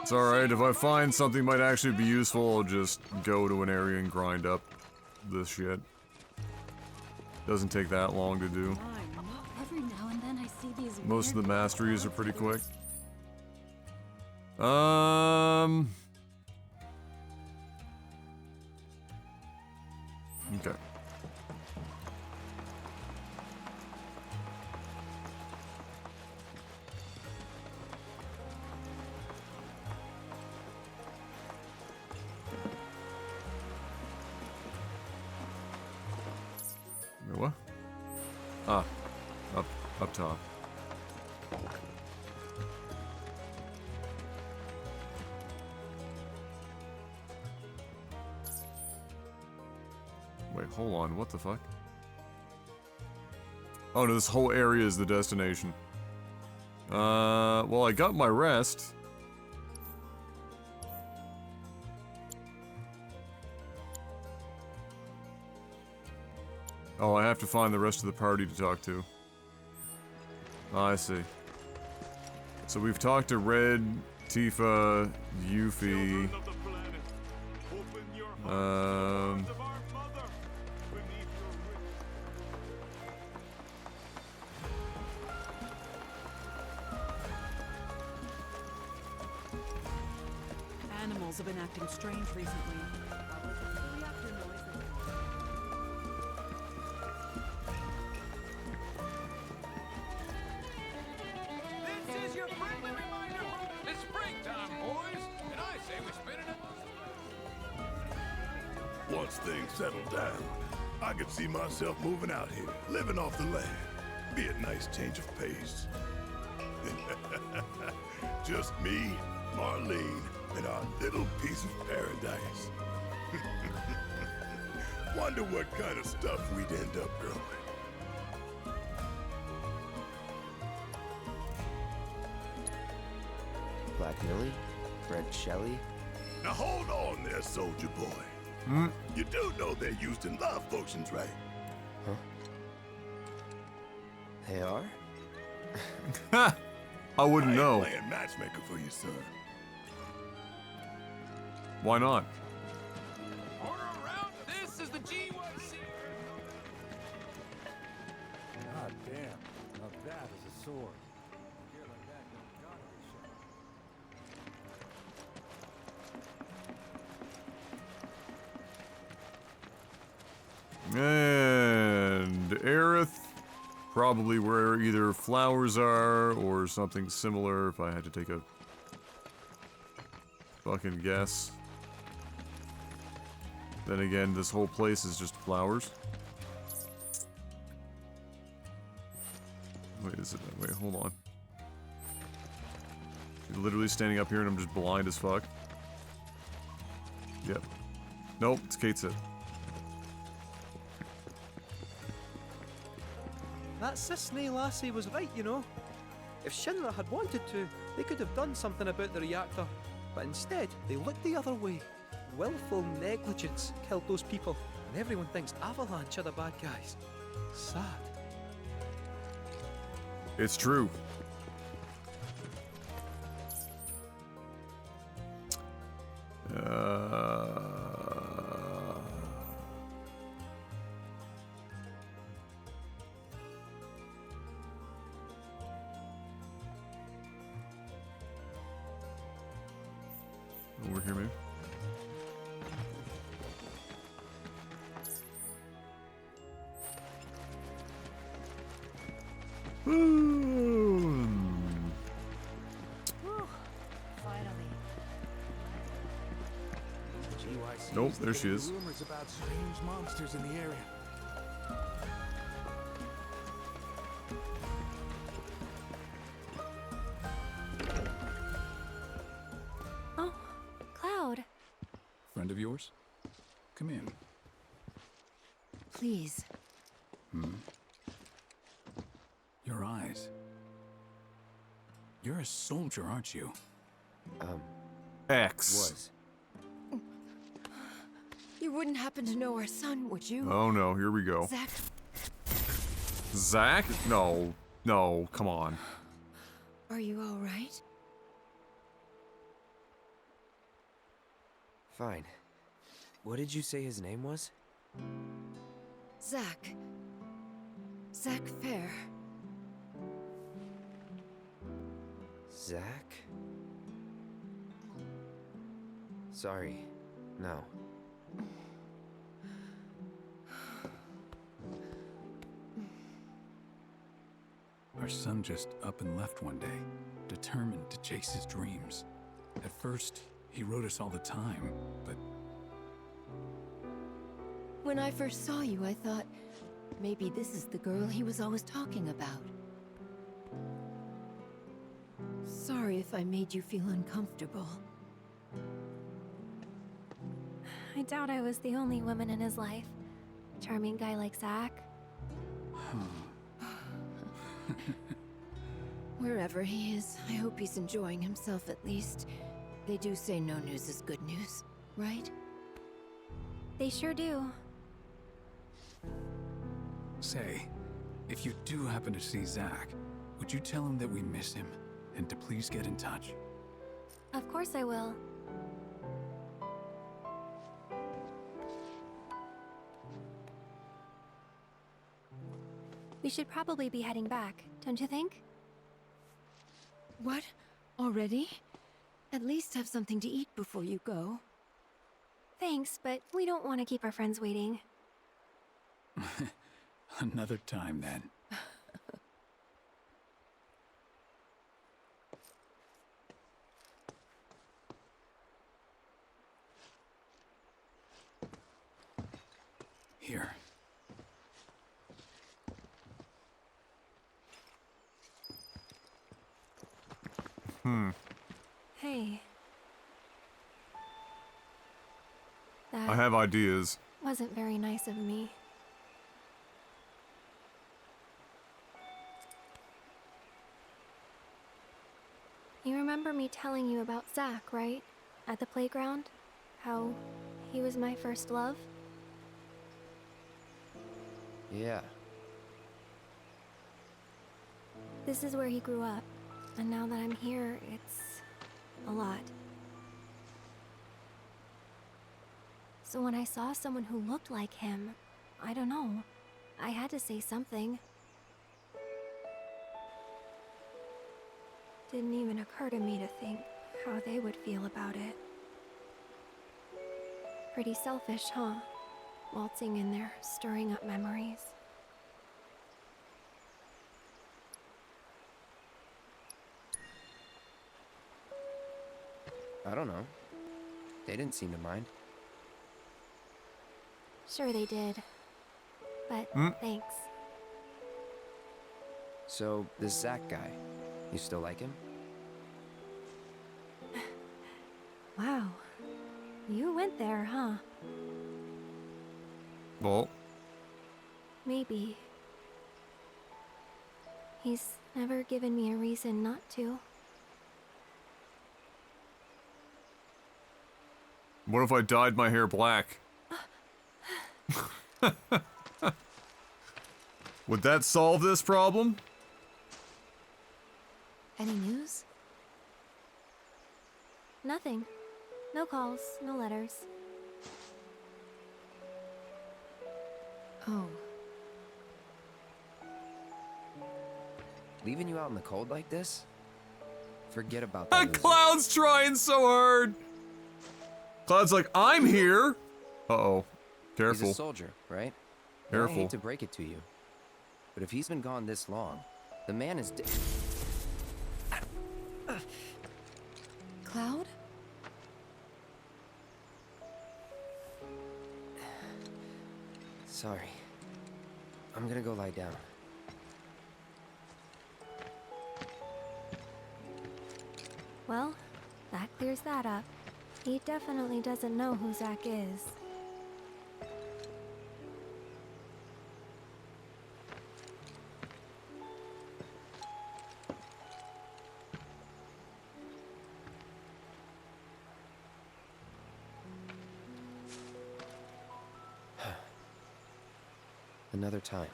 It's alright, if I find something might actually be useful, I'll just go to an area and grind up this shit. Doesn't take that long to do. Every now and then I see these Most of the masteries are pretty quick. Okay. What? Ah, up top. Wait, hold on, what the fuck? Oh no, this whole area is the destination. Well, I got my rest. Oh, I have to find the rest of the party to talk to. Oh, I see. So we've talked to Red, Tifa, Yuffie. Animals have been acting strange recently. This is your friendly reminder. It's springtime, boys, and I say we spin it. Once things settle down, I could see myself moving out here, living off the land. Be a nice change of pace. Just me, Marlene, and our little piece of paradise. Wonder what kind of stuff we'd end up growing. Black Millie? Red Shelly? Now hold on there, soldier boy. You do know they're used in love potions, right? Huh? They are? I wouldn't know. I ain't playing matchmaker for you, sir. Why not? Order around. This is the GYC. God damn. Now that is a sword. Gear like that don't gotta be shot. And Aerith Probably where either flowers are or something similar, if I had to take a fucking guess. Then again, this whole place is just flowers. Wait, is it? Wait, hold on. She's literally standing up here and I'm just blind as fuck. Yep. Nope, it's Kate's it. That Cissney lassie was right, you know. If Shinra had wanted to, they could have done something about the reactor. But instead, they looked the other way. Willful negligence killed those people, and everyone thinks Avalanche are the bad guys. Sad. It's true. Over here, maybe. Nope, there she is. Rumors about strange monsters in the area. Oh, Cloud. Friend of yours? Come in. Please. Your eyes. You're a soldier, aren't you? X. Was. You wouldn't happen to know our son, would you? Oh no, here we go. Zack. Zack? No. No, come on. Are you all right? Fine. What did you say his name was? Zack. Zack Fair. Zack? Sorry. No. Our son just up and left one day, determined to chase his dreams. At first, he wrote us all the time, but... When I first saw you, I thought, maybe this is the girl he was always talking about. Sorry if I made you feel uncomfortable. I doubt I was the only woman in his life. Charming guy like Zack. Wherever he is, I hope he's enjoying himself at least. They do say no news is good news, right? They sure do. Say, if you do happen to see Zack, would you tell him that we miss him, and to please get in touch? Of course I will. We should probably be heading back, don't you think? What? Already? At least have something to eat before you go. Thanks, but we don't want to keep our friends waiting. Another time, then. Here. Hey. I That have ideas. wasn't very nice of me. You remember me telling you about Zack, right? At the playground? How he was my first love? Yeah. This is where he grew up, and now that I'm here, it's a lot. So when I saw someone who looked like him, I don't know, I had to say something. Didn't even occur to me to think how they would feel about it. Pretty selfish, huh? Waltzing in there, stirring up memories. I don't know. They didn't seem to mind. Sure they did. But thanks. So, this Zach guy, you still like him? Wow. You went there, huh? Well, Maybe. He's never given me a reason not to. what if I dyed my hair black? Would that solve this problem? Any news? Nothing. No calls, no letters. Oh. Leaving you out in the cold like this? Forget about that. Cloud's trying so hard. Cloud's like, I'm here. Uh-oh. Careful. He's a soldier, right? Careful. I hate to break it to you, but if he's been gone this long, the man is dead. Cloud? Sorry. I'm gonna go lie down. Well, that clears that up. He definitely doesn't know who Zach is. Another time.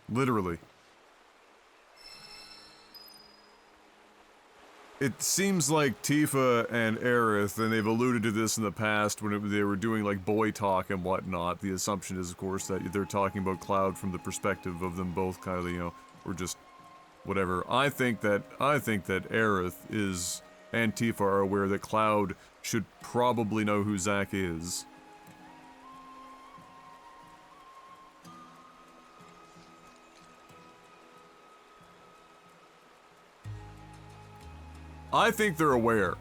Literally. It seems like Tifa and Aerith, and they've alluded to this in the past when they were doing like boy talk and whatnot. The assumption is, of course, that they're talking about Cloud from the perspective of them both, kind of, you know, or just whatever. I think that Aerith is and Tifa are aware that Cloud should probably know who Zack is. I think they're aware,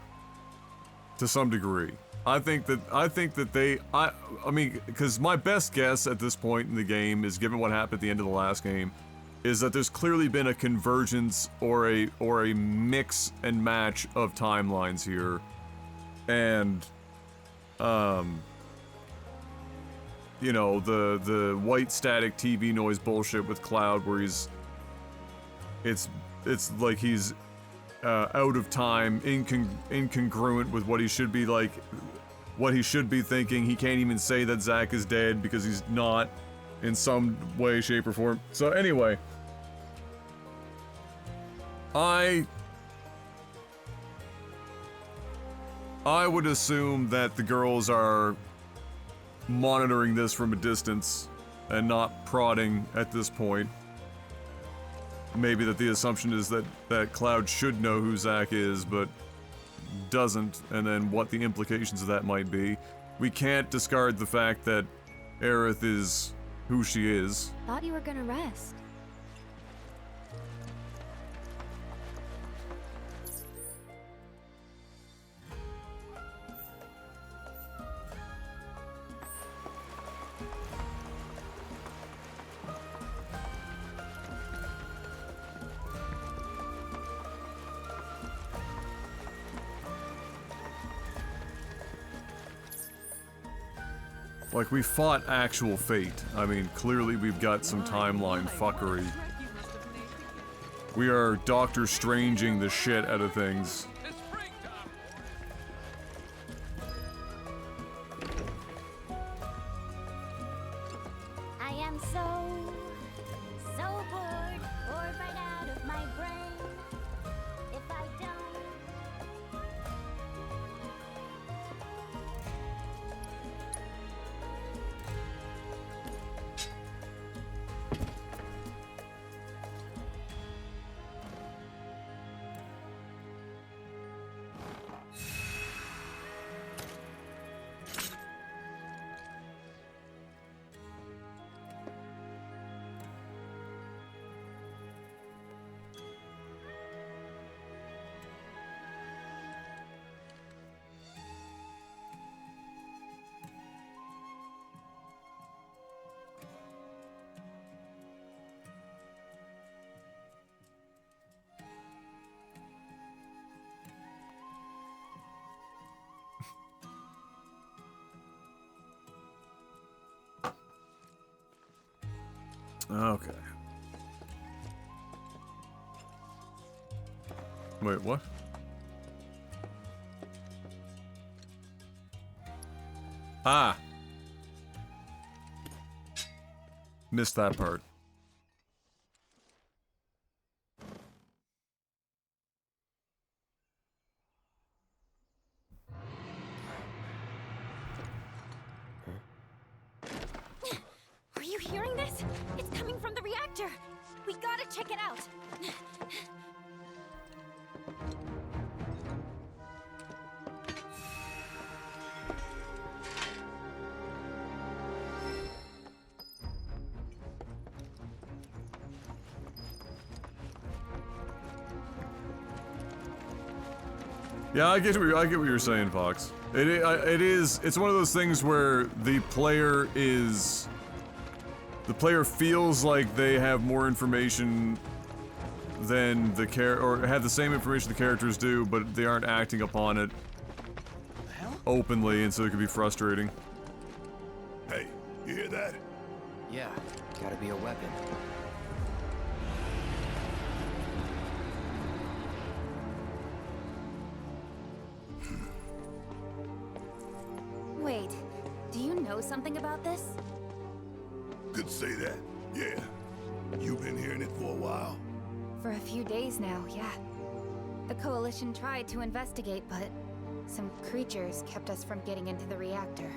to some degree. I think that they, I mean, because my best guess at this point in the game is, given what happened at the end of the last game, is that there's clearly been a convergence or a mix and match of timelines here, and, you know, the white static TV noise bullshit with Cloud, where it's like he's out of time, incongruent with what he should be like, what he should be thinking. He can't even say that Zack is dead because he's not, in some way, shape, or form. So anyway, I would assume that the girls are monitoring this from a distance and not prodding at this point. Maybe that the assumption is that Cloud should know who Zack is, but doesn't, and then what the implications of that might be. We can't discard the fact that Aerith is who she is. Thought you were gonna rest. Like, we fought actual fate. I mean, clearly we've got some timeline fuckery. We are Doctor Stranging the shit out of things. I am so bored right out of my brain. If I don't... Okay. Wait, what? Ah! Missed that part. Are you hearing this? It's coming from the reactor. We gotta check it out. Yeah, I get what you're saying, Fox. It's one of those things where the player feels like they have more information than or have the same information the characters do, but they aren't acting upon it openly, and so it can be frustrating. Hey, you hear that? Yeah, gotta be a weapon. Wait, do you know something about this? Could say that, yeah. You've been hearing it for a while? For a few days now, yeah. The Coalition tried to investigate, but some creatures kept us from getting into the reactor.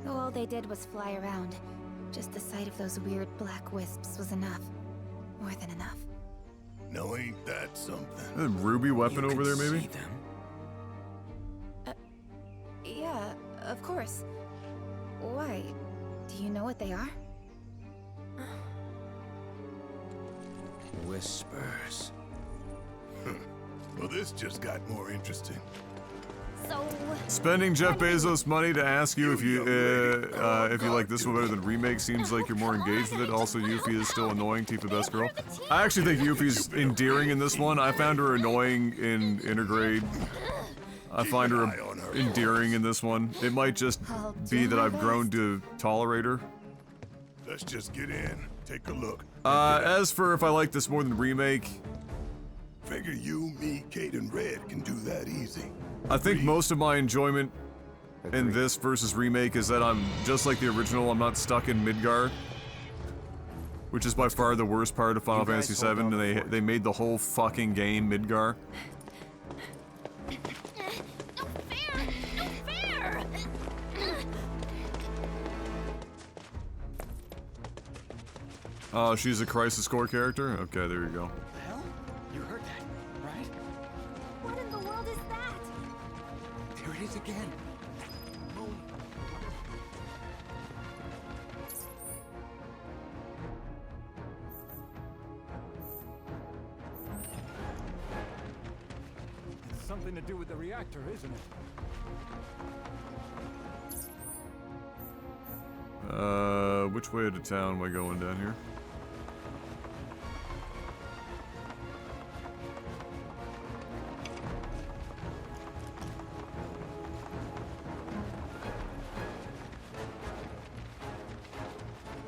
All they did was fly around. Just the sight of those weird black wisps was enough. More than enough. No, ain't that something? A ruby weapon over there, maybe? See them? Yeah, of course. Why? Do you know what they are? Whispers. Well, this just got more interesting. So... Spending Jeff Bezos' money to ask you if you like this one better than Remake seems like you're more engaged with it. Also, Yuffie is still annoying. Tifa, best girl. I actually think Yuffie's endearing in this one. I found her annoying in Intergrade. I find her endearing in this one. It might just be that I've grown to tolerate her. Let's just get in. Take a look. As for if I like this more than Remake... Figure you, me, Kate, and Red can do that easy. I think most of my enjoyment in this versus Remake is that I'm, just like the original, I'm not stuck in Midgar. Which is by far the worst part of Final Fantasy VII, and they made the whole fucking game Midgar. Oh, she's a Crisis Core character? Okay, there you go. The hell? You heard that, right? What in the world is that? There it is again. It's something to do with the reactor, isn't it? Which way to town am I going down here?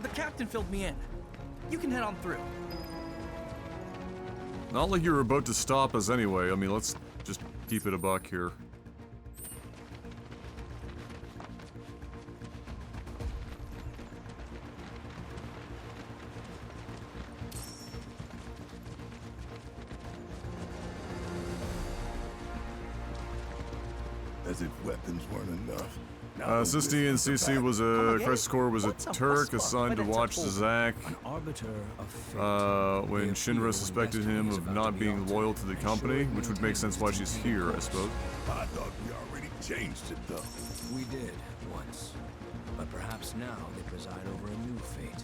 The captain filled me in. You can head on through. Not like you were about to stop us anyway. I mean, let's just keep it a buck here. As if weapons weren't enough. Sisti and CC was a Crisis Core was a Turk assigned to watch Zack when Shinra suspected him of not being loyal to the company, which would make sense why she's here, I suppose. I thought we already changed it, though. We did, once. But perhaps now they preside over a new fate.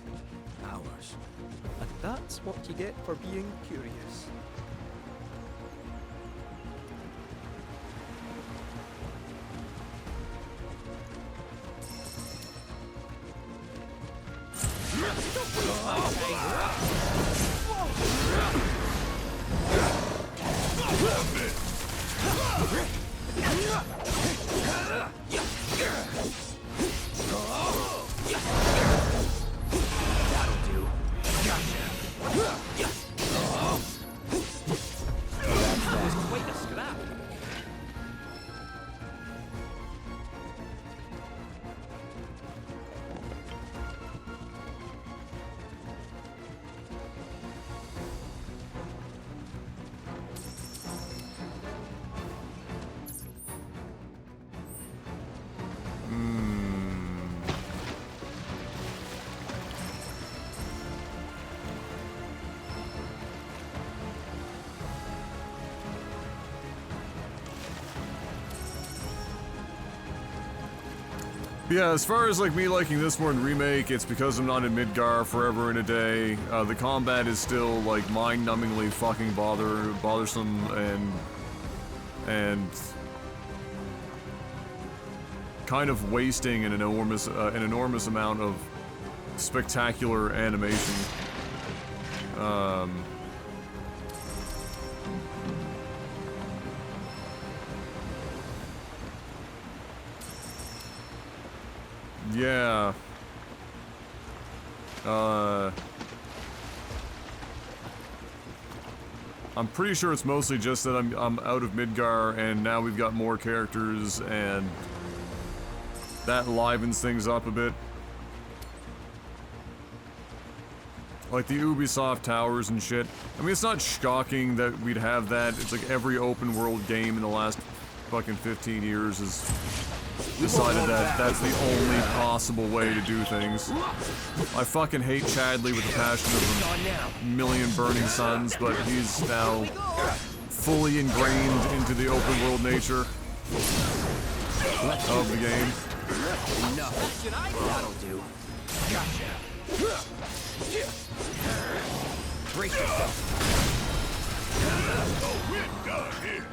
Ours. And that's what you get for being curious. That'll do. Yeah, as far as like me liking this more than Remake, it's because I'm not in Midgar forever in a day. The combat is still like mind-numbingly fucking bothersome and kind of wasting an enormous amount of spectacular animation. Yeah. I'm pretty sure it's mostly just that I'm out of Midgar and now we've got more characters and that livens things up a bit. Like the Ubisoft towers and shit. I mean, it's not shocking that we'd have that. It's like every open world game in the last fucking 15 years has decided that that's the only possible way to do things. I fucking hate Chadley with the passion of a million burning suns, but he's now fully ingrained into the open world nature of the game. That'll do. Gotcha. Brace yourself. Oh, we're done here.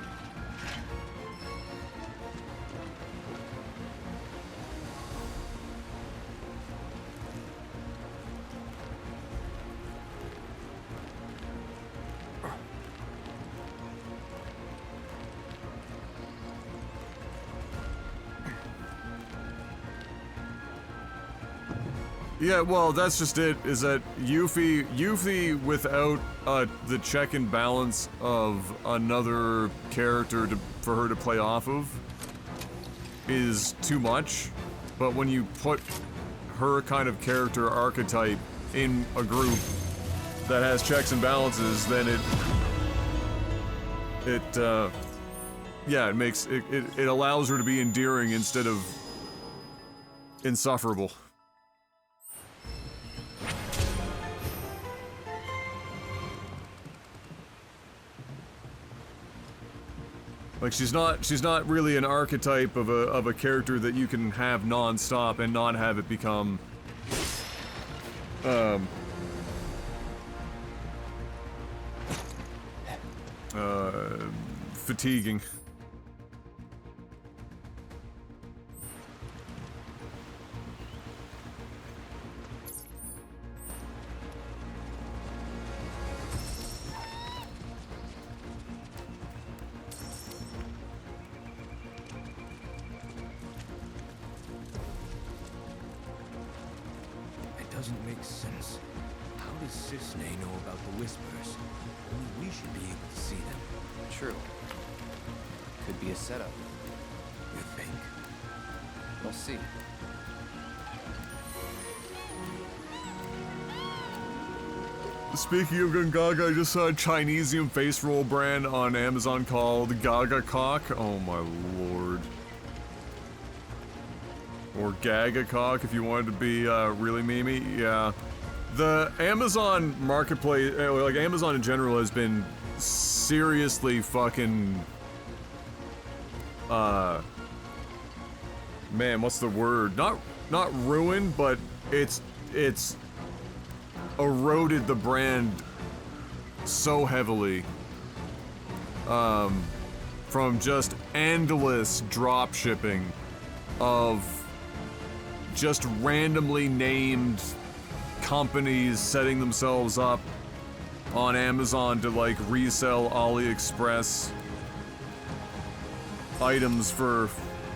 Yeah, well, that's just it, is that Yuffie without the check and balance of another character for her to play off of is too much, but when you put her kind of character archetype in a group that has checks and balances, then it makes, it allows her to be endearing instead of insufferable. Like she's not really an archetype of a character that you can have non-stop and not have it become fatiguing. Doesn't make sense. How does Cisne know about the Whispers? Only we should be able to see them. True. Could be a setup. You think? We'll see. Speaking of Gungaga, I just saw a Chinesium face roll brand on Amazon called Gaga Cock. Oh my lord. Or Gaga Cock if you wanted to be really memey. Yeah. The Amazon marketplace, like Amazon in general, has been seriously fucking man, what's the word? Not ruined, but it's eroded the brand so heavily from just endless drop shipping of just randomly named companies setting themselves up on Amazon to like resell AliExpress items for,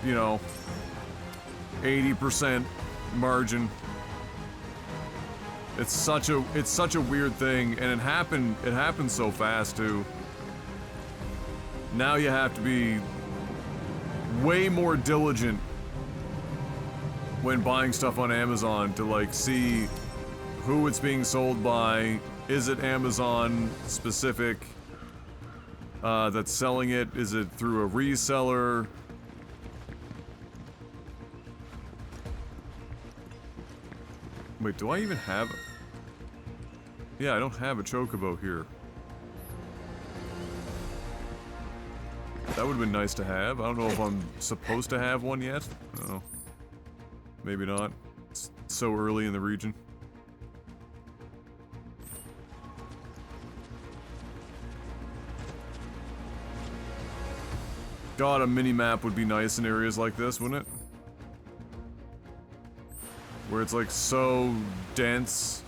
you know, 80% margin. It's such a weird thing, and it happened so fast too. Now you have to be way more diligent when buying stuff on Amazon to like see who it's being sold by. Is it Amazon specific that's selling it? Is it through a reseller? Wait, do I even have... Yeah, I don't have a Chocobo here. That would have been nice to have. I don't know if I'm supposed to have one yet. Oh. Maybe not. It's so early in the region. God, a mini-map would be nice in areas like this, wouldn't it? Where it's like so dense.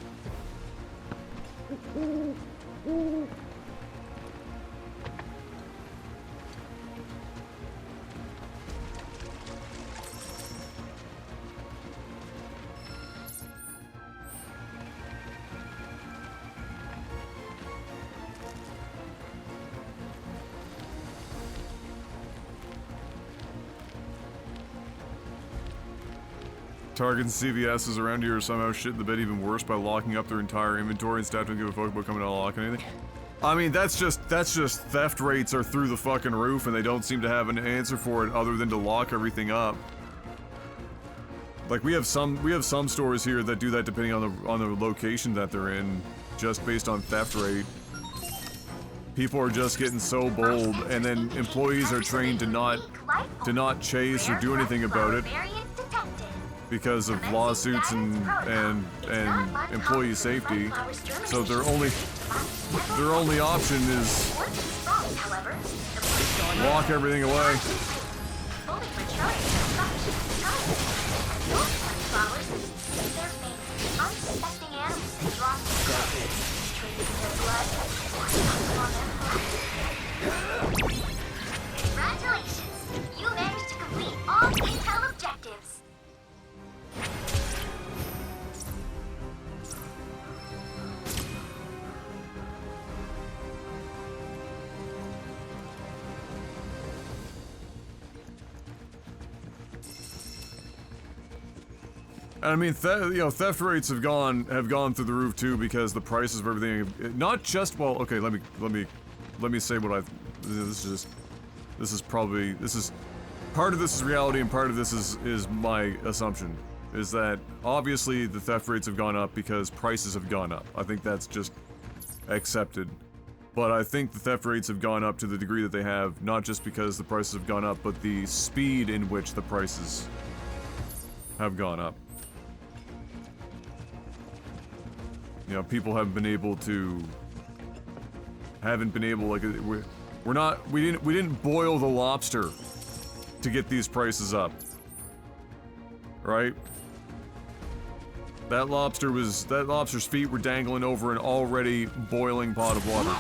Target and CVS's around here are somehow shit the bed even worse by locking up their entire inventory and staff don't give a fuck about coming to unlock anything. I mean, that's just theft rates are through the fucking roof and they don't seem to have an answer for it other than to lock everything up. Like we have some stores here that do that depending on the location that they're in, just based on theft rate. People are just getting so bold, and then employees are trained to not chase or do anything about it because of lawsuits and employee safety. So their only option is lock everything away. Congratulations! You managed to complete all intel objectives. I mean, theft rates have gone through the roof too because the prices of everything. Not just okay. Let me say what this is part of this is reality and part of this is my assumption is that obviously the theft rates have gone up because prices have gone up. I think that's just accepted. But I think the theft rates have gone up to the degree that they have, not just because the prices have gone up, but the speed in which the prices have gone up. You know, people haven't been able, like, we didn't boil the lobster to get these prices up. Right? That lobster's feet were dangling over an already boiling pot of water.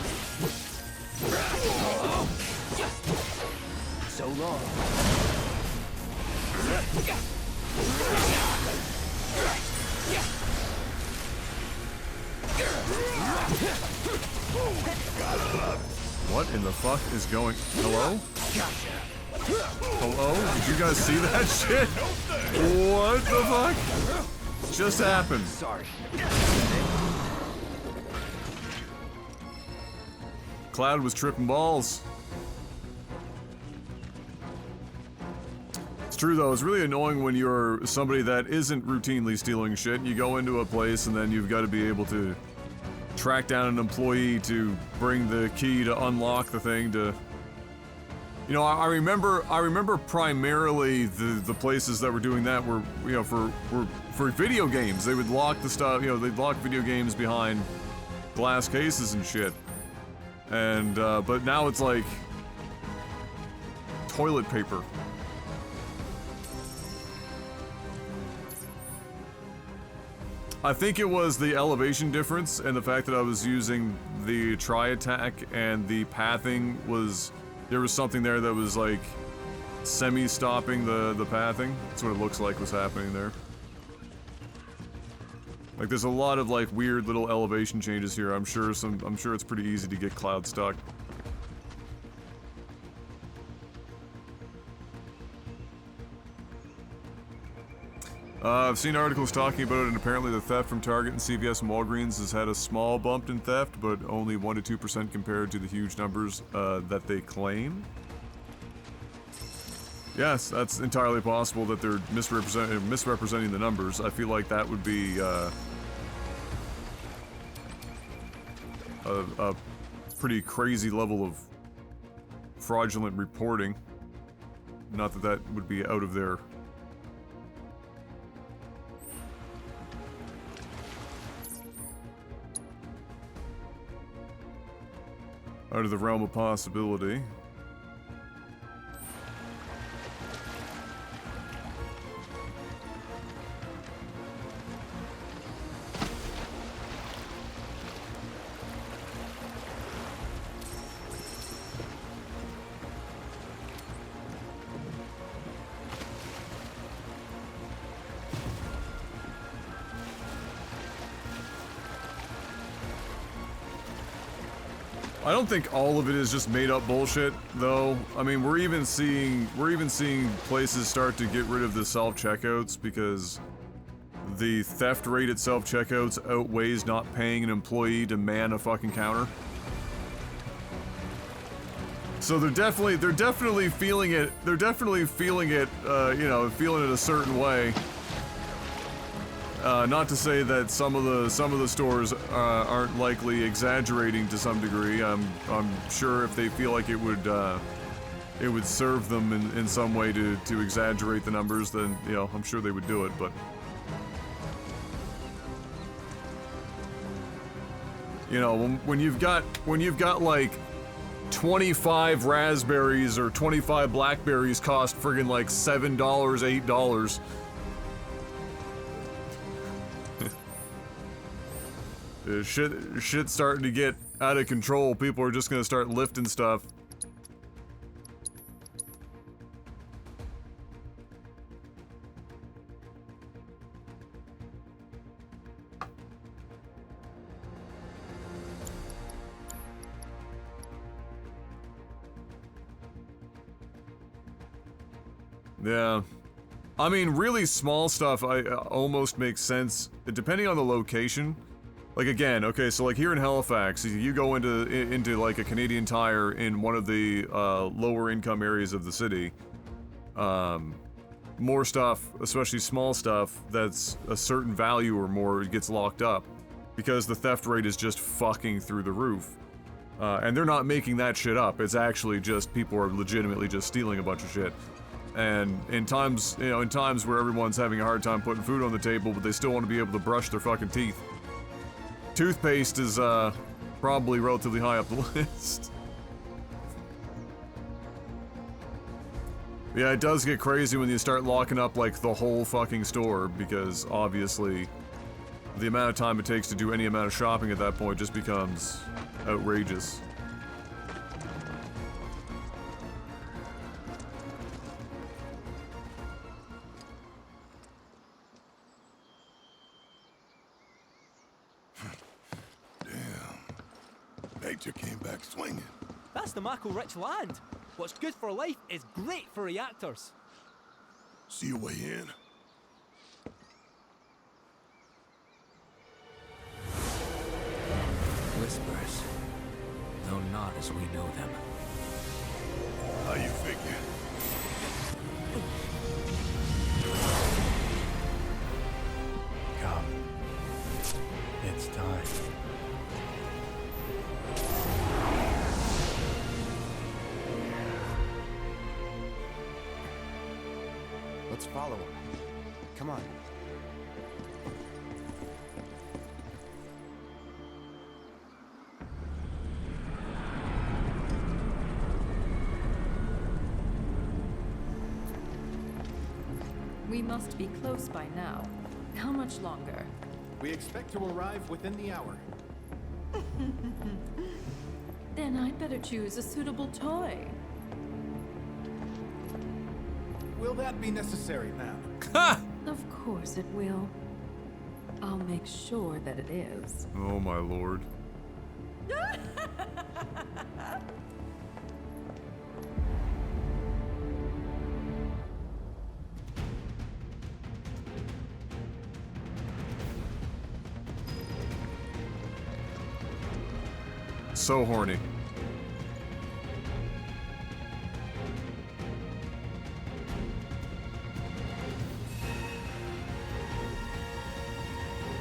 So long. What in the fuck is going? Hello? Hello? Did you guys see that shit? What the fuck? Just happened. Sorry. Cloud was tripping balls. It's true though, it's really annoying when you're somebody that isn't routinely stealing shit. You go into a place and then you've got to be able to track down an employee to bring the key to unlock the thing to... You know, I remember primarily the places that were doing that were, you know, for video games. They would lock the stuff, you know, they'd lock video games behind glass cases and shit. And, but now it's like toilet paper. I think it was the elevation difference and the fact that I was using the tri-attack and the pathing was... There was something there that was like semi-stopping the pathing. That's what it looks like was happening there. Like there's a lot of like weird little elevation changes here. I'm sure it's pretty easy to get Cloud stuck. I've seen articles talking about it, and apparently the theft from Target and CVS and Walgreens has had a small bump in theft, but only 1 to 2% compared to the huge numbers that they claim. Yes, that's entirely possible that they're misrepresenting the numbers. I feel like that would be a pretty crazy level of fraudulent reporting. Not that that would be out of their out of the realm of possibility. I don't think all of it is just made up bullshit, though. I mean, we're even seeing places start to get rid of the self-checkouts because the theft rate at self-checkouts outweighs not paying an employee to man a fucking counter. So they're definitely feeling it. They're definitely feeling it. You know, feeling it a certain way. Not to say that some of the stores aren't likely exaggerating to some degree. I'm sure if they feel like it would serve them in some way to exaggerate the numbers, then you know I'm sure they would do it. But you know when you've got like 25 raspberries or 25 blackberries cost friggin' like $7, $8. Shit's starting to get out of control. People are just gonna start lifting stuff. Yeah. I mean, really small stuff almost makes sense, depending on the location. Like again, okay, so like here in Halifax, you go into like a Canadian Tire in one of the lower income areas of the city. More stuff, especially small stuff, that's a certain value or more gets locked up because the theft rate is just fucking through the roof. And they're not making that shit up. It's actually just people are legitimately just stealing a bunch of shit. And in times where everyone's having a hard time putting food on the table, but they still want to be able to brush their fucking teeth. Toothpaste is probably relatively high up the list. Yeah, it does get crazy when you start locking up like the whole fucking store because obviously the amount of time it takes to do any amount of shopping at that point just becomes outrageous. Nature came back swinging. That's the Mako-rich land. What's good for life is great for reactors. See a way in? Whispers, though not as we know them. How you figure? Come. It's time. Let's follow him. Come on. We must be close by now. How much longer? We expect to arrive within the hour. Then I'd better choose a suitable toy. Will that be necessary, ma'am? Of course it will. I'll make sure that it is. Oh my lord. So horny.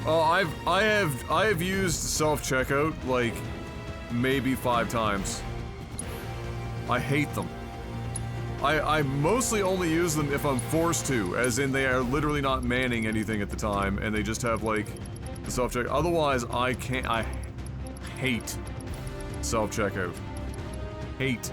Oh, I have used self-checkout like maybe 5 times. I hate them. I mostly only use them if I'm forced to, as in they are literally not manning anything at the time and they just have like the self-checkout. Otherwise, I hate self-checkout. hate.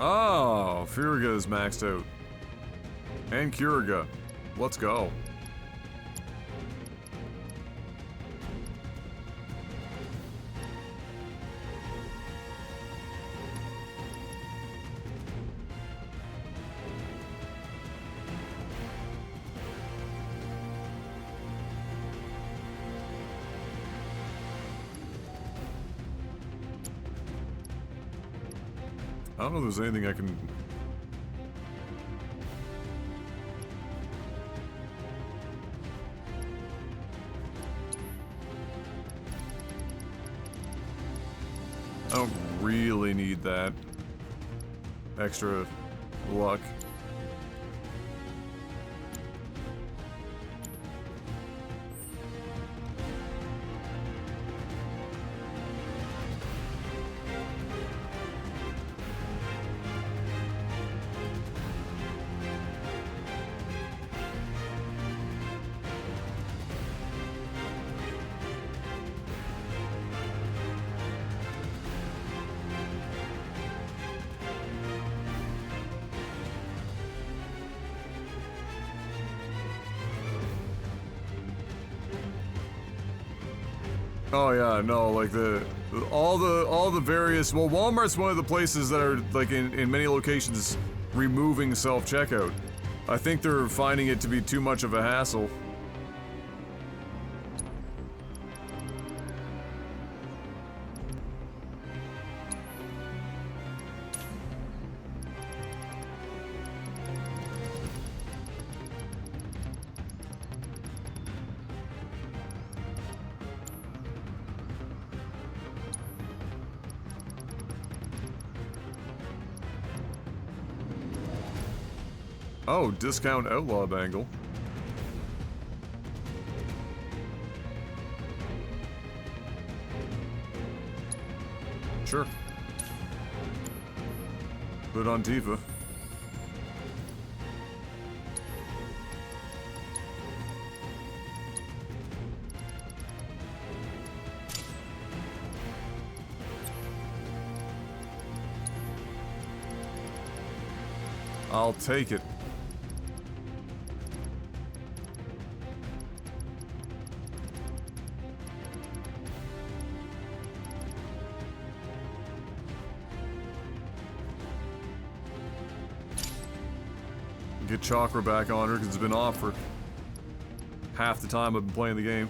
Oh, Furiga is maxed out. And Kuriga. Let's go. I don't know if there's anything I can... I don't really need that extra luck. Oh yeah, no, like all the various, well, Walmart's one of the places that are like in many locations removing self-checkout. I think they're finding it to be too much of a hassle. Oh, discount outlaw bangle. Sure. Put it on Tifa. I'll take it. Get Chakra back on her because it's been off for half the time I've been playing the game.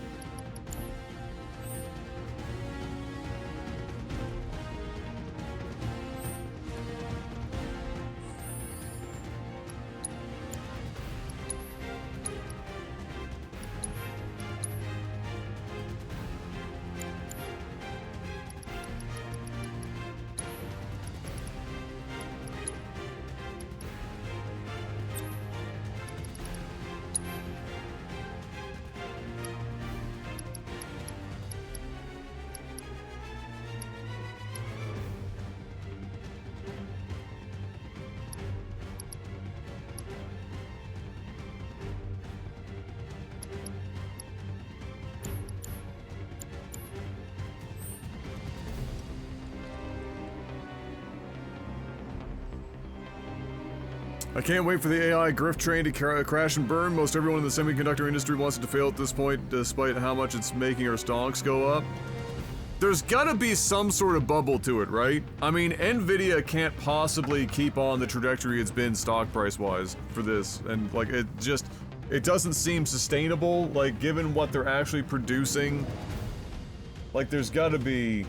I can't wait for the AI grift train to crash and burn. Most everyone in the semiconductor industry wants it to fail at this point, despite how much it's making our stocks go up. There's gotta be some sort of bubble to it, right? I mean, Nvidia can't possibly keep on the trajectory it's been stock price-wise for this, and like, it doesn't seem sustainable, like, given what they're actually producing. Like, there's gotta be...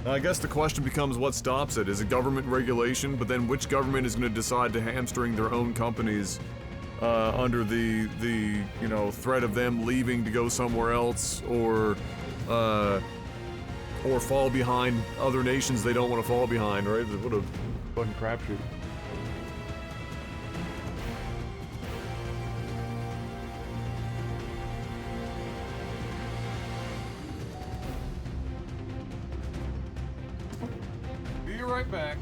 I guess the question becomes what stops it. Is it government regulation? But then which government is going to decide to hamstring their own companies under the you know, threat of them leaving to go somewhere else, or fall behind other nations they don't want to fall behind, right? What a fucking crapshoot. Be right back.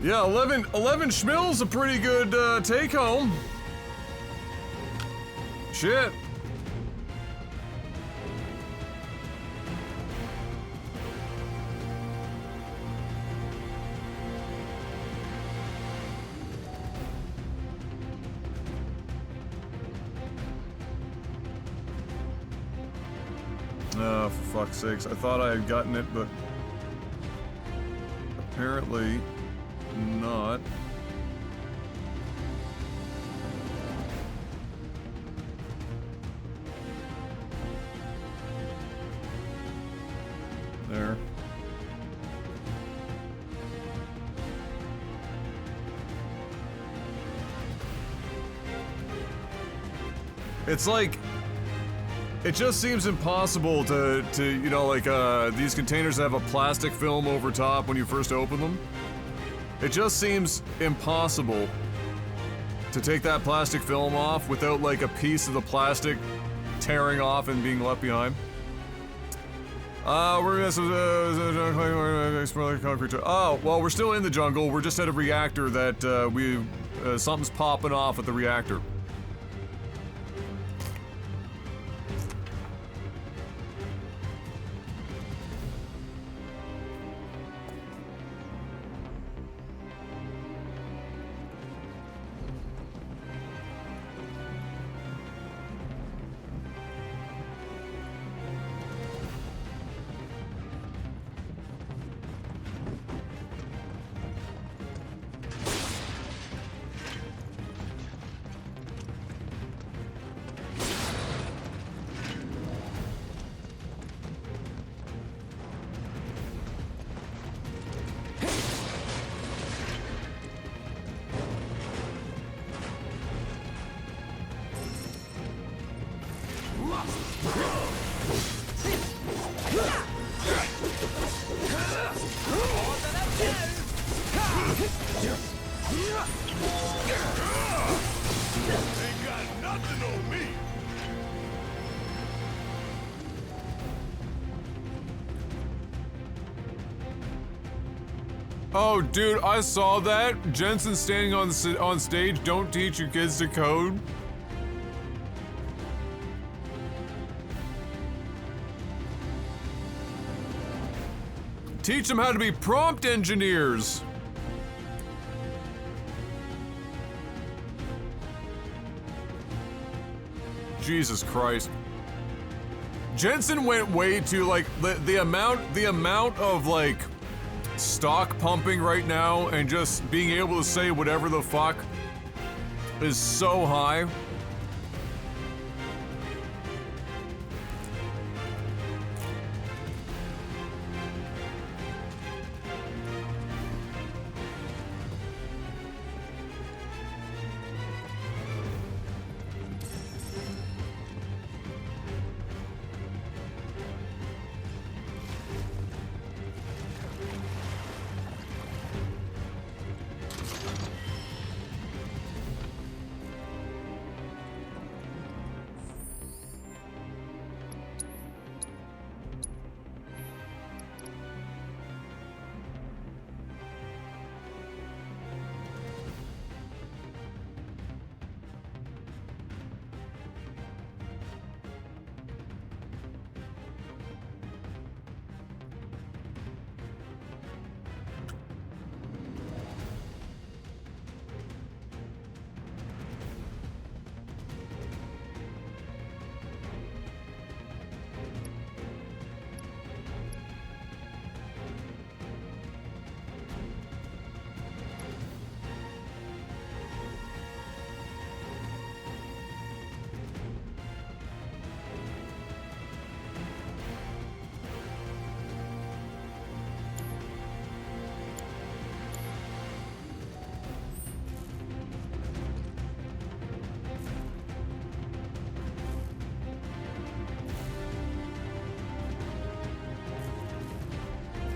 Yeah, 11 schmil's a pretty good take home. Shit. Oh, for fuck's sakes. I thought I had gotten it, but apparently not. There. It's like, it just seems impossible to you know, like, these containers have a plastic film over top when you first open them. It just seems impossible to take that plastic film off without, like, a piece of the plastic tearing off and being left behind. We're gonna explore concrete. Oh, well, we're still in the jungle. We're just at a reactor that, something's popping off at the reactor. Oh, dude, I saw that. Jensen standing on stage. Don't teach your kids to code. Teach them how to be prompt engineers. Jesus Christ. Jensen went way too, like, the amount of, like, stock pumping right now and just being able to say whatever the fuck is so high.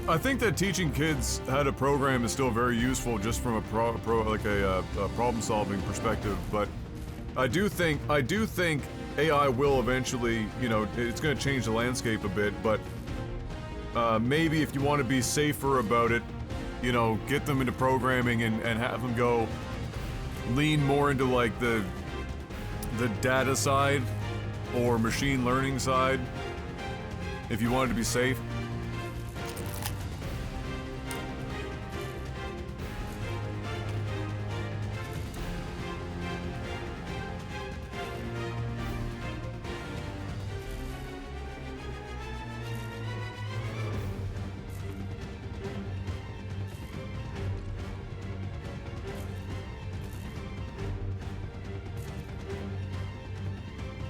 I think that teaching kids how to program is still very useful, just from a problem-solving perspective. But I do think AI will eventually, you know, it's going to change the landscape a bit. But maybe if you want to be safer about it, you know, get them into programming and have them go lean more into like the data side or machine learning side if you wanted to be safe.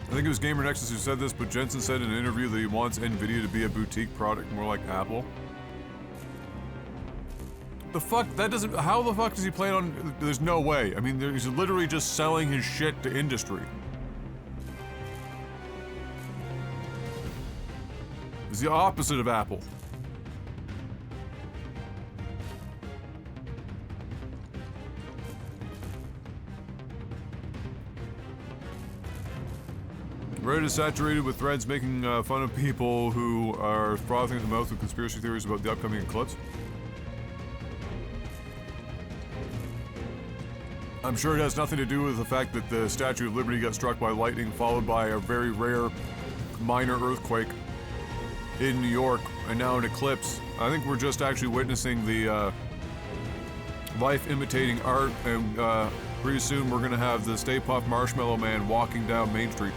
I think it was Gamer Nexus who said this, but Jensen said in an interview that he wants Nvidia to be a boutique product, more like Apple. The fuck? That doesn't. How the fuck does he plan on? There's no way. I mean, he's literally just selling his shit to industry. It's the opposite of Apple. Reddit is saturated with threads making fun of people who are frothing at the mouth with conspiracy theories about the upcoming eclipse. I'm sure it has nothing to do with the fact that the Statue of Liberty got struck by lightning, followed by a very rare minor earthquake in New York, and now an eclipse. I think we're just actually witnessing the life imitating art, and pretty soon we're gonna have the Stay Puft Marshmallow Man walking down Main Street.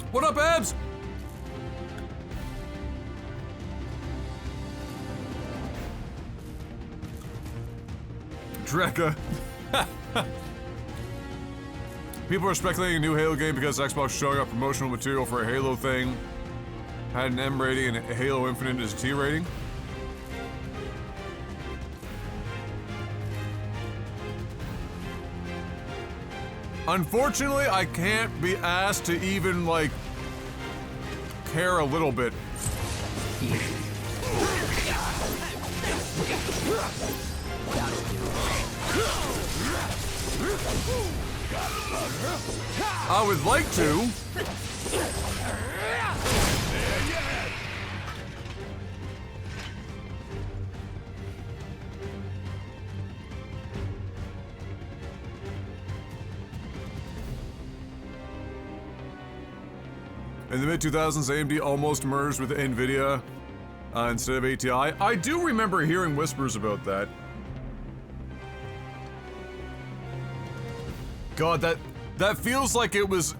What up, Abs? Drekka. People are speculating a new Halo game because Xbox showing up promotional material for a Halo thing had an M rating and Halo Infinite is a T rating. Unfortunately, I can't be asked to even, like, care a little bit. I would like to. In the mid-2000s, AMD almost merged with NVIDIA instead of ATI. I do remember hearing whispers about that. God, that feels like it was...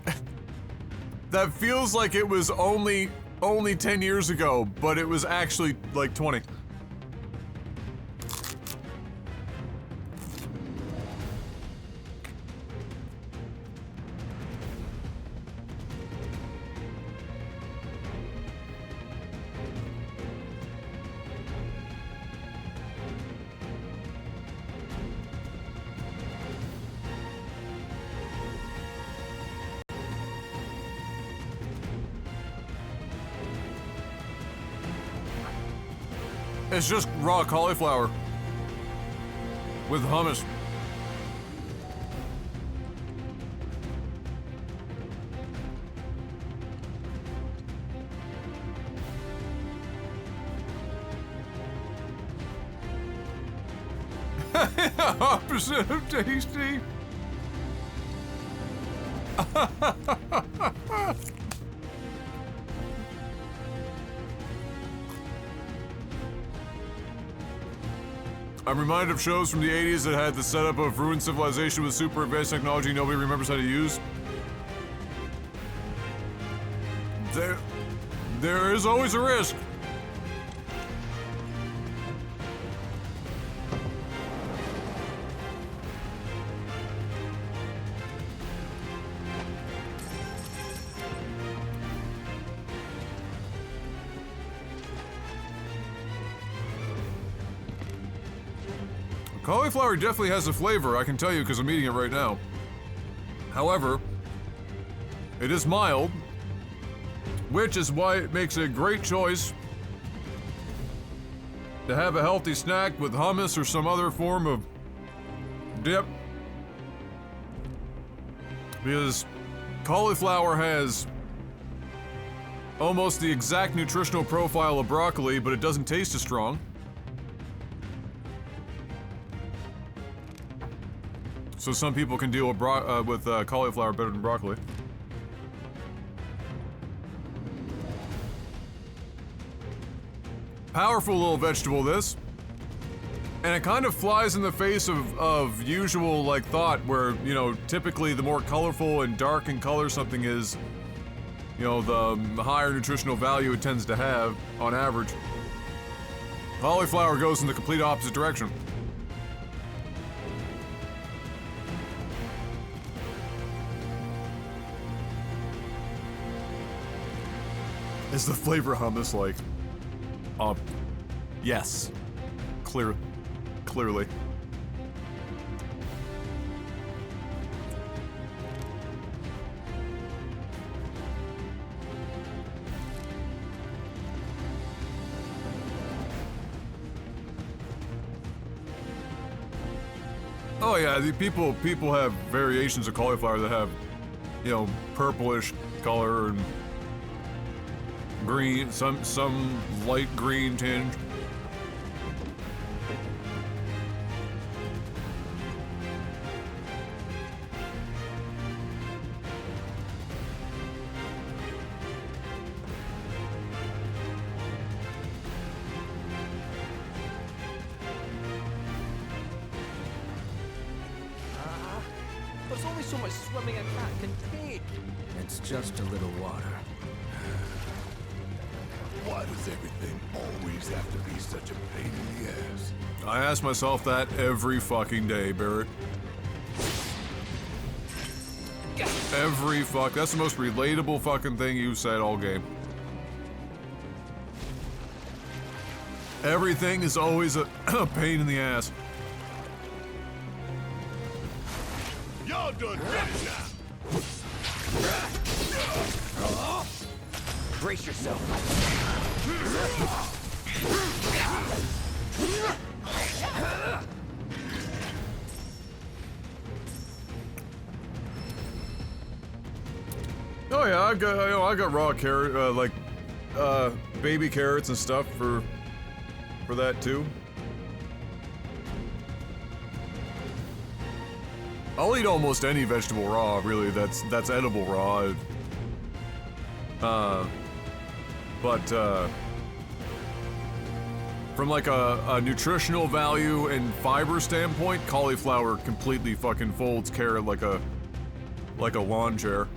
that feels like it was only 10 years ago, but it was actually like 20. It's just raw cauliflower with hummus. Opposite of tasty. I'm reminded of shows from the 80s that had the setup of ruined civilization with super advanced technology nobody remembers how to use. There is always a risk. Cauliflower definitely has a flavor, I can tell you because I'm eating it right now. However, it is mild, which is why it makes it a great choice to have a healthy snack with hummus or some other form of Yep. Because cauliflower has almost the exact nutritional profile of broccoli, but it doesn't taste as strong. So some people can deal with, cauliflower better than broccoli. Powerful little vegetable, this. And it kind of flies in the face of usual, like, thought where, you know, typically the more colorful and dark in color something is, you know, the higher nutritional value it tends to have, on average. Cauliflower goes in the complete opposite direction. Is the flavor hummus like? Yes. Clearly. Oh yeah, the people have variations of cauliflower that have, you know, purplish color and green, some light green tinge. There's only so much swimming a cat can take. It's just a little water. Why does everything always have to be such a pain in the ass? I ask myself that every fucking day, Barrett. That's the most relatable fucking thing you've said all game. Everything is always a pain in the ass. Y'all done finished now. Brace yourself. Oh yeah, I got raw carrot, baby carrots and stuff for that too. I'll eat almost any vegetable raw, really. That's edible raw. From like a nutritional value and fiber standpoint, cauliflower completely fucking folds carrot like a lawn chair.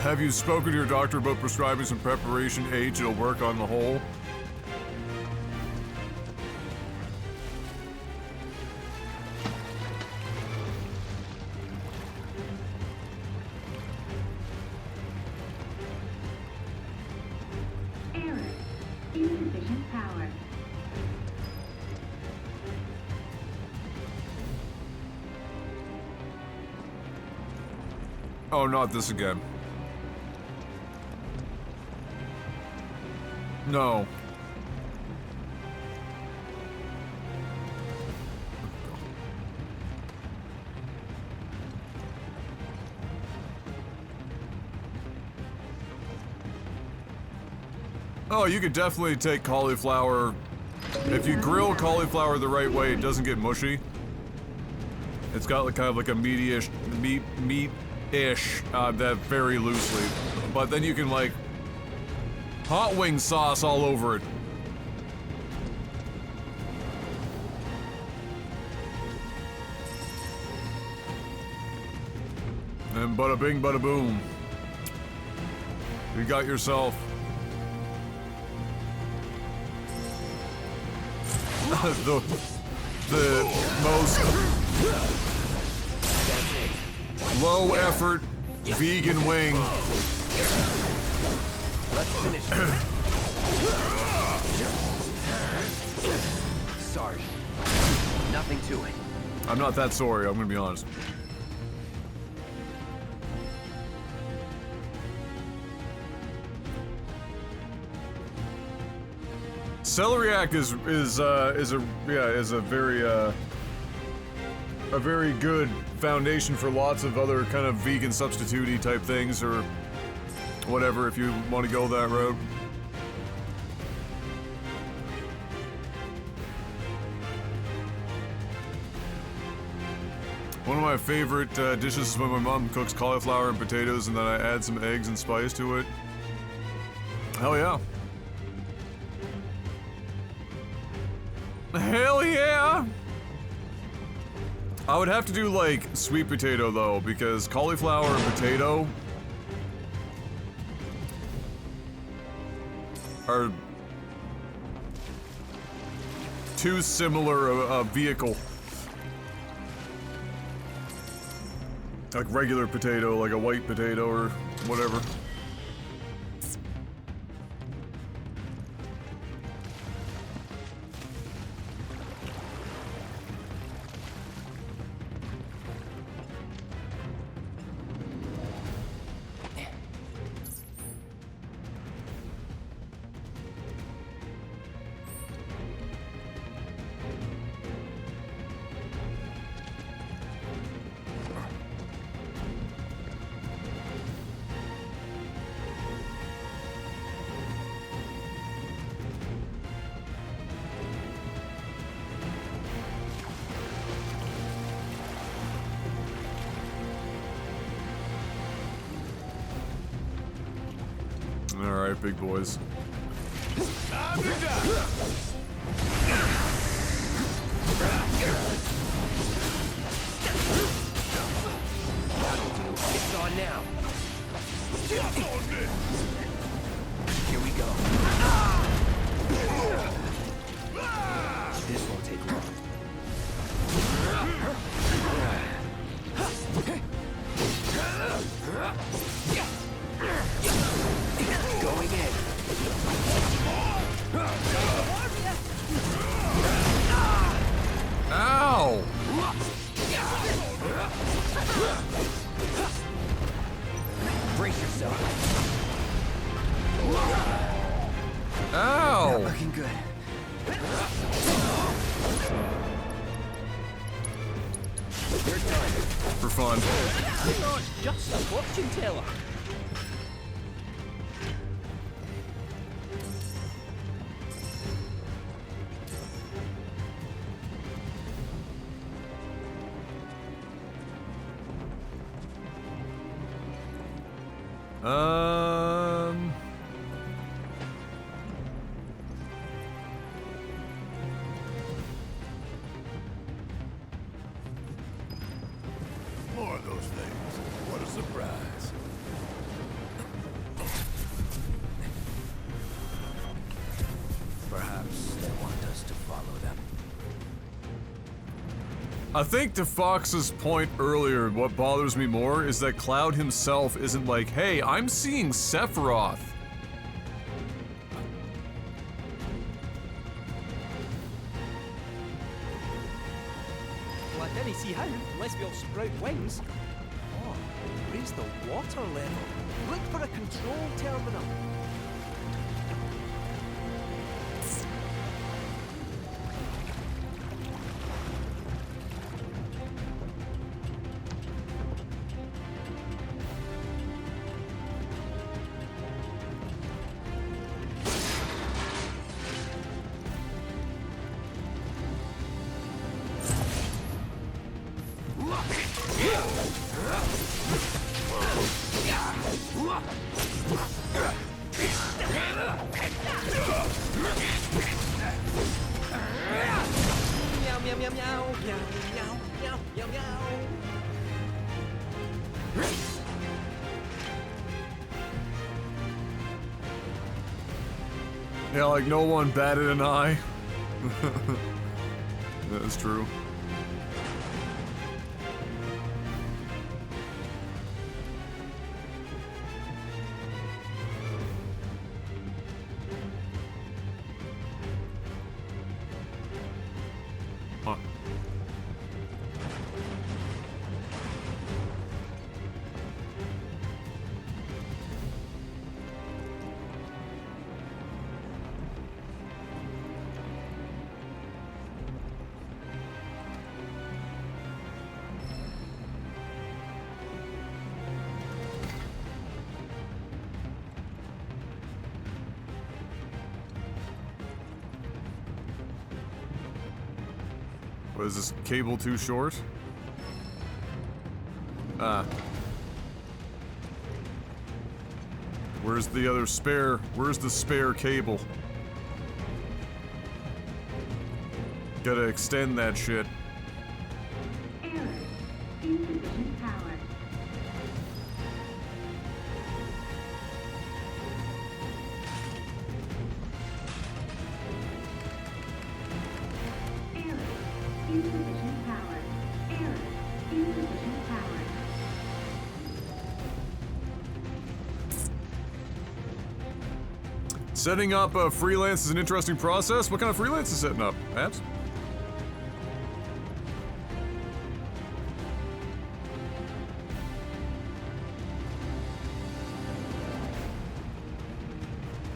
Have you spoken to your doctor about prescribing some preparation H? It'll work on the whole. Error. Insufficient power. Oh, not this again. No. Oh, you could definitely take cauliflower. If you grill cauliflower the right way, it doesn't get mushy. It's got like kind of like a meat-ish, that very loosely. But then you can like hot wing sauce all over it. And bada bing, bada boom. You got yourself the most low effort vegan wing. Let's finish. Sorry. Nothing to it. I'm not that sorry, I'm gonna be honest. Celeriac is a very good foundation for lots of other kind of vegan substitute-y type things, or whatever, if you want to go that route. One of my favorite dishes is when my mom cooks cauliflower and potatoes and then I add some eggs and spice to it. Hell yeah. Hell yeah! I would have to do like sweet potato though, because cauliflower and potato are too similar a vehicle. Like regular potato, like a white potato or whatever. Alright, big boys. Time to die. It's on now. Here we go. This won't take long. Going in. Ow! Brace yourself. Ow! Not looking good. You're done. For fun. You're not just a fortune teller. More of those things. What a surprise. Perhaps they want us to follow them. I think to Fox's point earlier, what bothers me more is that Cloud himself isn't like, hey, I'm seeing Sephiroth. Well, I didn't see how, unless we all sprout wings. Oh, raise the water level. Look for a control terminal. Meow, meow, meow, meow, meow, meow, meow, meow, meow. Yeah, like no one batted an eye. That is true. Huh. What is this cable too short? Ah. Where's the other spare? Where's the spare cable? Gotta extend that shit. Error. Insufficient power. Error. Insufficient power. Error. Insufficient power. Setting up a freelance is an interesting process. What kind of freelance is setting up, Abs?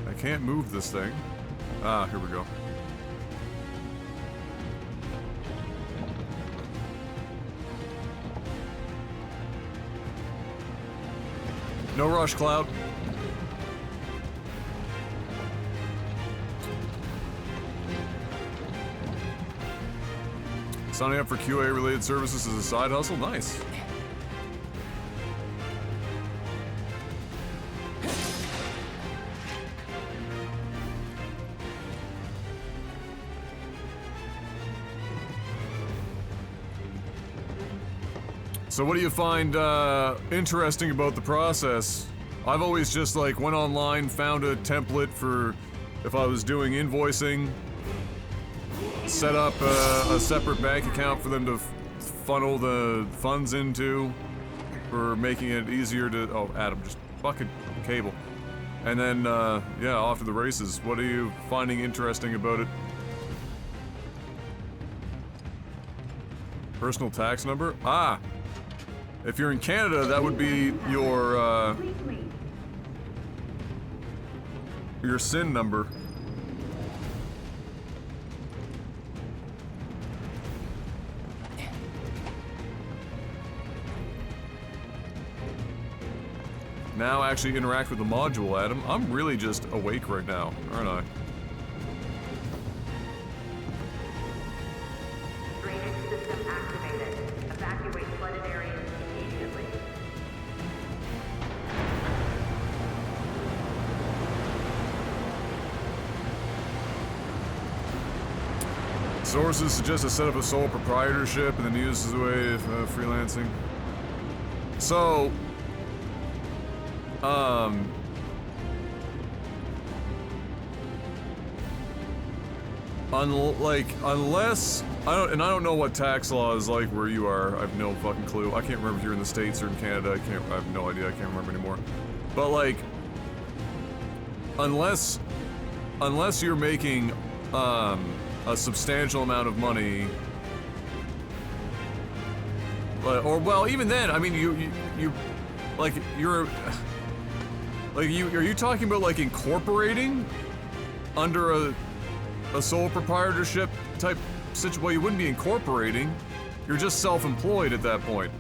I can't move this thing. Ah, here we go. No rush, Cloud. Signing up for QA-related services as a side hustle? Nice. So what do you find interesting about the process? I've always just like went online, found a template for if I was doing invoicing, set up a separate bank account for them to funnel the funds into, for making it easier to, oh, Adam, just fucking cable. And then, yeah, off to the races. What are you finding interesting about it? Personal tax number? Ah! If you're in Canada, that would be your SIN number. Now actually interact with the module, Adam. I'm really just awake right now, aren't I? Drainage system activated. Evacuate flooded areas immediately. Sources suggest a set up a sole proprietorship and then use as a way of freelancing. So, unless I don't know what tax law is like where you are. I have no fucking clue. I can't remember if you're in the States or in Canada. I have no idea. I can't remember anymore. But like, unless you're making a substantial amount of money, or well, even then, I mean, are you talking about like incorporating under a sole proprietorship type situation? Well, you wouldn't be incorporating. You're just self-employed at that point.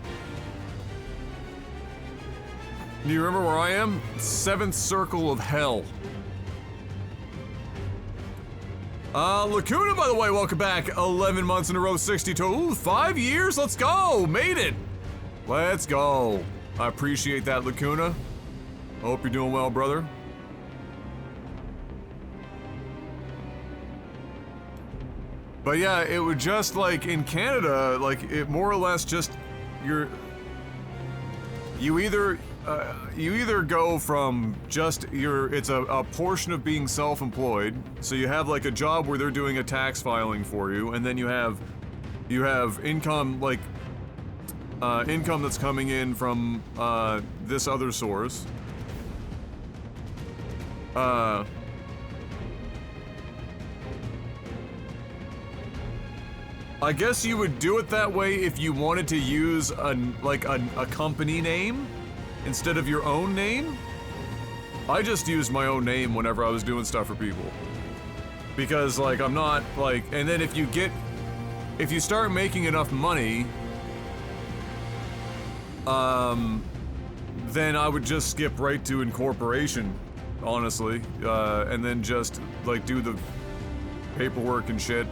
Do you remember where I am? 7th circle of hell. Lacuna, by the way, welcome back. 11 months in a row, 62. Ooh, 5 years? Let's go. Made it. Let's go. I appreciate that, Lacuna. Hope you're doing well, brother. But yeah, it would just like in Canada, like it more or less just you either you either go from just it's a portion of being self-employed, so you have like a job where they're doing a tax filing for you, and then you have income like income that's coming in from this other source. I guess you would do it that way if you wanted to use a company name instead of your own name. I just used my own name whenever I was doing stuff for people. Because like I'm not like, and then if you start making enough money, then I would just skip right to incorporation, honestly, and then just like do the paperwork and shit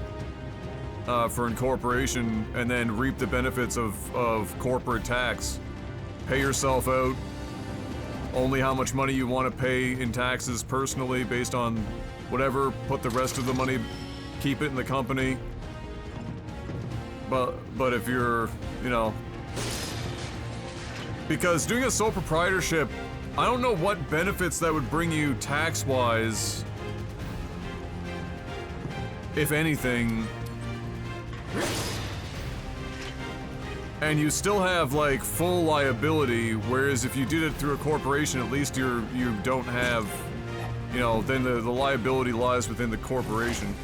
for incorporation, and then reap the benefits of corporate tax. Pay yourself out only how much money you want to pay in taxes personally based on whatever, put the rest of the money, keep it in the company. But if you're, you know, because doing a sole proprietorship, I don't know what benefits that would bring you tax-wise, if anything. And you still have like full liability, whereas if you did it through a corporation, at least you don't have, you know, then the liability lies within the corporation.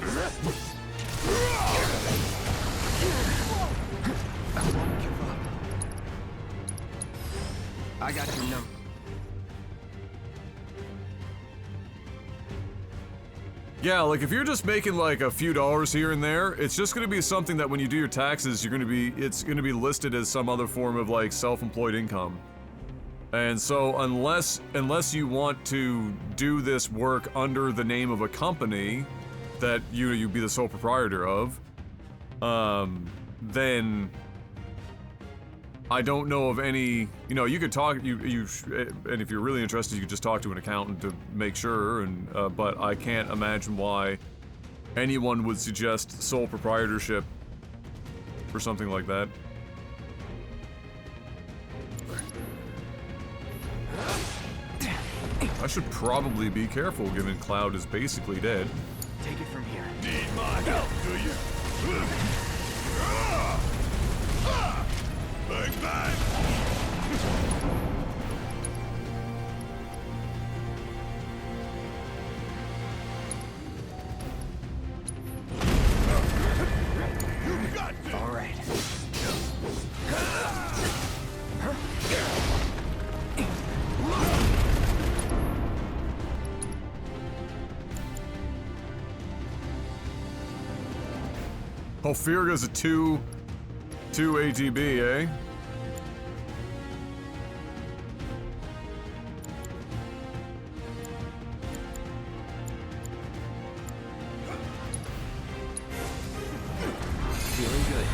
I got your number. Yeah, like if you're just making like a few dollars here and there, it's just gonna be something that when you do your taxes, it's gonna be listed as some other form of like self-employed income. And so unless you want to do this work under the name of a company that you'd be the sole proprietor of, then I don't know of any, you know, you could talk, and if you're really interested, you could just talk to an accountant to make sure, and, but I can't imagine why anyone would suggest sole proprietorship for something like that. I should probably be careful, given Cloud is basically dead. Take it from here. Need my help, do you? Bang, bang! You got this! All right. Oh, Firga's a 2 ATB, eh? Feeling good.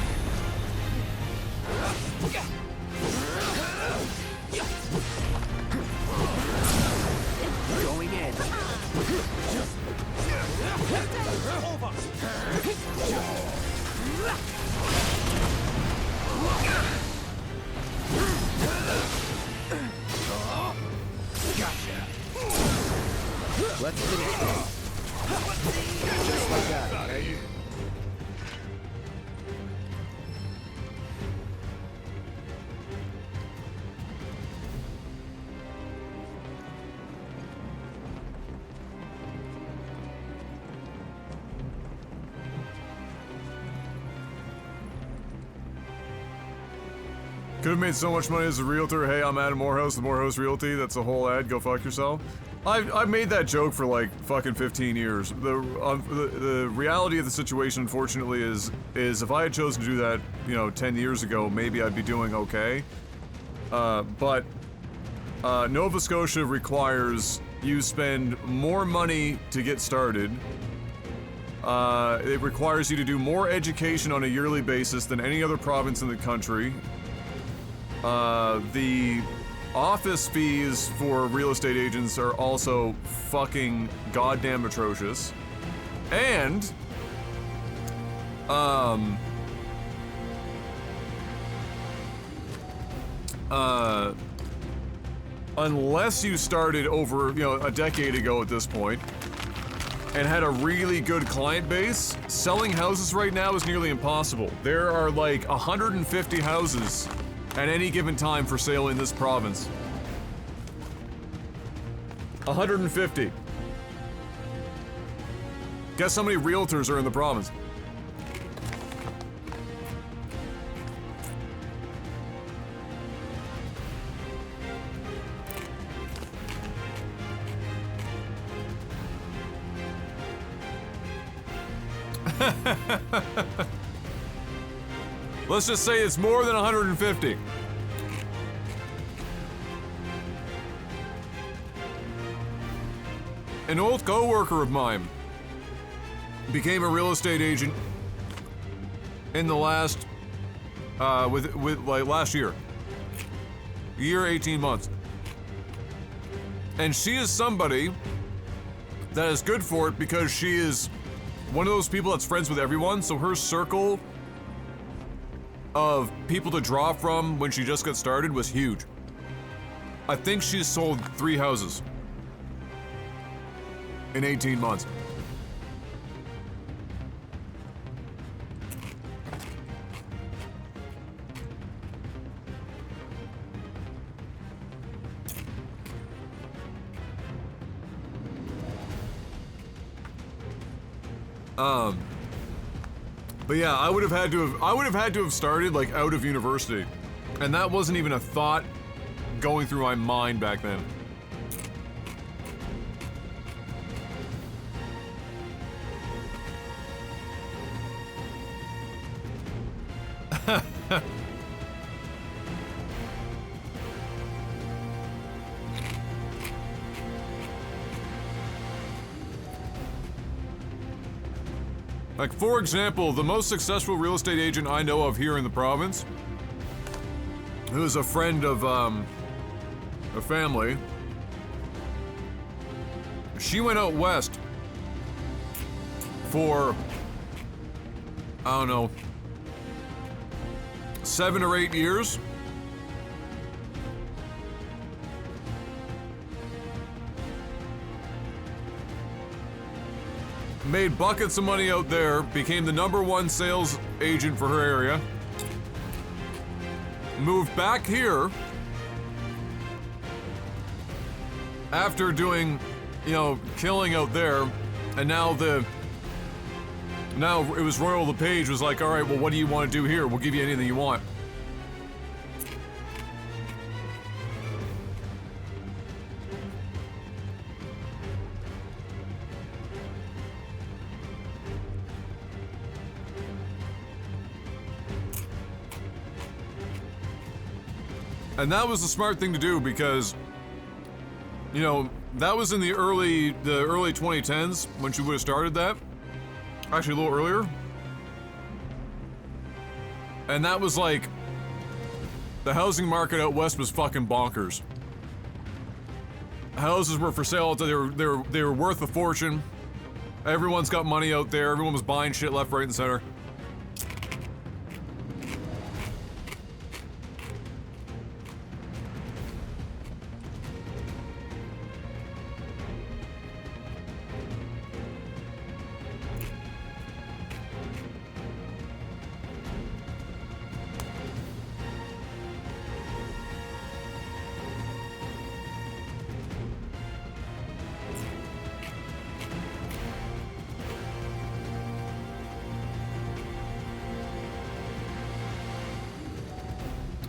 Going in. Gotcha. Let's finish this. Just like that, okay? Could have made so much money as a realtor. Hey, I'm Adam Morehouse, the Morehouse Realty. That's a whole ad. Go fuck yourself. I've made that joke for like fucking 15 years. The reality of the situation, unfortunately, is if I had chosen to do that, you know, 10 years ago, maybe I'd be doing okay. But Nova Scotia requires you spend more money to get started. It requires you to do more education on a yearly basis than any other province in the country. The office fees for real estate agents are also fucking goddamn atrocious. And, unless you started over, you know, a decade ago at this point, and had a really good client base, selling houses right now is nearly impossible. There are like 150 houses at any given time for sale in this province. 150. Guess how many realtors are in the province? Let's just say it's more than 150. An old co-worker of mine became a real estate agent in the last, like last year. 18 months. And she is somebody that is good for it because she is one of those people that's friends with everyone, so her circle of people to draw from when she just got started was huge. I think she's sold 3 houses in 18 months. But yeah, I would have had to have started like out of university. And that wasn't even a thought going through my mind back then. Like, for example, the most successful real estate agent I know of here in the province, who is a friend of, a family, she went out west for, I don't know, 7 or 8 years. Made buckets of money out there, became the #1 sales agent for her area, moved back here after doing, you know, killing out there, and now it was Royal LePage was like, all right, well, what do you want to do here? We'll give you anything you want. And that was the smart thing to do because, you know, that was in the early 2010s when she would have started that. Actually, a little earlier. And that was like, the housing market out west was fucking bonkers. Houses were for sale, they were worth a fortune. Everyone's got money out there, everyone was buying shit left, right, and center.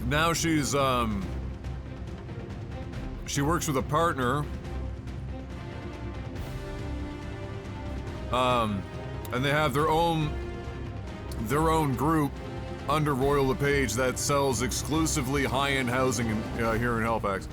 Now she's, she works with a partner, and they have their own group under Royal LePage that sells exclusively high-end housing here in Halifax.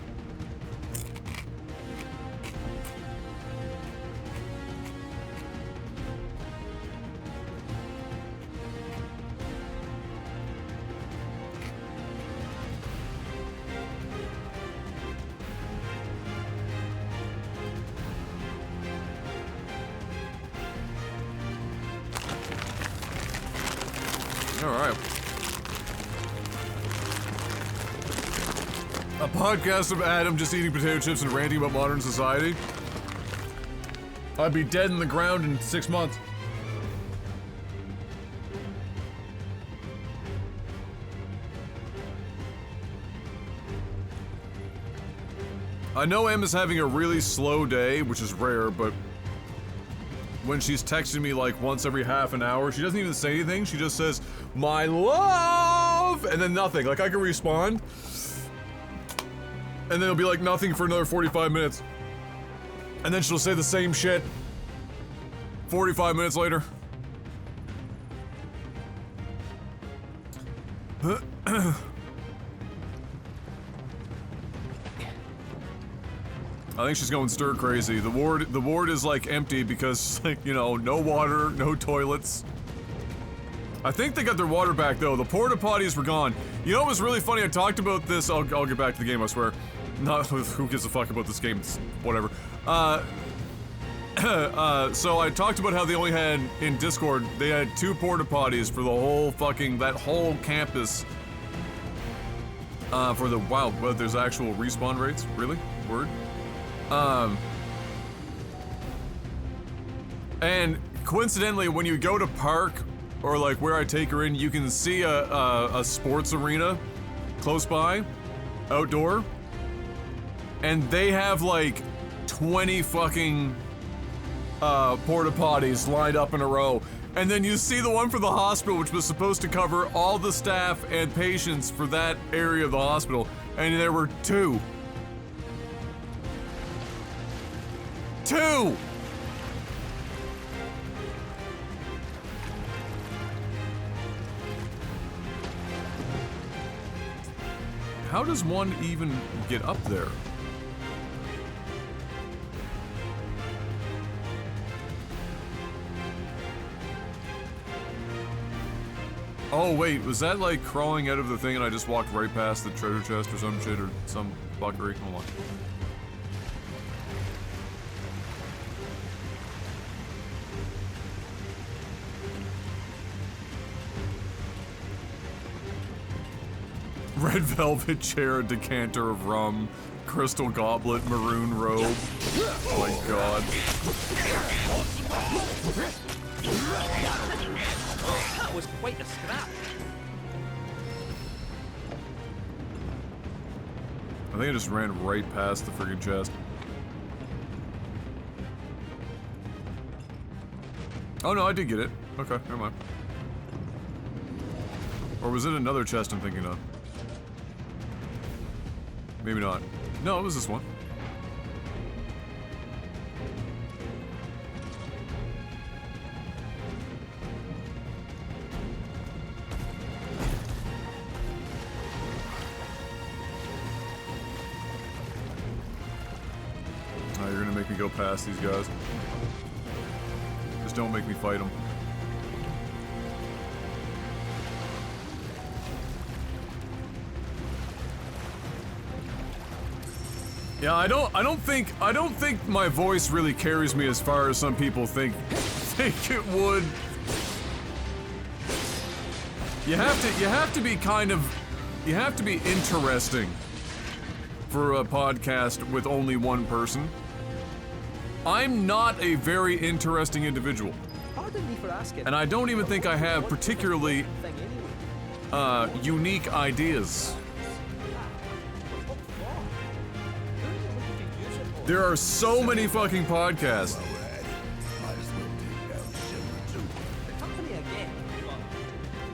A podcast of Adam just eating potato chips and ranting about modern society? I'd be dead in the ground in 6 months. I know Em is having a really slow day, which is rare, but when she's texting me like once every half an hour, she doesn't even say anything. She just says, "My love," and then nothing. Like, I can respond, and then it'll be like nothing for another 45 minutes. And then she'll say the same shit 45 minutes later. I think she's going stir crazy. The ward is like empty because, like, you know, no water, no toilets. I think they got their water back though. The porta potties were gone. You know what was really funny? I talked about this. I'll get back to the game, I swear. Not who gives a fuck about this game? It's whatever. So I talked about how they only had in Discord. They had 2 porta potties for the whole fucking that whole campus. For the wow, but there's actual respawn rates. Really? Word. And coincidentally, when you go to park, or like where I take her in, you can see a sports arena close by, outdoor, and they have like 20 fucking porta potties lined up in a row. And then you see the one for the hospital, which was supposed to cover all the staff and patients for that area of the hospital, and there were 2. 2! How does one even get up there? Oh wait, was that like crawling out of the thing and I just walked right past the treasure chest or some shit or some fuckery? Hold on. Red velvet chair, decanter of rum, crystal goblet, maroon robe. Oh my god. That was quite a scrap. I think I just ran right past the friggin' chest. Oh no, I did get it. Okay, never mind. Or was it another chest I'm thinking of? Maybe not. No, it was this one. Oh, you're gonna make me go past these guys. Just don't make me fight them. Yeah, I don't think my voice really carries me as far as some people think it would. You have to be kind of, you have to be interesting for a podcast with only one person. I'm not a very interesting individual. Pardon me for asking. And I don't even think I have particularly unique ideas. There are so many fucking podcasts. The company again.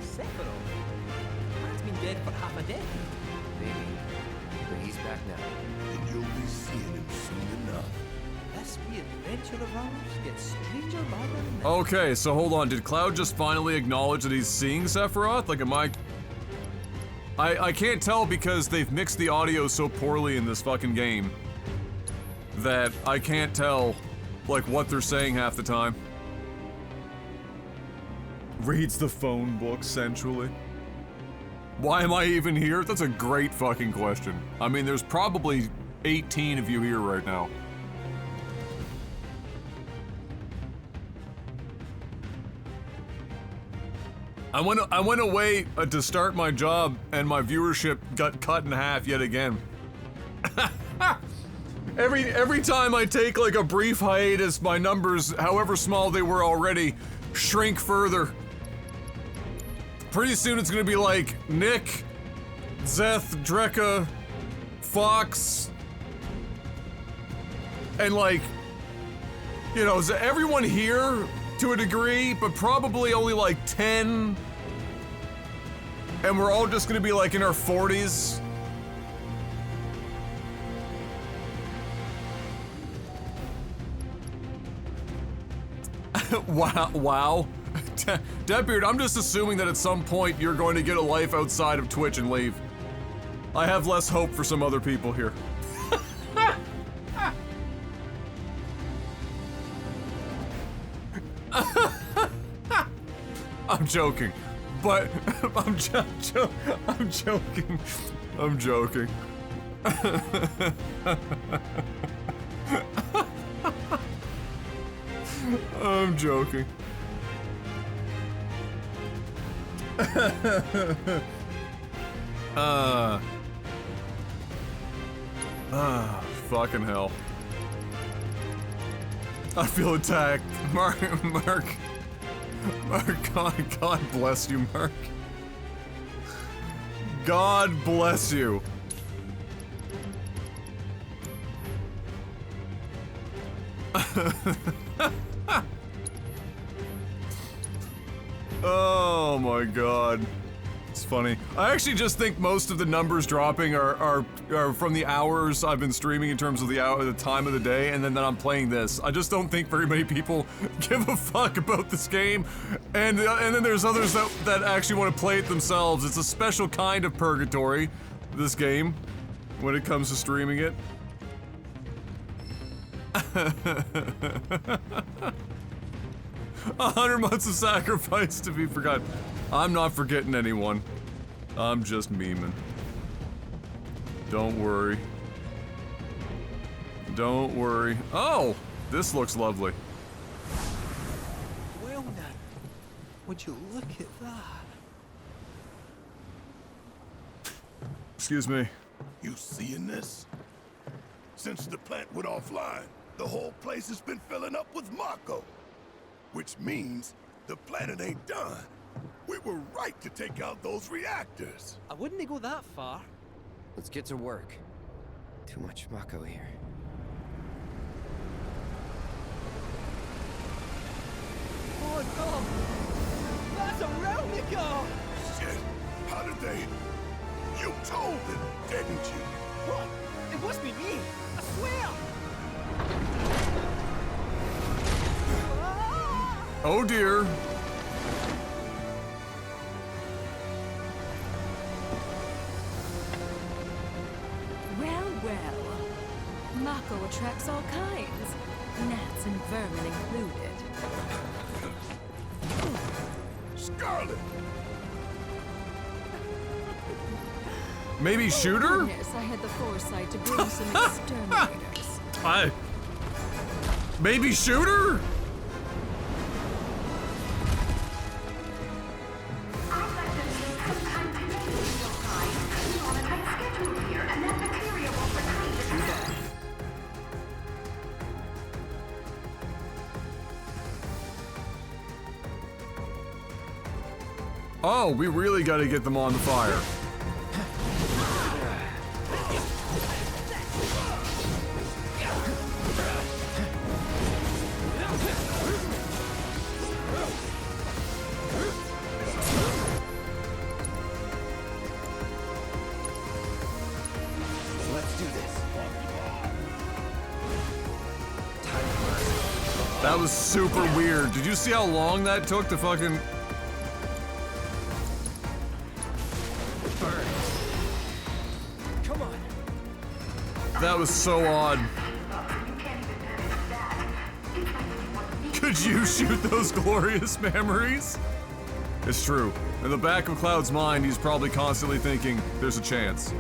Sephiroth. Man's been dead for half a decade. Maybe. But he's back now. And you'll be seeing him soon enough. This wee adventure of ours gets stranger by the minute. Okay, so hold on. Did Cloud just finally acknowledge that he's seeing Sephiroth? Like, am I can't tell because they've mixed the audio so poorly in this fucking game that I can't tell, like, what they're saying half the time. Reads the phone book sensually. Why am I even here? That's a great fucking question. I mean, there's probably 18 of you here right now. I went away to start my job, and my viewership got cut in half yet again. Every time I take like a brief hiatus, my numbers, however small they were already, shrink further. Pretty soon it's gonna be like Nick, Zeth, Drekka, Fox, and like, you know, everyone here to a degree, but probably only like 10. And we're all just gonna be like in our 40s. Wow. Deadbeard, I'm just assuming that at some point you're going to get a life outside of Twitch and leave. I have less hope for some other people here. I'm joking, but I'm joking. I'm joking. I'm joking. Fucking hell. I feel attacked. Mark, God bless you, Mark. God bless you. Oh my God. It's funny. I actually just think most of the numbers dropping are from the hours I've been streaming in terms of the time of the day, and then I'm playing this. I just don't think very many people give a fuck about this game, and then there's others that actually want to play it themselves. It's a special kind of purgatory, this game, when it comes to streaming it. 100 months of sacrifice to be forgotten. I'm not forgetting anyone. I'm just memeing. Don't worry. Don't worry. Oh! This looks lovely. Well then, would you look at that? Excuse me. You seeing this? Since the plant went offline, the whole place has been filling up with Mako. Which means the planet ain't done. We were right to take out those reactors. I wouldn't go that far. Let's get to work. Too much Mako here. Oh no! That's a Realnico! Shit! How did they... You told them, didn't you? What? It must be me! I swear! Oh dear. Well, well. Mako attracts all kinds. Gnats and vermin included. Scarlet! Maybe Shooter? Yes, I had the foresight to bring some exterminators. Maybe Shooter? Oh, we really gotta get them on the fire. Let's do this. That was super weird. Did you see how long that took to fucking... Come on. That was so odd. Could you shoot those glorious memories? It's true. In the back of Cloud's mind, he's probably constantly thinking, there's a chance.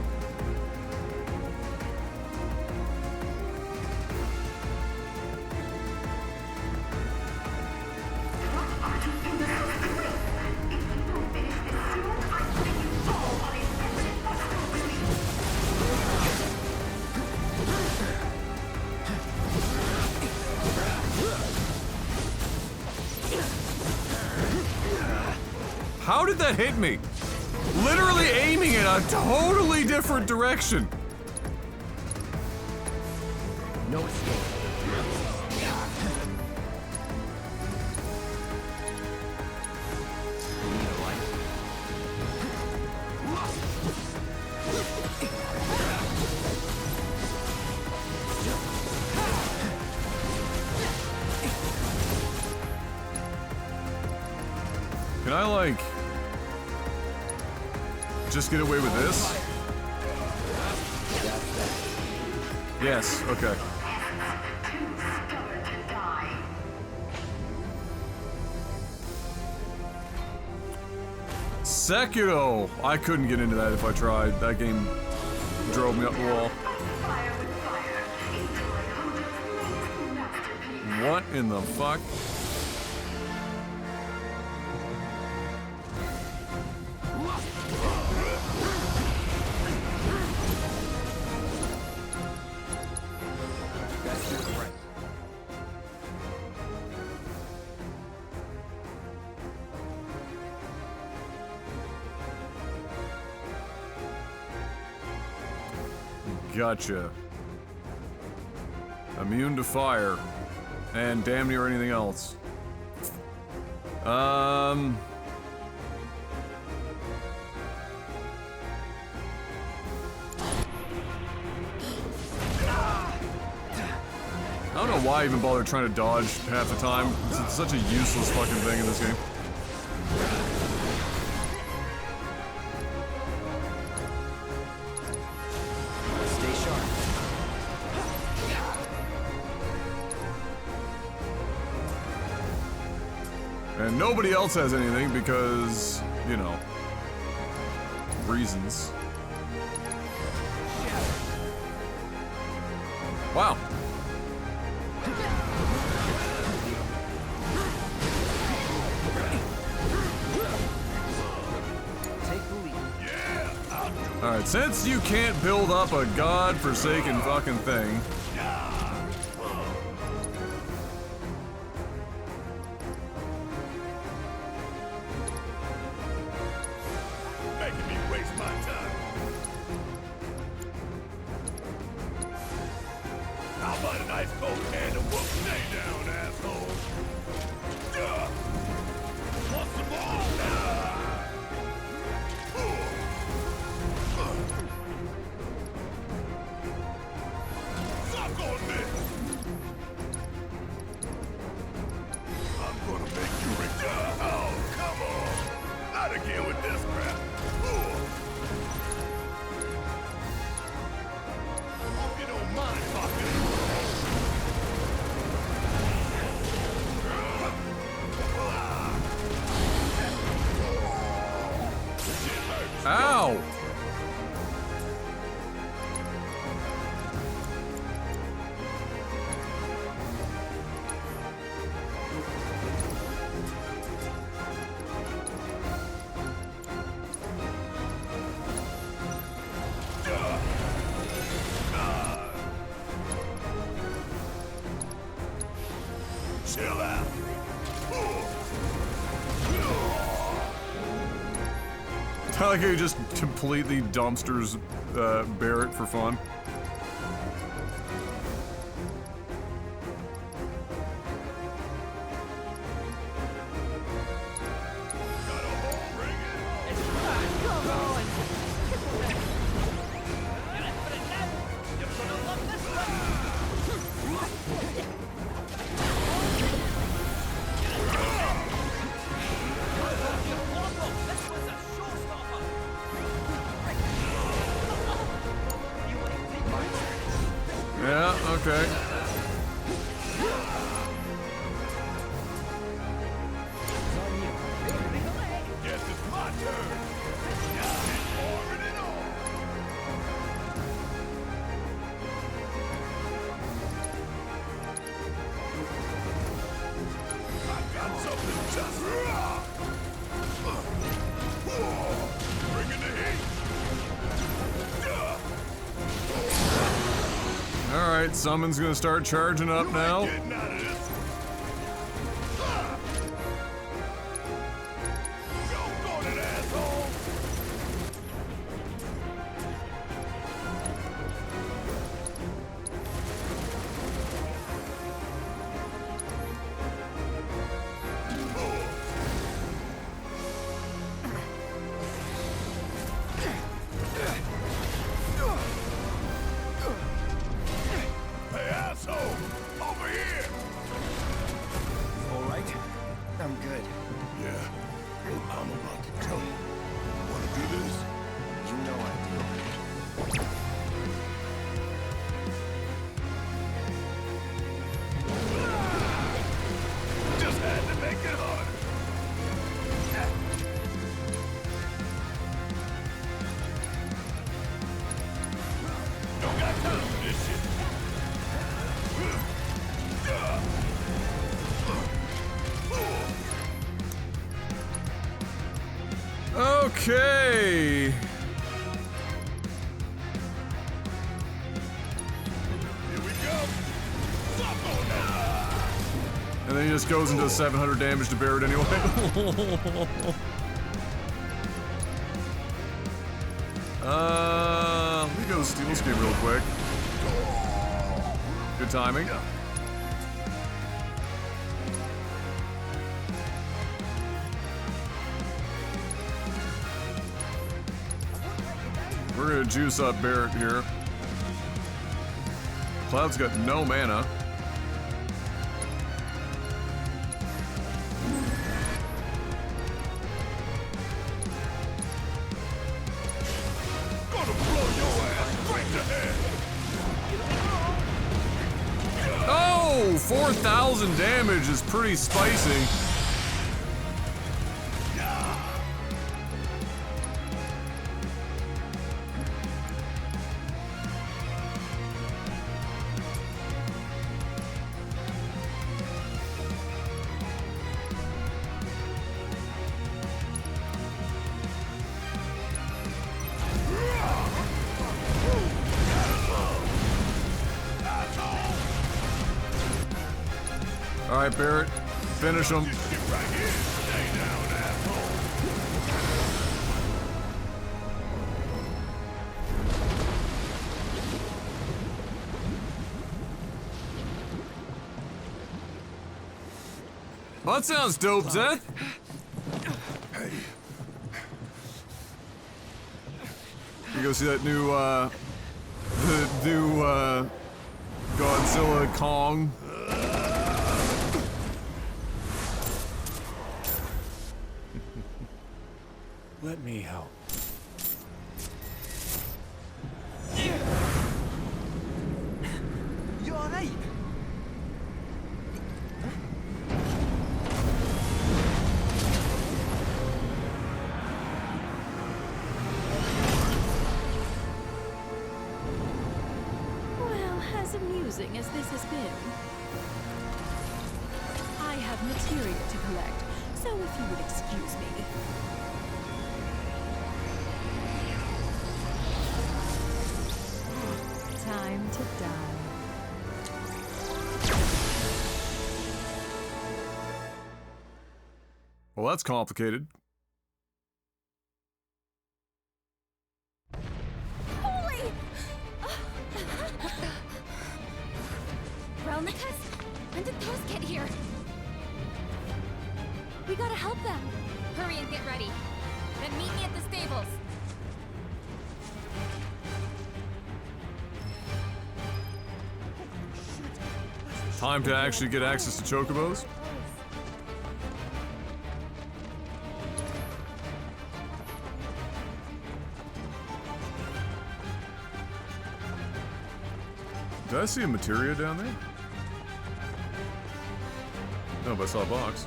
How did that hit me? Literally aiming in a totally different direction. No escape. Can I, like, just get away with this? Yes, okay. Sekiro! I couldn't get into that if I tried. That game drove me up the wall. What in the fuck? Gotcha. Immune to fire. And damn near anything else. I don't know why I even bother trying to dodge half the time. It's such a useless fucking thing in this game. And nobody else has anything because, you know, reasons. Wow. Alright, since you can't build up a god-forsaken fucking thing, ow! Chill out. I like how he just completely dumpsters Barrett for fun. Yeah, okay. Guess it's my turn. I got something just bringing the heat. Alright, Summon's gonna start charging up now. Okay. Here we go. And then he just goes into 700 damage to bear it anyway. Let me go steal this game real quick. Good timing. We're gonna juice up Barrett here. Cloud's got no mana. Gonna blow your ass straight to hell. Oh, 4,000 damage is pretty spicy. All right, Barrett, finish him. Well, that sounds dope, Zeth. You go see that new, the new, Godzilla Kong. Let me help. You alright? Well, as amusing as this has been, I have material to collect, so if you would excuse me. Time to die. Well, that's complicated. Holy! Relnicas? When did those get here? We gotta help them. Hurry and get ready. Then meet me at the stables. Time to actually get access to chocobos. Did I see a materia down there? No, but I saw a box.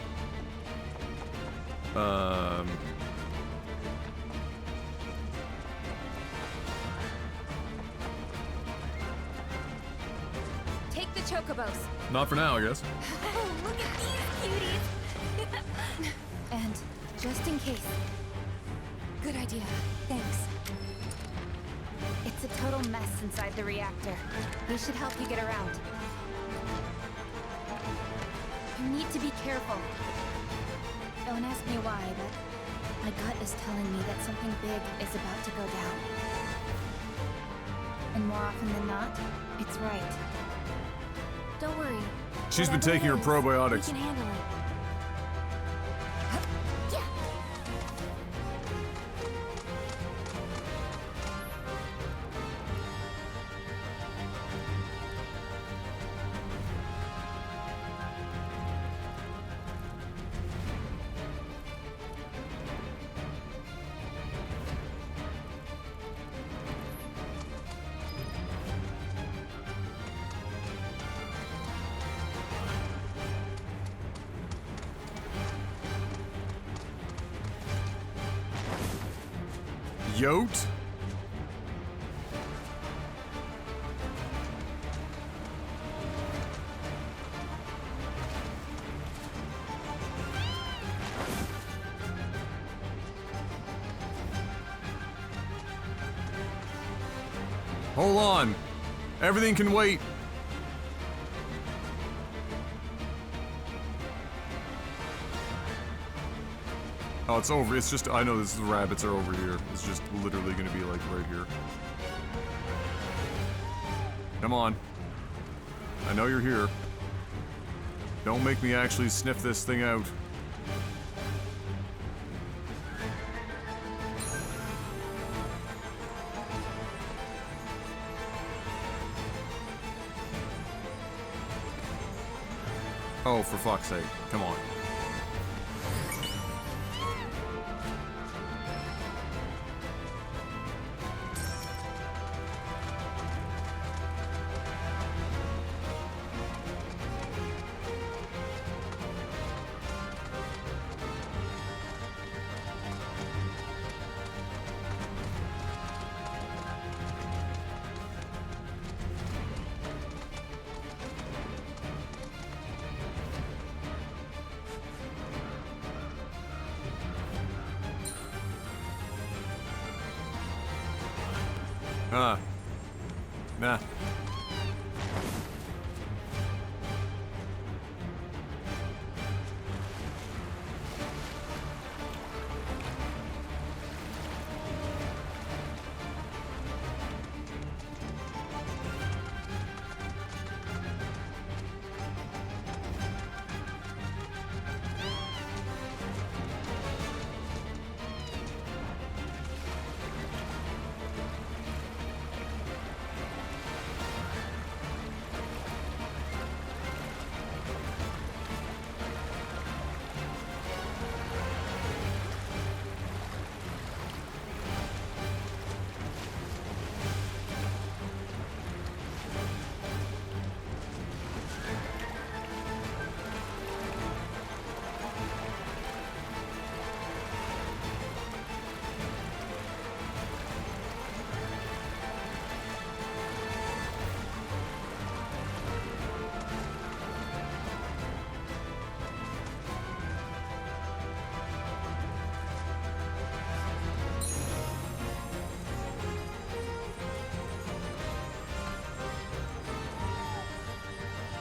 Take the chocobos. Not for now, I guess. Oh, look at these cuties! And just in case. Good idea. Thanks. It's a total mess inside the reactor. We should help you get around. You need to be careful. Don't ask me why, but my gut is telling me that something big is about to go down. And more often than not, it's right. Don't worry. She's been Whatever taking her it is, probiotics. We can handle it. Yeah. Yote? Hold on. Everything can wait. Oh, it's over. It's just, I know this is the rabbits are over here. It's just literally gonna be like right here. Come on. I know you're here. Don't make me actually sniff this thing out. Oh, for fuck's sake. Come on. Nah.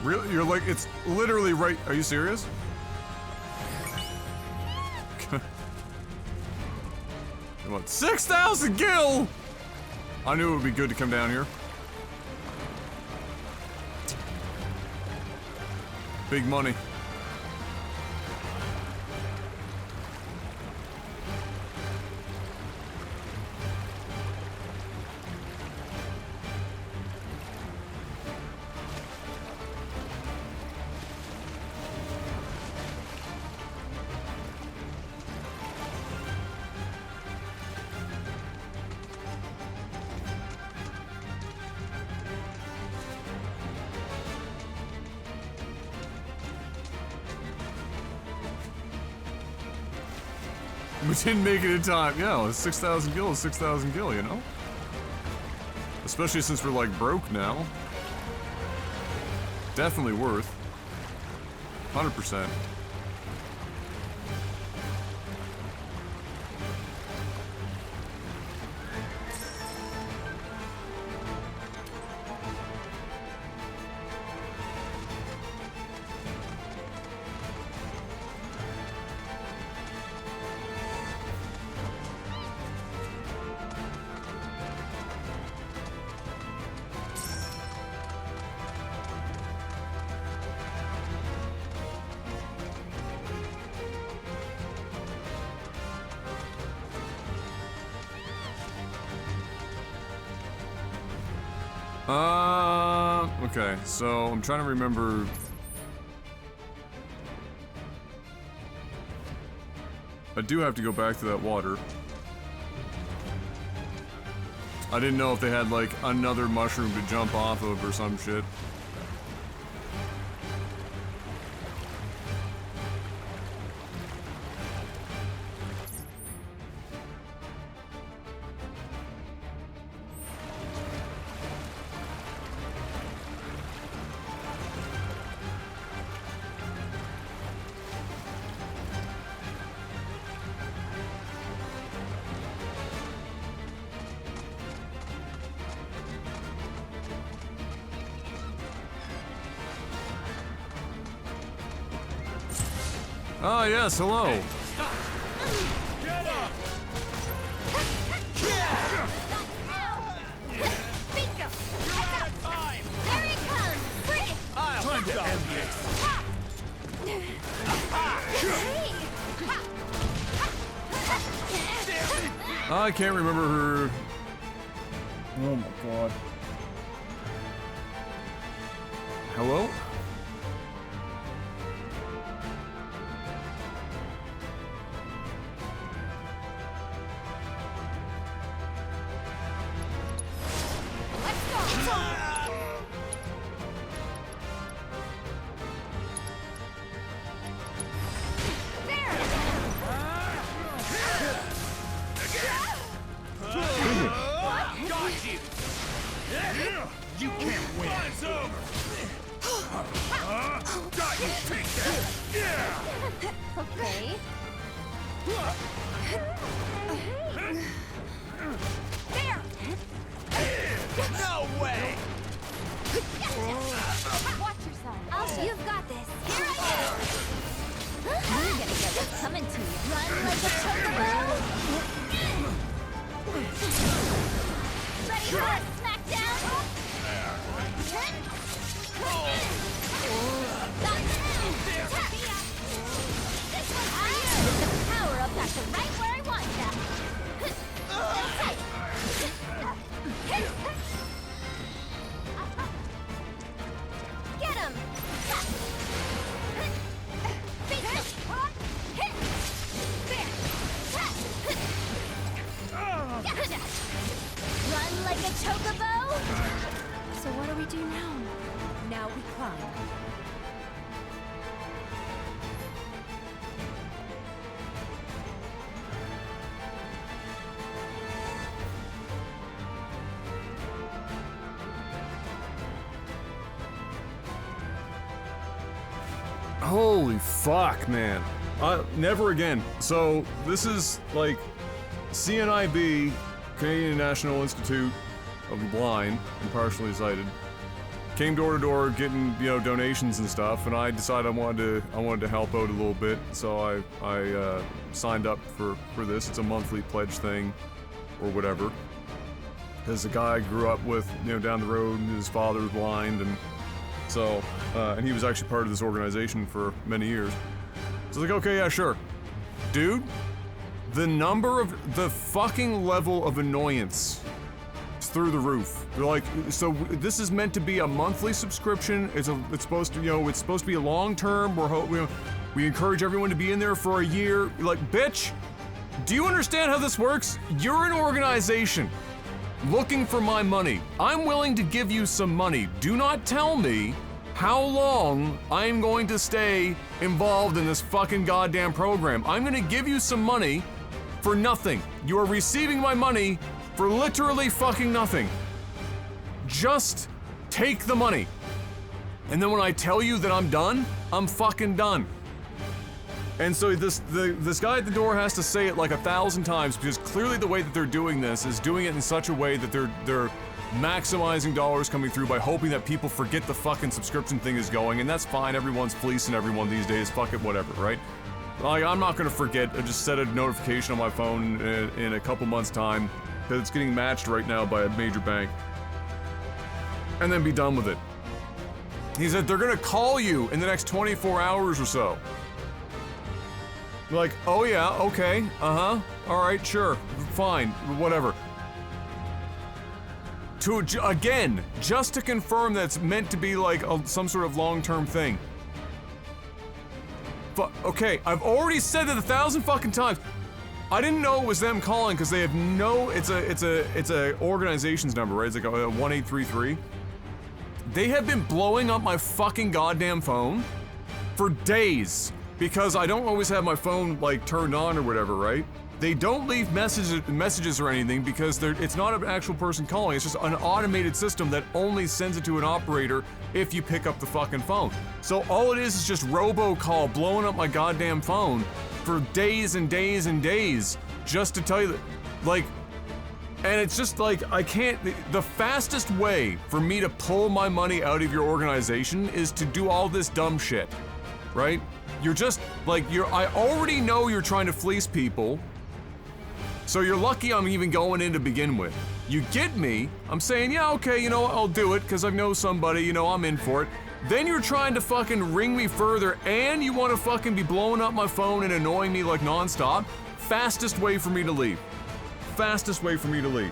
Really? You're like, it's literally right. Are you serious? Come on. 6,000 gil! I knew it would be good to come down here. Big money. We didn't make it in time. Yeah, it's 6,000 gil is 6,000 gil, you know? Especially since we're like broke now. Definitely worth. 100%. Okay, so I'm trying to remember. I do have to go back to that water. I didn't know if they had like another mushroom to jump off of or some shit. Oh, yes, hello. I can't remember her. Oh my god. Hello? You can't win. It's over. Got you. Take that. Yeah. Okay. There. No way. Watch yourself. You've got this. Here I am. You're gonna get what's coming to you. Run like a chocobo. Ready for a smackdown? The power up got you right where I want ya. Get him! Run like a chocobo? So what do we do now? Now we climb. Holy fuck, man. Never again. So, this is like CNIB, Canadian National Institute of the Blind and Partially Sighted. Came door to door getting, you know, donations and stuff, and I decided I wanted to help out a little bit, so I signed up for this. It's a monthly pledge thing, or whatever. Because the guy I grew up with, you know, down the road, and his father was blind, and so, and he was actually part of this organization for many years. So I was like, okay, yeah, sure. Dude, the fucking level of annoyance is through the roof. They're like, so this is meant to be a monthly subscription. It's supposed to, you know, it's supposed to be a long-term. We encourage everyone to be in there for a year. Like, bitch, do you understand how this works? You're an organization looking for my money. I'm willing to give you some money. Do not tell me how long I'm going to stay involved in this fucking goddamn program. I'm gonna give you some money for nothing. You are receiving my money for literally fucking nothing. Just take the money. And then when I tell you that I'm done, I'm fucking done. And so this guy at the door has to say it like 1,000 times, because clearly the way that they're doing this is doing it in such a way that they're maximizing dollars coming through by hoping that people forget the fucking subscription thing is going, and that's fine. Everyone's fleecing everyone these days. Fuck it, whatever, right? Like, I'm not gonna forget. I just set a notification on my phone in a couple months' time, because it's getting matched right now by a major bank, and then be done with it. He said they're gonna call you in the next 24 hours or so. Like, oh yeah, okay, all right, sure, fine, whatever. Again, just to confirm that it's meant to be like some sort of long-term thing. Okay, I've already said it 1,000 fucking times. I didn't know it was them calling because they have no. It's a organization's number, right? It's like a 1833. They have been blowing up my fucking goddamn phone for days because I don't always have my phone like turned on or whatever, right? They don't leave messages or anything because it's not an actual person calling. It's just an automated system that only sends it to an operator if you pick up the fucking phone. So all it is just robocall blowing up my goddamn phone for days and days and days just to tell you that, like, and it's just like, I can't, the fastest way for me to pull my money out of your organization is to do all this dumb shit, right? you're just, like, I already know you're trying to fleece people. So you're lucky I'm even going in to begin with. You get me, I'm saying, yeah, okay, you know what, I'll do it, because I know somebody, you know, I'm in for it. Then you're trying to fucking ring me further, and you want to fucking be blowing up my phone and annoying me like nonstop. Fastest way for me to leave. Fastest way for me to leave.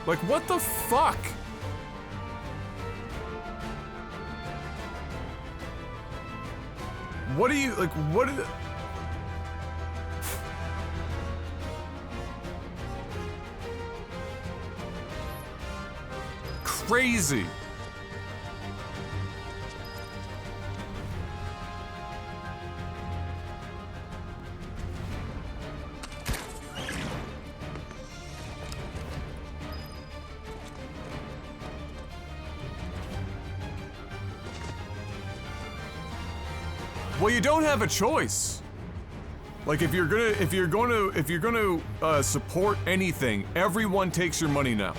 Like, what the fuck? What do you, like, what is it? Crazy. Well, you don't have a choice. Like, if you're gonna support anything, everyone takes your money now.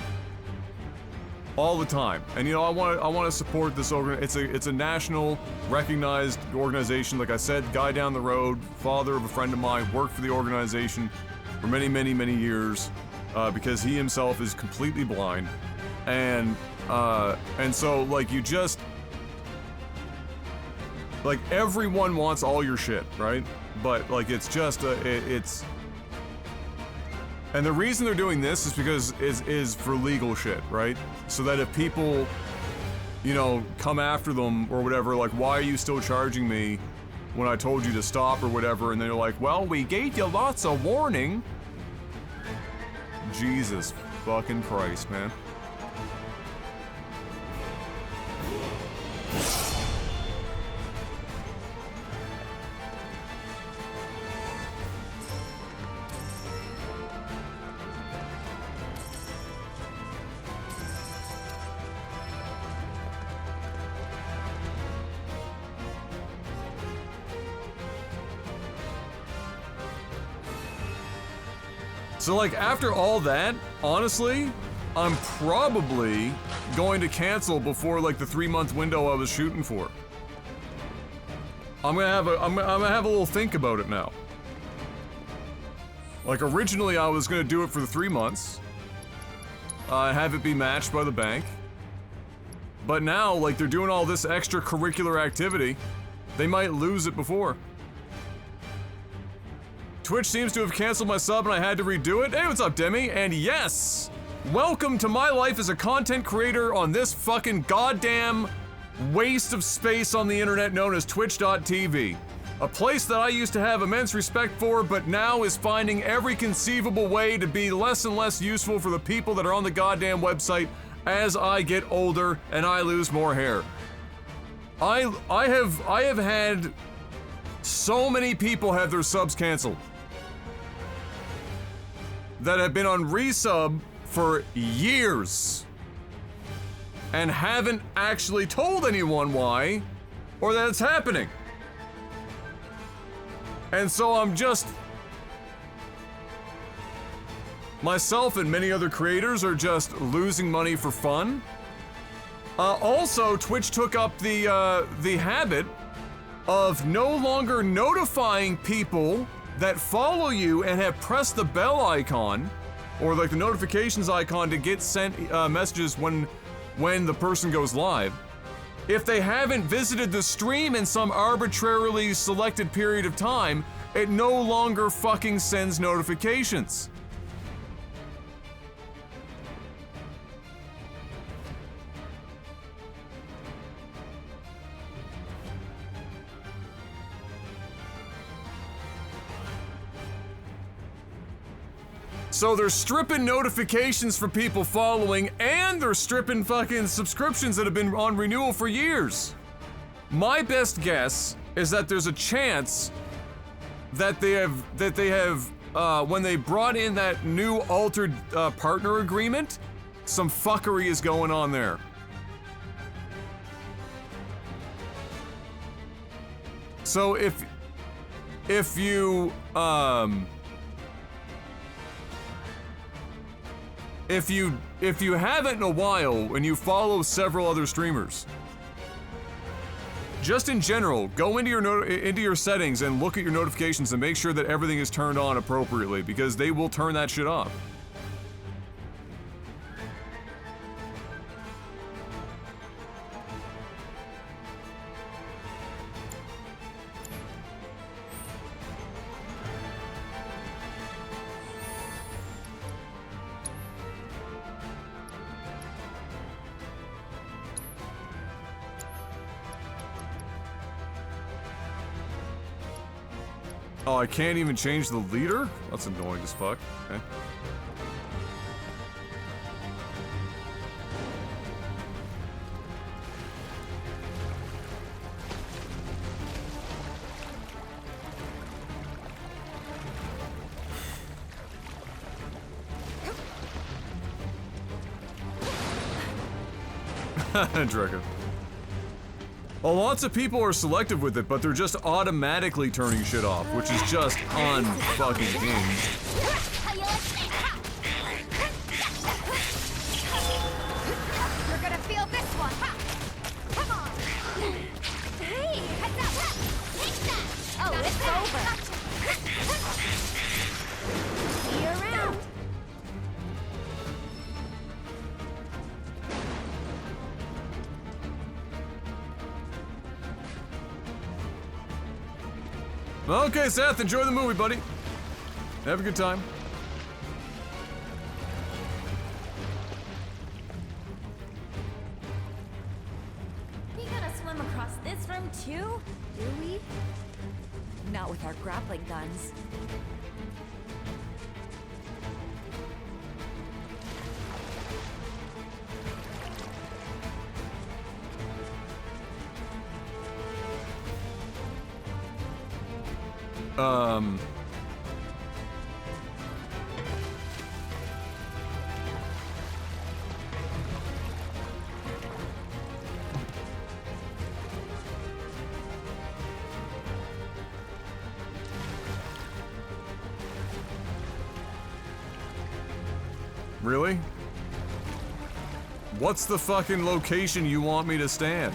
All the time. And you know, I want to support this it's a national recognized organization. Like I said, guy down the road, father of a friend of mine, worked for the organization for many, many, many years because he himself is completely blind. And so, like, you just, like, everyone wants all your shit, right? But, like, it's just, it's... And the reason they're doing this is because is for legal shit, right? So that if people, you know, come after them or whatever, like, why are you still charging me when I told you to stop or whatever? And they're like, well, we gave you lots of warning. Jesus fucking Christ, man. So, like, after all that, honestly, I'm probably going to cancel before, like, the 3-month window I was shooting for. I'm gonna have a little think about it now. Like, originally I was gonna do it for the 3 months, have it be matched by the bank. But now, like, they're doing all this extracurricular activity, they might lose it before. Twitch seems to have canceled my sub and I had to redo it. Hey, what's up, Demi? And yes, welcome to my life as a content creator on this fucking goddamn waste of space on the internet known as Twitch.tv. A place that I used to have immense respect for, but now is finding every conceivable way to be less and less useful for the people that are on the goddamn website as I get older and I lose more hair. I have had so many people have their subs canceled that have been on resub for years and haven't actually told anyone why or that it's happening. And so I'm just... myself and many other creators are just losing money for fun. Also, Twitch took up the habit of no longer notifying people that follow you and have pressed the bell icon, or like the notifications icon to get sent messages when the person goes live. If they haven't visited the stream in some arbitrarily selected period of time, it no longer fucking sends notifications. So they're stripping notifications for people following, and they're stripping fucking subscriptions that have been on renewal for years. My best guess is that there's a chance that they have when they brought in that new altered partner agreement, some fuckery is going on there. So if you haven't in a while and you follow several other streamers, just in general, go into your settings and look at your notifications and make sure that everything is turned on appropriately, because they will turn that shit off. Oh, I can't even change the leader? That's annoying as fuck. Okay. Draco. Well, lots of people are selective with it, but they're just automatically turning shit off, which is just unfucking hinged. You're gonna feel this one, ha! Come on! Hey, heads up! Take that! Oh, it's over! See you around! Okay, Seth, enjoy the movie, buddy. Have a good time. We gotta swim across this room too, do we? Not with our grappling guns. Really? What's the fucking location you want me to stand?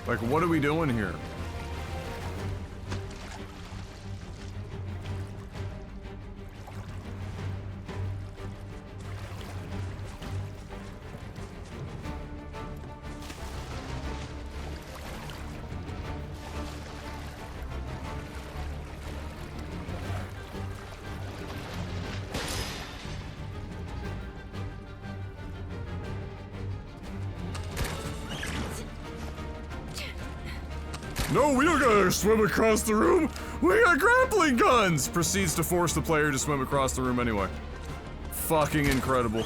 Like, what are we doing here? No, we don't gotta swim across the room. We got grappling guns! Proceeds to force the player to swim across the room anyway. Fucking incredible.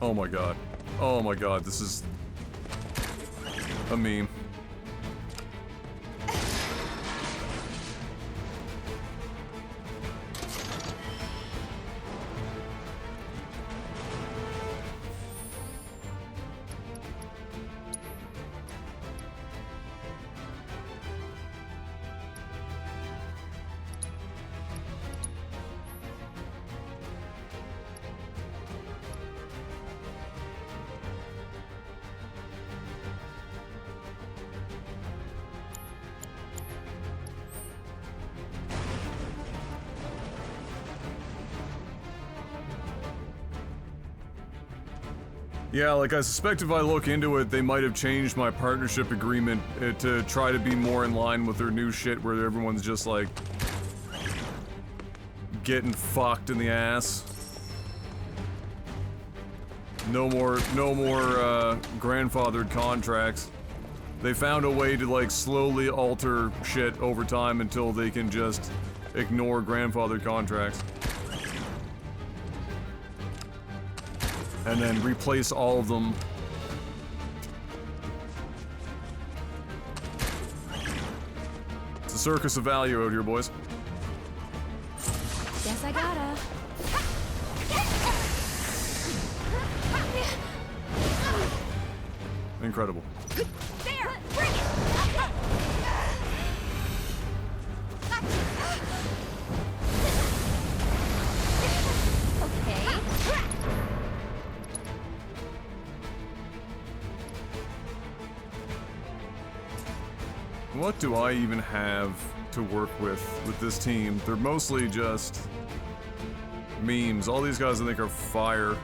Oh my god. Oh my god, this is a meme. Yeah, like I suspect if I look into it, they might have changed my partnership agreement to try to be more in line with their new shit where everyone's just like getting fucked in the ass. No more grandfathered contracts. They found a way to like slowly alter shit over time until they can just ignore grandfathered contracts. And then replace all of them. It's a circus of value out here, boys. Guess I gotta. Incredible. There! Bring it! What do I even have to work with this team? They're mostly just memes. All these guys I think are fire.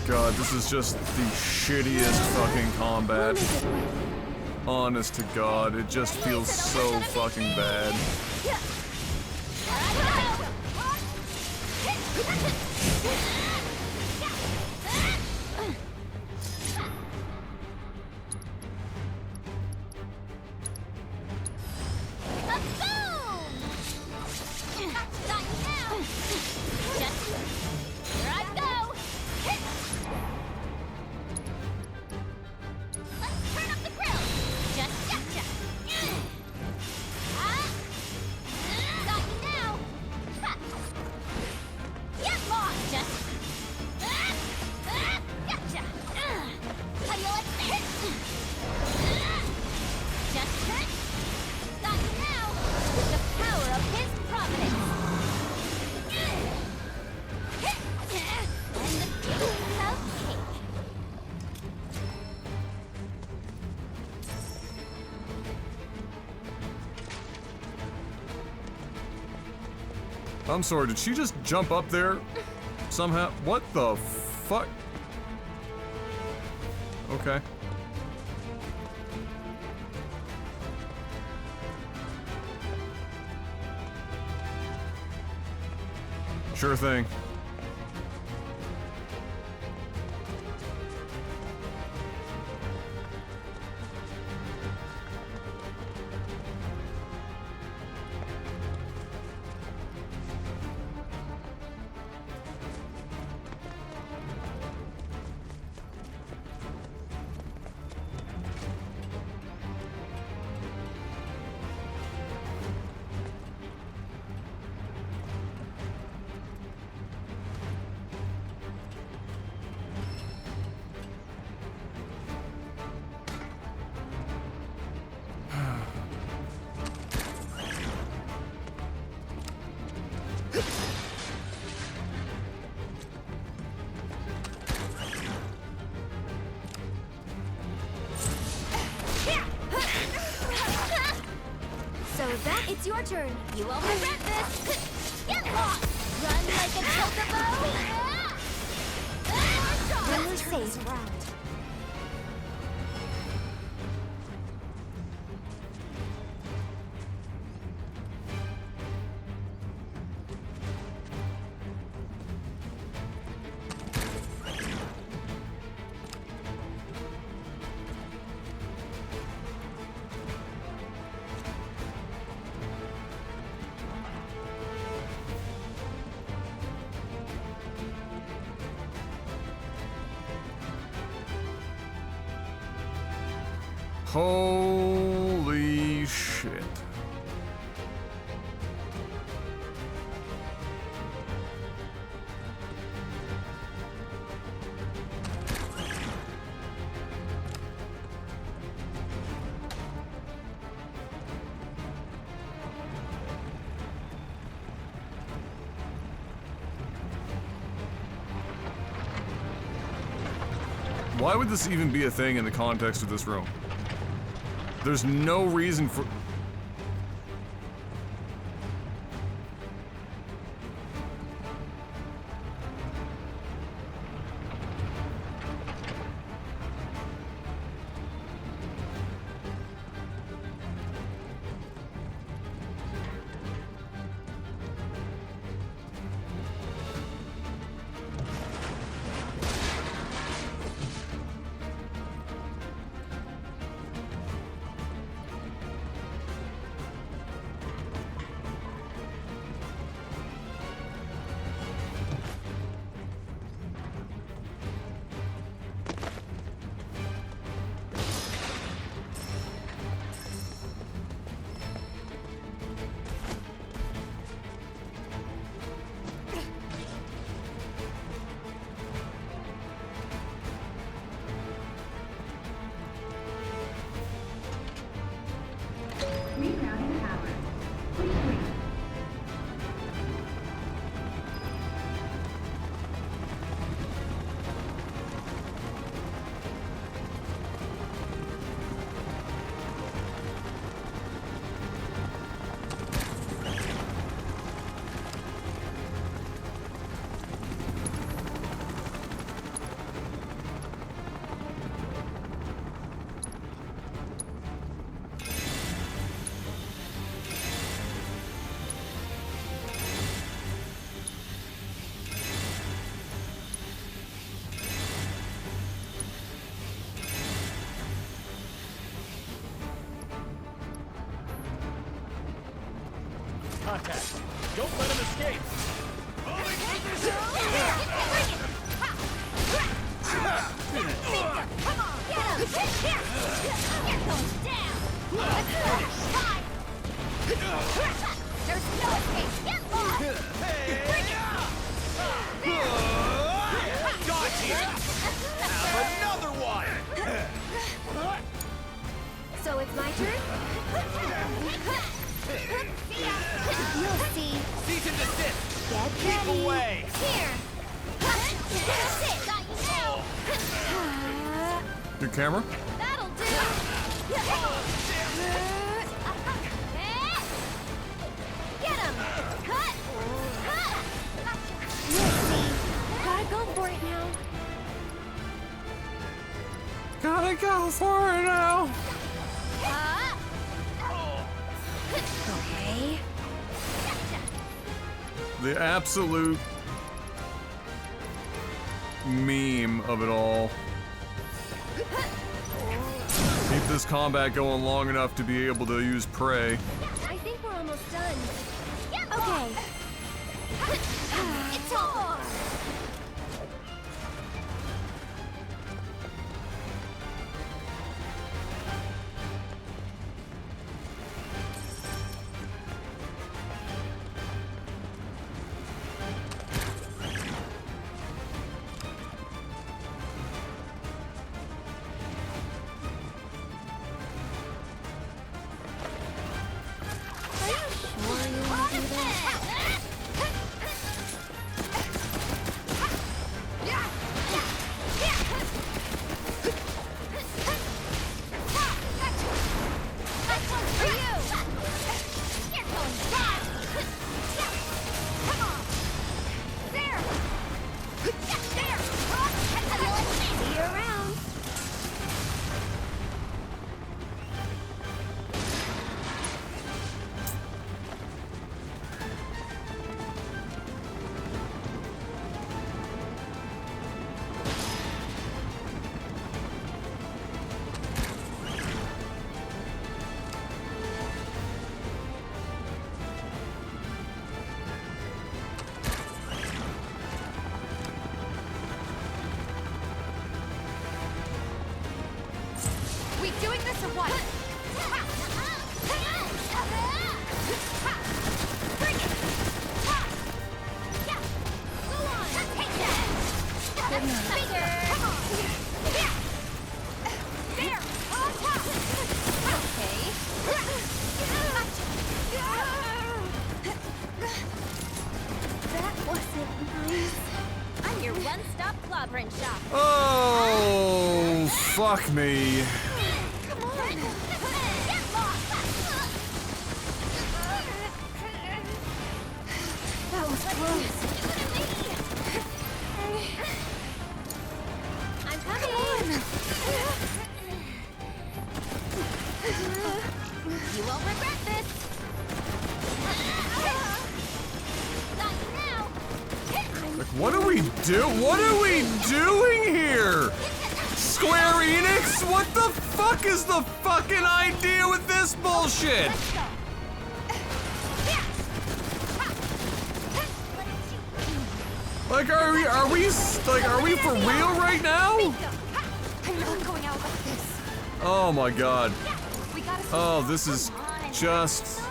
God, this is just the shittiest fucking combat. Honest to God, it just feels so fucking bad. I'm sorry, did she just jump up there somehow? What the fuck? Okay. Sure thing. It's your turn. You won't regret this. Get lost. Run like a chocobo. Really safe round. Holy shit. Why would this even be a thing in the context of this room? There's no reason for... attack. Don't let him escape. Come on, get him! Here! You're going down! There's no escape! Get lost! Bring it! Got you! Have another one! So it's my turn? You'll see. Cease and desist! Get Keep ready. away! Here! That's it! Got you now! Your camera? That'll do! Get him! Cut! You'll see. Gotta go for it now. Gotta go for it now. Okay. The absolute meme of it all. Keep this combat going long enough to be able to use prey. I think we're almost done. Okay. It's on. We doing this or what? Bring it! Yeah! Go on! Take that! Come on! Yeah! There! Okay. That wasn't nice. I'm your one-stop clobbering shop. Oh, fuck me. Come on! Get lost! That was close. I'm coming! You won't regret this! Not now! Like, what are we doing here? Square Enix? What the fuck is the fucking idea with this bullshit? Like, are we for real right now? I'm not going out like this. Oh my god. We gotta Oh, this is just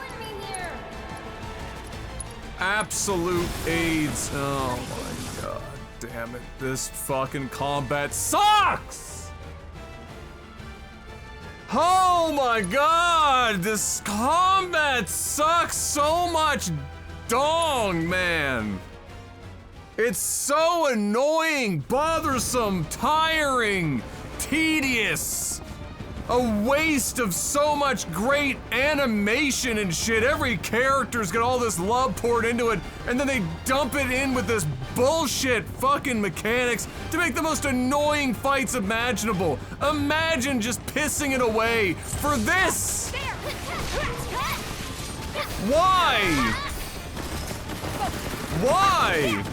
absolute AIDS. Oh my god. Damn it. This fucking combat sucks! Oh my god! This combat sucks so much dong, man! It's so annoying, bothersome, tiring, tedious. A waste of so much great animation and shit. Every character's got all this love poured into it, and then they dump it in with this bullshit fucking mechanics to make the most annoying fights imaginable. Imagine just pissing it away for this! Why? Why?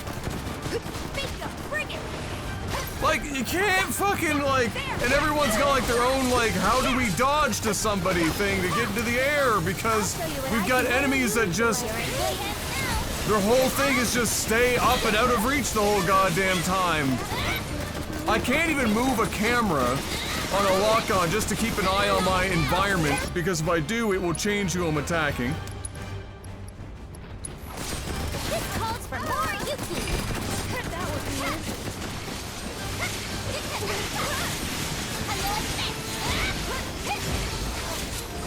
Like, you can't fucking, like, and everyone's got, like, their own, like, how do we dodge to somebody thing to get into the air, because we've got enemies that just, their whole thing is just stay up and out of reach the whole goddamn time. I can't even move a camera on a lock-on just to keep an eye on my environment, because if I do, it will change who I'm attacking. This calls for more Yuki. That was weird.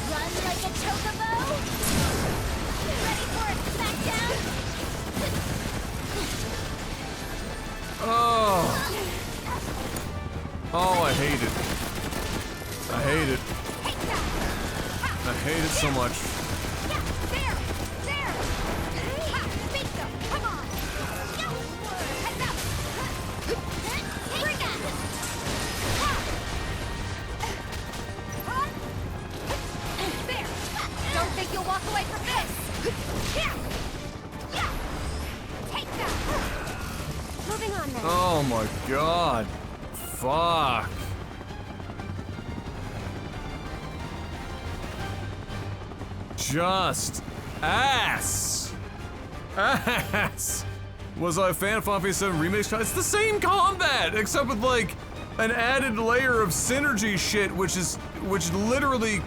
Run like a chocobo. Ready for a smackdown? Oh. Oh, I hate it. I hate it. I hate it so much. Don't think you'll walk away from this. Take that. Moving on then. Oh my god. Fuck. Just ass. Ass. Was I a fan of Final Fantasy VII Remake? It's the same combat, except with like an added layer of synergy shit, which literally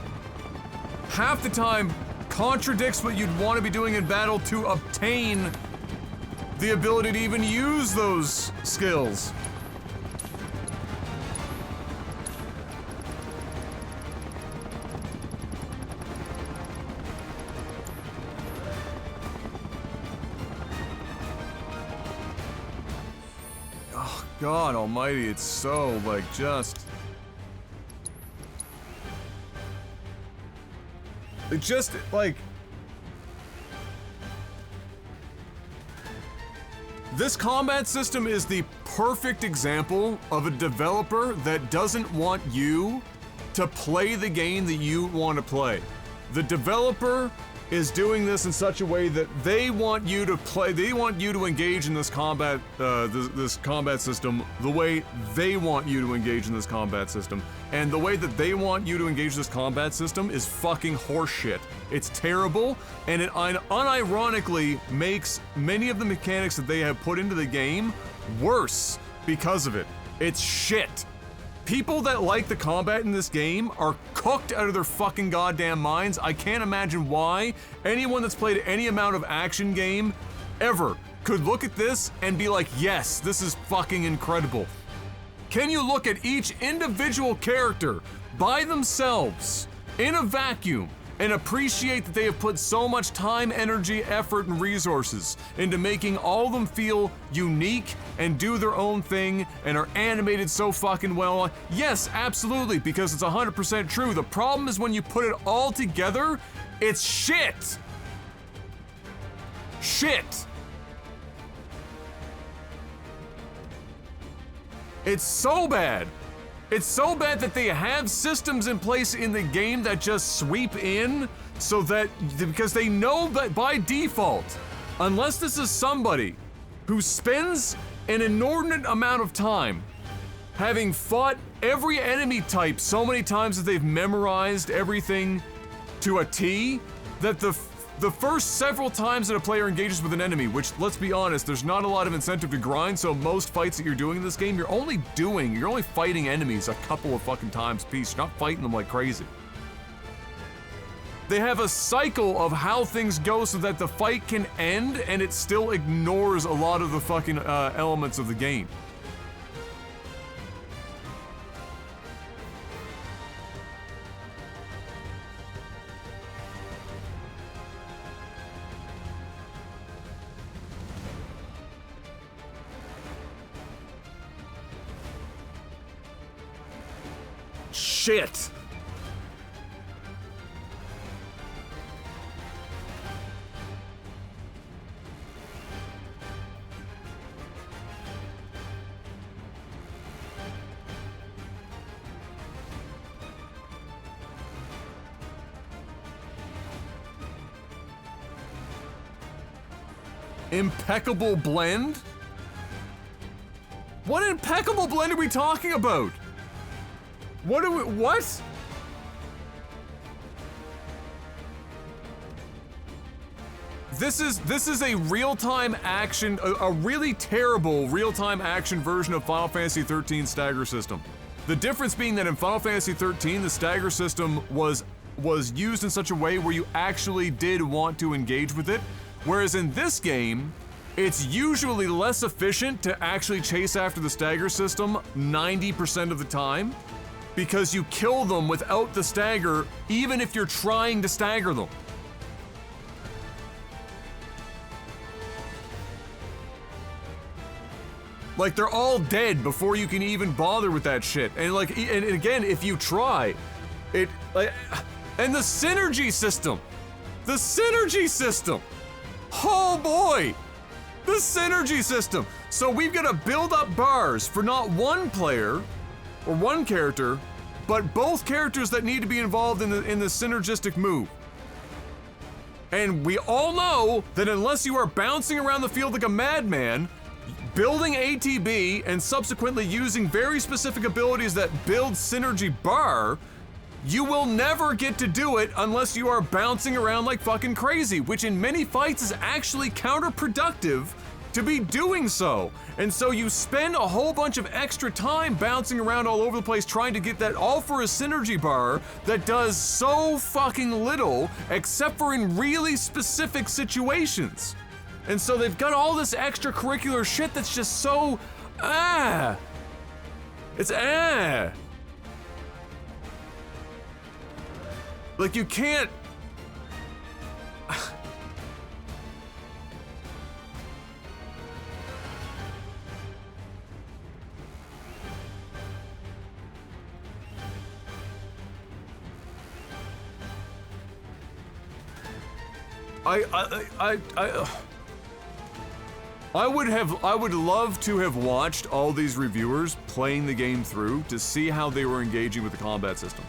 half the time contradicts what you'd want to be doing in battle to obtain the ability to even use those skills. Oh, God almighty, it's so, like, just... It just, like... This combat system is the perfect example of a developer that doesn't want you to play the game that you want to play. The developer is doing this in such a way that they want you to play, they want you to engage in this combat, this combat system the way they want you to engage in this combat system. And the way that they want you to engage this combat system is fucking horseshit. It's terrible, and it unironically makes many of the mechanics that they have put into the game worse because of it. It's shit. People that like the combat in this game are cooked out of their fucking goddamn minds. I can't imagine why anyone that's played any amount of action game ever could look at this and be like, yes, this is fucking incredible. Can you look at each individual character by themselves in a vacuum and appreciate that they have put so much time, energy, effort, and resources into making all of them feel unique and do their own thing and are animated so fucking well? Yes, absolutely, because it's 100% true. The problem is when you put it all together, it's shit. Shit. It's so bad. It's so bad that they have systems in place in the game that just sweep in so that, because they know that by default, unless this is somebody who spends an inordinate amount of time having fought every enemy type so many times that they've memorized everything to a T, that the first several times that a player engages with an enemy, which, let's be honest, there's not a lot of incentive to grind, so most fights that you're doing in this game, you're only fighting enemies a couple of fucking times a piece. You're not fighting them like crazy. They have a cycle of how things go so that the fight can end and it still ignores a lot of the fucking elements of the game. Shit. Impeccable blend? What impeccable blend are we talking about? What? This is a real-time action, a really terrible real-time action version of Final Fantasy XIII's stagger system. The difference being that in Final Fantasy XIII, the stagger system was used in such a way where you actually did want to engage with it, whereas in this game, it's usually less efficient to actually chase after the stagger system 90% of the time, because you kill them without the stagger, even if you're trying to stagger them. Like, they're all dead before you can even bother with that shit. And like, and again, if you try, it, like, and the synergy system! The synergy system! Oh boy! The synergy system! So we've got to build up bars for not one player, or one character, but both characters that need to be involved in the synergistic move. And we all know that unless you are bouncing around the field like a madman, building ATB and subsequently using very specific abilities that build synergy bar, you will never get to do it unless you are bouncing around like fucking crazy, which in many fights is actually counterproductive to be doing so. And so you spend a whole bunch of extra time bouncing around all over the place trying to get that all for a synergy bar that does so fucking little except for in really specific situations. And so they've got all this extracurricular shit that's just so, It's Like, you can't... I would love to have watched all these reviewers playing the game through to see how they were engaging with the combat system.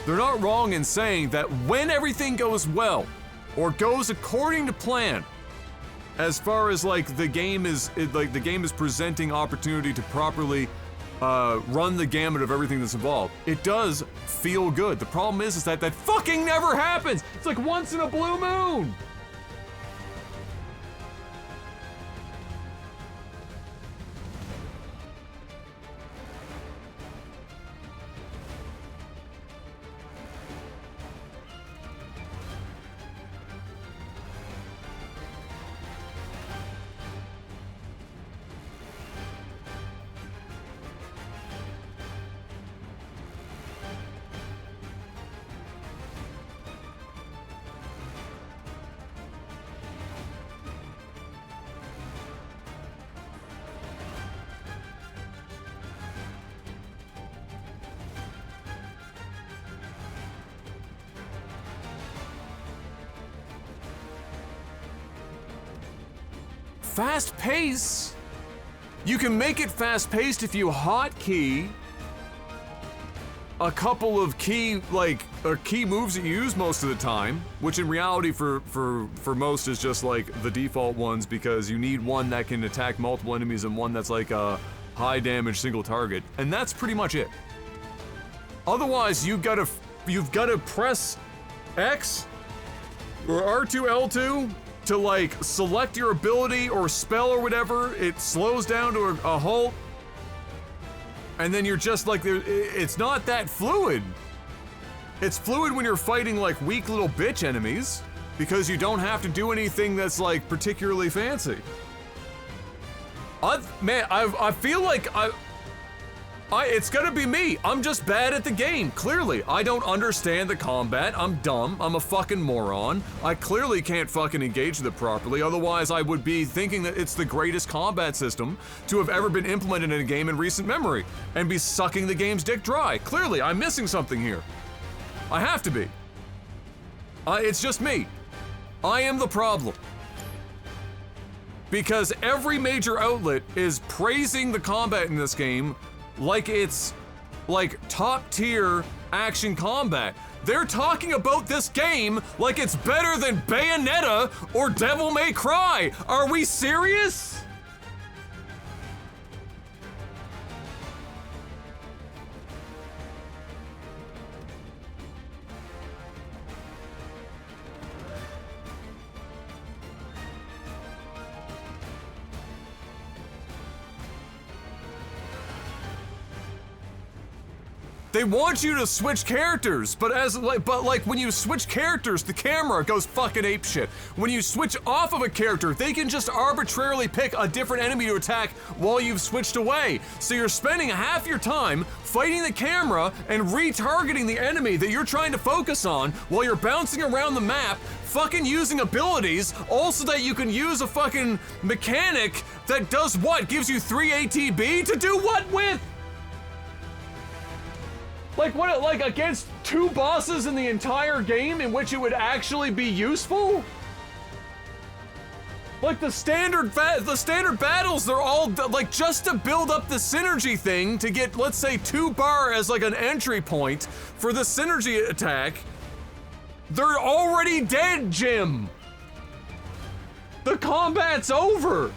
They're not wrong in saying that when everything goes well, or goes according to plan, as far as like the game is presenting opportunity to properly run the gamut of everything that's involved, it does feel good. The problem is that fucking never happens. It's like once in a blue moon. Fast pace? You can make it fast paced if you hotkey a couple of key moves that you use most of the time, which in reality for most is just like the default ones, because you need one that can attack multiple enemies and one that's like a high damage single target, and that's pretty much it. Otherwise, you've got to press X or R2 L2 to like select your ability or spell or whatever. It slows down to a halt, and then you're just like, it's not that fluid. It's fluid when you're fighting like weak little bitch enemies, because you don't have to do anything that's like particularly fancy. I feel like it's gonna be me. I'm just bad at the game, clearly. I don't understand the combat. I'm dumb. I'm a fucking moron. I clearly can't fucking engage with it properly, otherwise I would be thinking that it's the greatest combat system to have ever been implemented in a game in recent memory, and be sucking the game's dick dry. Clearly, I'm missing something here. I have to be. It's just me. I am the problem. Because every major outlet is praising the combat in this game like it's like top tier action combat. They're talking about this game like it's better than Bayonetta or Devil May Cry. Are we serious? They want you to switch characters, but like when you switch characters, the camera goes fucking apeshit. When you switch off of a character, they can just arbitrarily pick a different enemy to attack while you've switched away. So you're spending half your time fighting the camera and retargeting the enemy that you're trying to focus on while you're bouncing around the map, fucking using abilities, also that you can use a fucking mechanic that does what? Gives you 3 ATB to do what with? Like what, like against 2 bosses in the entire game in which it would actually be useful? Like the standard battles, they're all like just to build up the synergy thing to get, let's say, 2 bar as like an entry point for the synergy attack. They're already dead, Jim. The combat's over.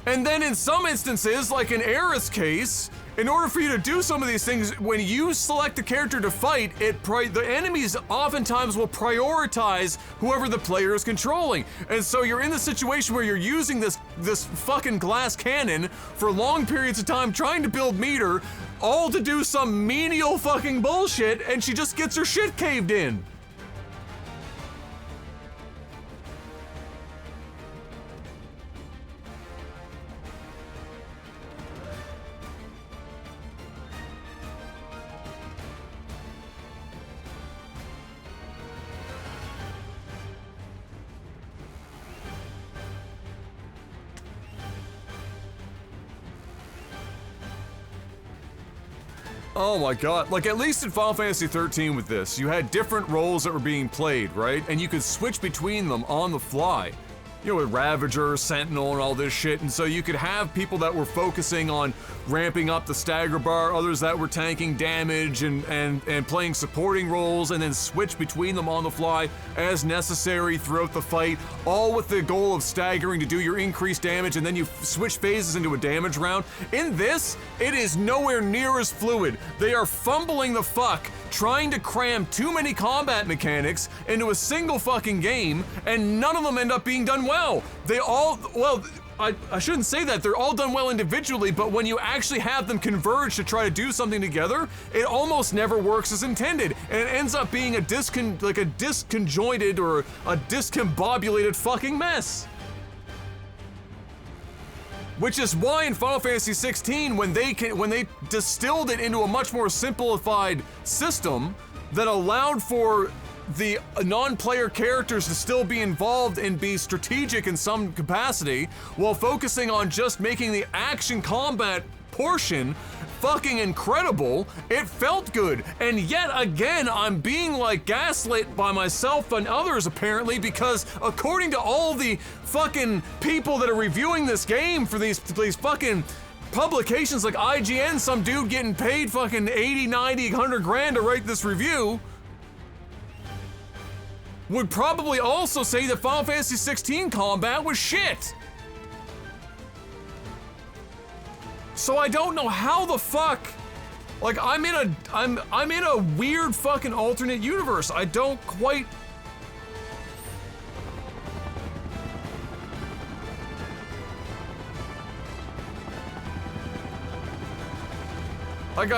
And then in some instances, like in Aerith's case, in order for you to do some of these things, when you select a character to fight, the enemies oftentimes will prioritize whoever the player is controlling. And so you're in the situation where you're using this fucking glass cannon for long periods of time trying to build meter, all to do some menial fucking bullshit, and she just gets her shit caved in. Oh my god, like at least in Final Fantasy 13 with this, you had different roles that were being played, right? And you could switch between them on the fly. You know, with Ravager, Sentinel, and all this shit, and so you could have people that were focusing on ramping up the stagger bar, others that were tanking damage and playing supporting roles, and then switch between them on the fly as necessary throughout the fight, all with the goal of staggering to do your increased damage, and then you switch phases into a damage round. In this, it is nowhere near as fluid. They are fumbling the fuck, trying to cram too many combat mechanics into a single fucking game, and none of them end up being done well. They all, well, I shouldn't say that, they're all done well individually, but when you actually have them converge to try to do something together, it almost never works as intended, and it ends up being a disconjointed or a discombobulated fucking mess. Which is why in Final Fantasy 16, when they distilled it into a much more simplified system that allowed for the non-player characters to still be involved and be strategic in some capacity, while focusing on just making the action combat portion fucking incredible, it felt good. And yet again, I'm being like gaslit by myself and others apparently, because according to all the fucking people that are reviewing this game for these fucking publications like IGN, some dude getting paid fucking 80, 90, 100 grand to write this review, would probably also say that Final Fantasy 16 combat was shit. So I don't know how the fuck, like I'm in a weird fucking alternate universe. I don't quite. Like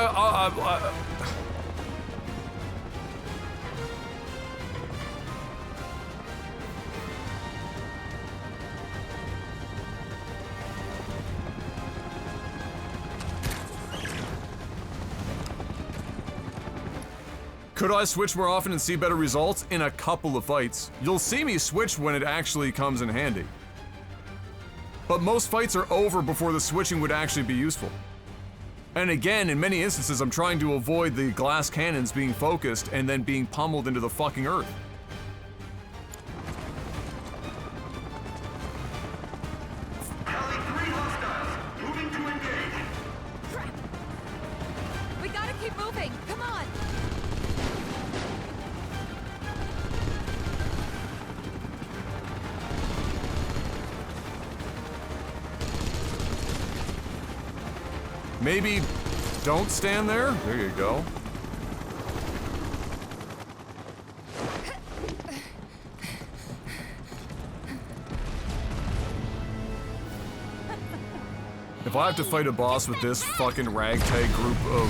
could I switch more often and see better results? In a couple of fights. You'll see me switch when it actually comes in handy. But most fights are over before the switching would actually be useful. And again, in many instances, I'm trying to avoid the glass cannons being focused and then being pummeled into the fucking earth. We gotta keep moving. Come on. Maybe don't stand there. There you go. If I have to fight a boss with this fucking ragtag group of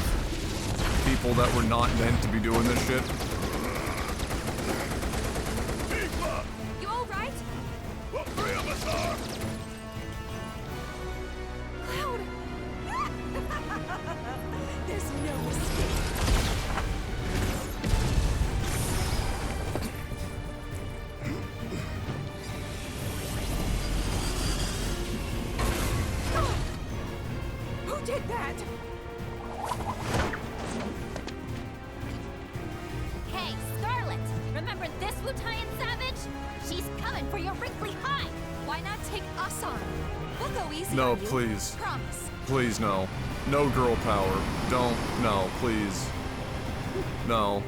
people that were not meant to be doing this shit. You alright? Well, 3 of us are. Cloud! There's no escape. Who did that? Hey, Scarlet! Remember this Wutaian savage? She's coming for your wrinkly hide! Why not take us on? We'll go easy No, on you. please. Promise. Please, no. No girl power. Don't. No, please. No.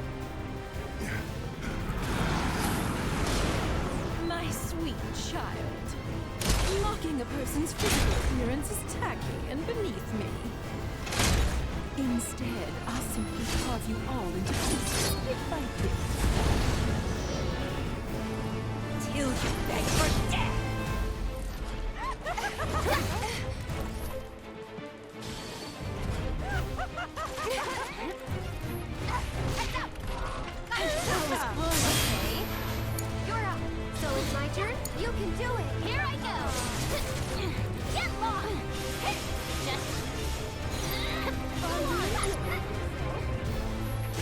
My sweet child. Mocking a person's physical appearance is tacky and beneath me. Instead, I'll simply carve you all into pieces bit by bit. Till you beg for death! Okay. You're up. So it's my turn? You can do it. Here I go. Get lost. Just... Go on.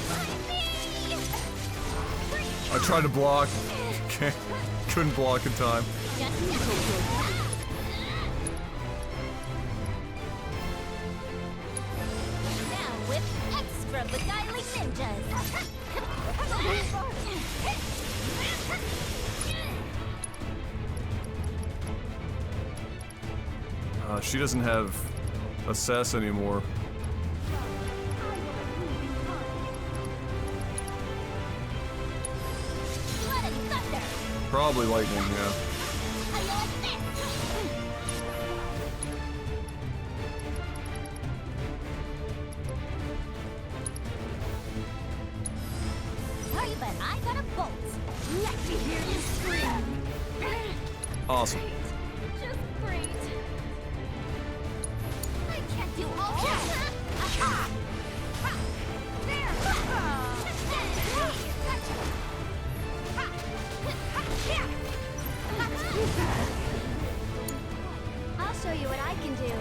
Find me! I tried to block. Okay. Couldn't block in time. Now with extra beguiling ninjas. She doesn't have assess anymore. Blood and thunder. Probably lightning, yeah. How you like this? Sorry, but I got a bolt. Let me hear you scream. Awesome. Just great. I can't do all that. Aha! Ha! There! I'll show you what I can do.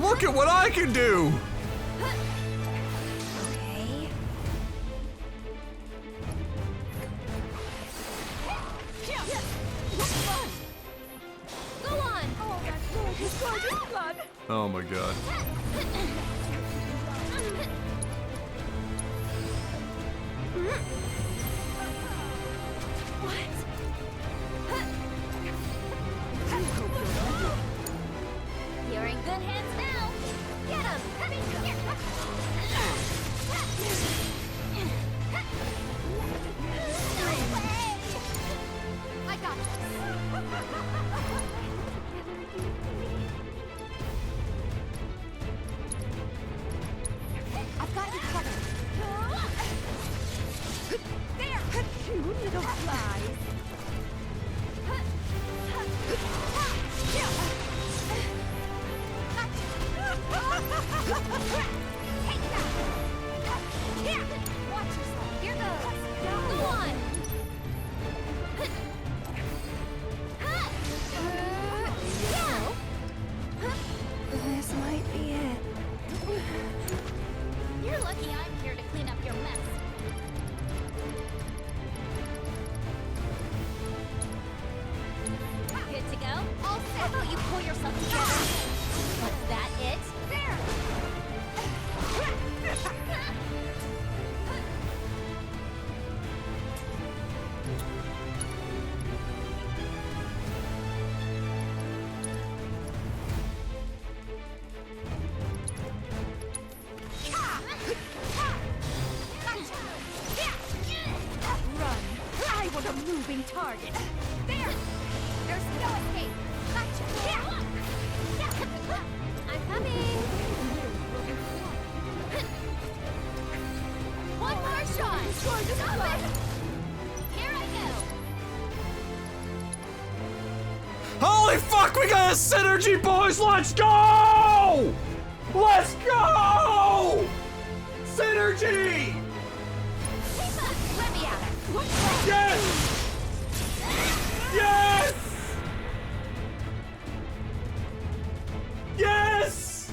Look at what I can do! Okay. Go on! Oh, that's gorgeous, gorgeous blood! Oh my god. You're in good hands now. Get him! I got this. I've got you covered. There! You little flies. Take that! Here! Watch yourself. Here goes. Go on! This might be it. You're lucky I'm here to clean up your mess. Good to go? All set. How about you pull yourself together? Was that it? There! Run! I want a moving target! There! There's no escape! Gotcha! I'm coming! One more shot! Stop it! Here I go! Holy fuck, we got a synergy, boys! Let's go! Let's go! Synergy! Let me at it. Yes! Yes! Yes!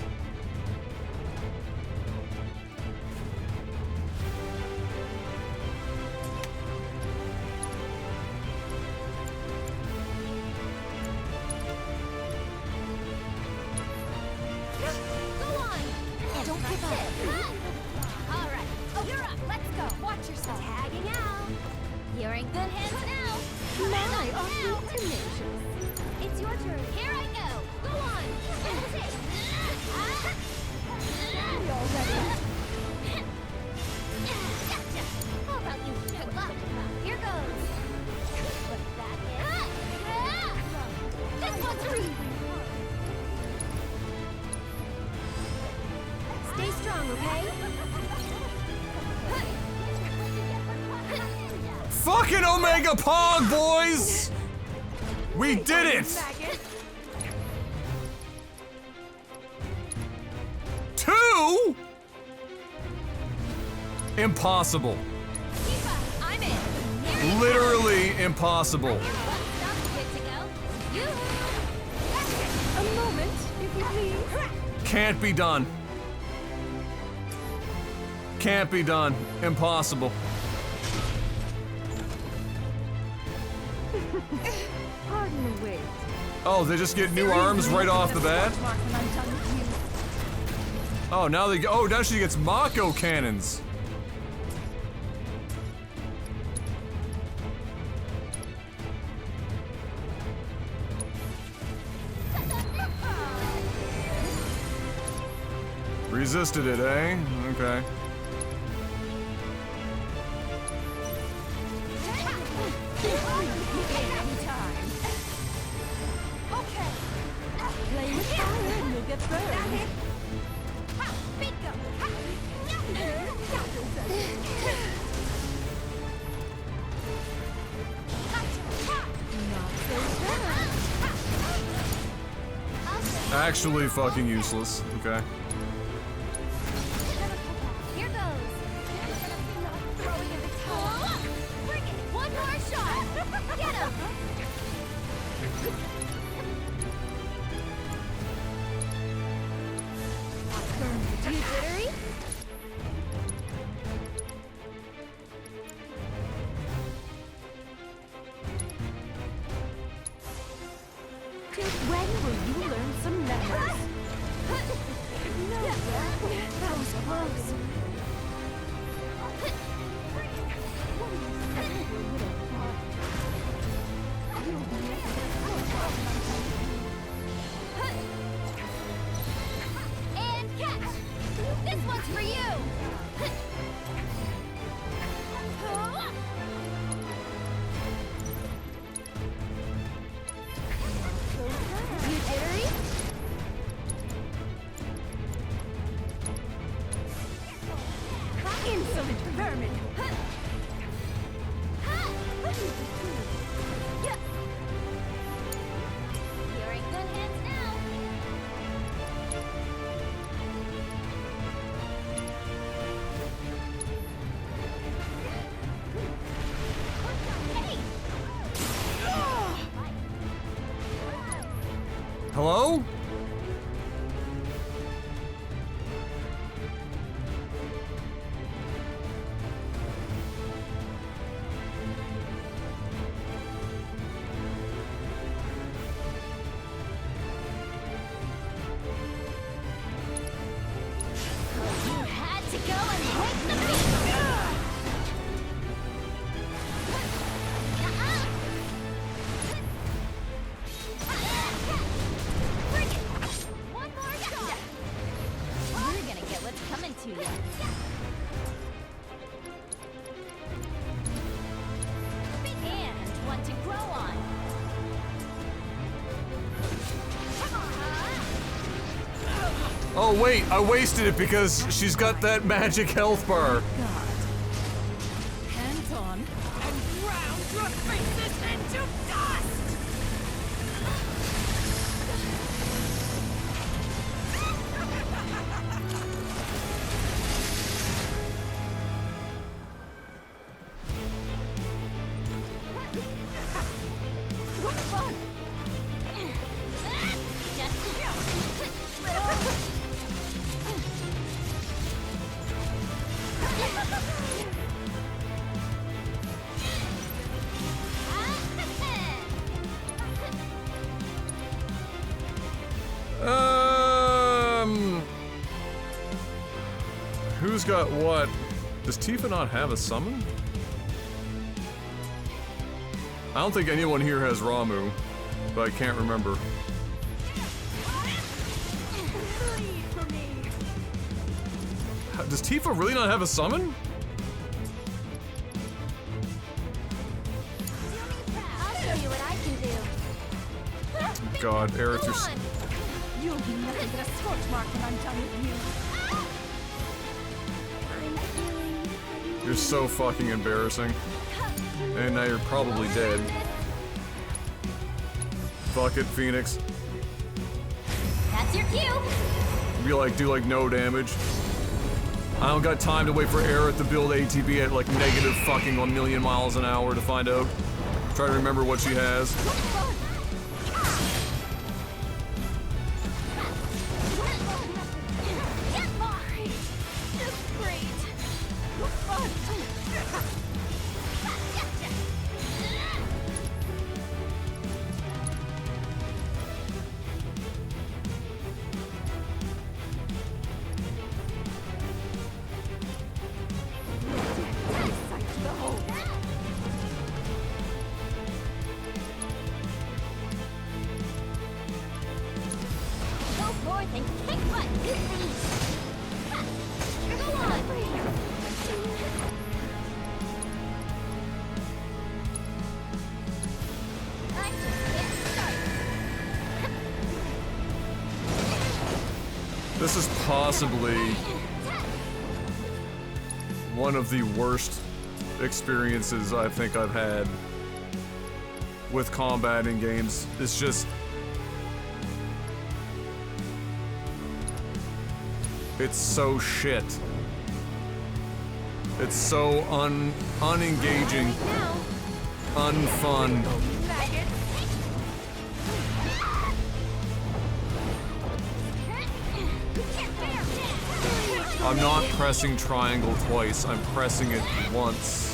Go on. Don't give up. All right. Oh, you're up. Let's go. Watch yourself. Tagging out. You're in good hands now. My, aren't you tenacious? It's your turn. Here I go. Go on. That's it. How about you? Good luck. Here goes. Put that in. This one's for you. Stay strong, okay? Fucking Omega Pog, boys! We did it! 2? Impossible. I'm in. Literally impossible. A moment, if you please. Can't be done. Can't be done. Impossible. Pardon me, wait. Oh, they just get new arms right off the bat? Oh, now they go. Oh, now she gets Mako cannons. Resisted it, eh? Okay. Play with fire and you'll get burned. Actually fucking useless. Okay. Here goes. Throwing in the towel. Bring it. One more shot. Get him. Too jittery? Till when will you learn some manners? No, that was close. And catch. This one's for you. You jittery? Insolent vermin! You're in good hands now. Hello? You had to go and break the beat. Bring it. One more shot. You're gonna get what's coming to you. And one to grow on. Oh wait, I wasted it because she's got that magic health bar. Hands on and ground your faces into dust! Who's got what? Does Tifa not have a summon? I don't think anyone here has Ramu, but I can't remember. Does Tifa really not have a summon? I'll show you what I can do. God, Aerith, you're You'll be nothing but a scorch mark when I'm done with you. you're so fucking embarrassing. And now you're probably dead. Fuck it, Phoenix. That's your cue. Be like, do like no damage. I don't got time to wait for Aerith to build ATB at like negative fucking 1,000,000 miles an hour to find out. Try to remember what she has. Go forth and kick butt. Go on. I'm just getting started. This is possibly one of the worst experiences I think I've had with combat in games. It's just... it's so shit. It's so unengaging, unfun. I'm not pressing triangle twice, I'm pressing it once.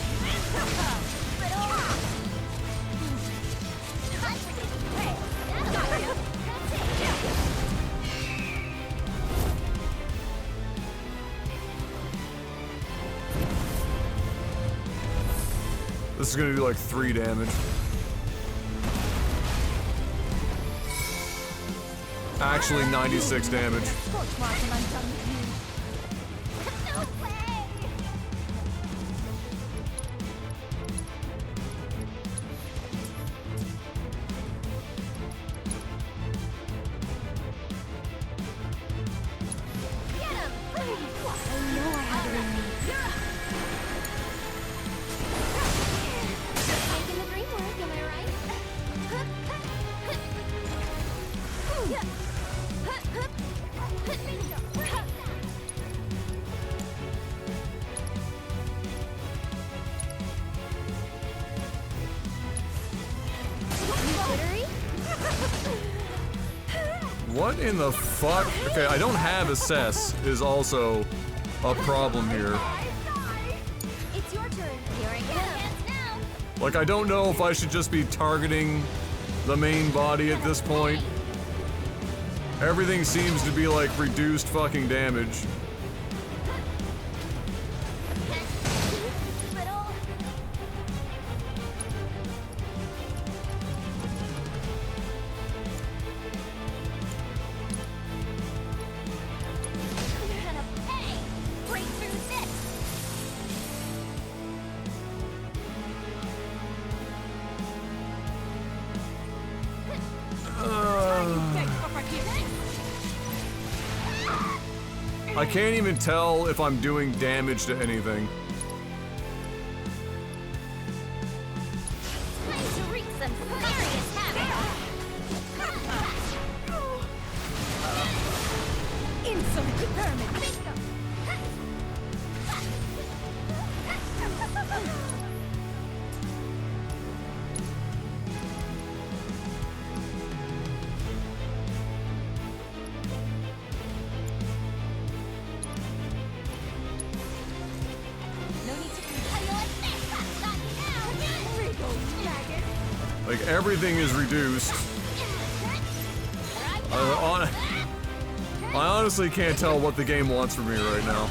This is gonna do like 3 damage. Actually, 96 damage. Making the dream work, am I right? What in the fuck? Okay, I don't have assess is also a problem here. It's your turn. Here I go. Now. Like, I don't know if I should just be targeting the main body at this point. Everything seems to be like reduced fucking damage. I can't even tell if I'm doing damage to anything. Time to wreak some serious havoc. Insolent vermin. Like, everything is reduced. I honestly can't tell what the game wants from me right now.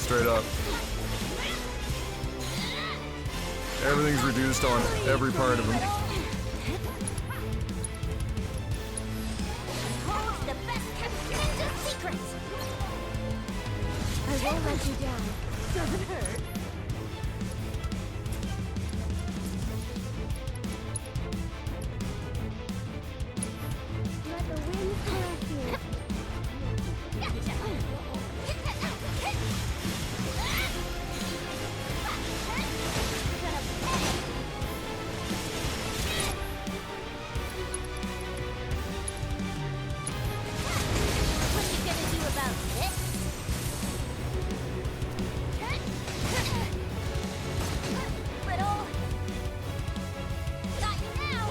straight up. Everything's reduced on every part of him. Holds the best kept ninja secrets. I won't let you down. Doesn't hurt. Let the wind caress you. Gotcha. What you gonna do about this? Little. Got you now.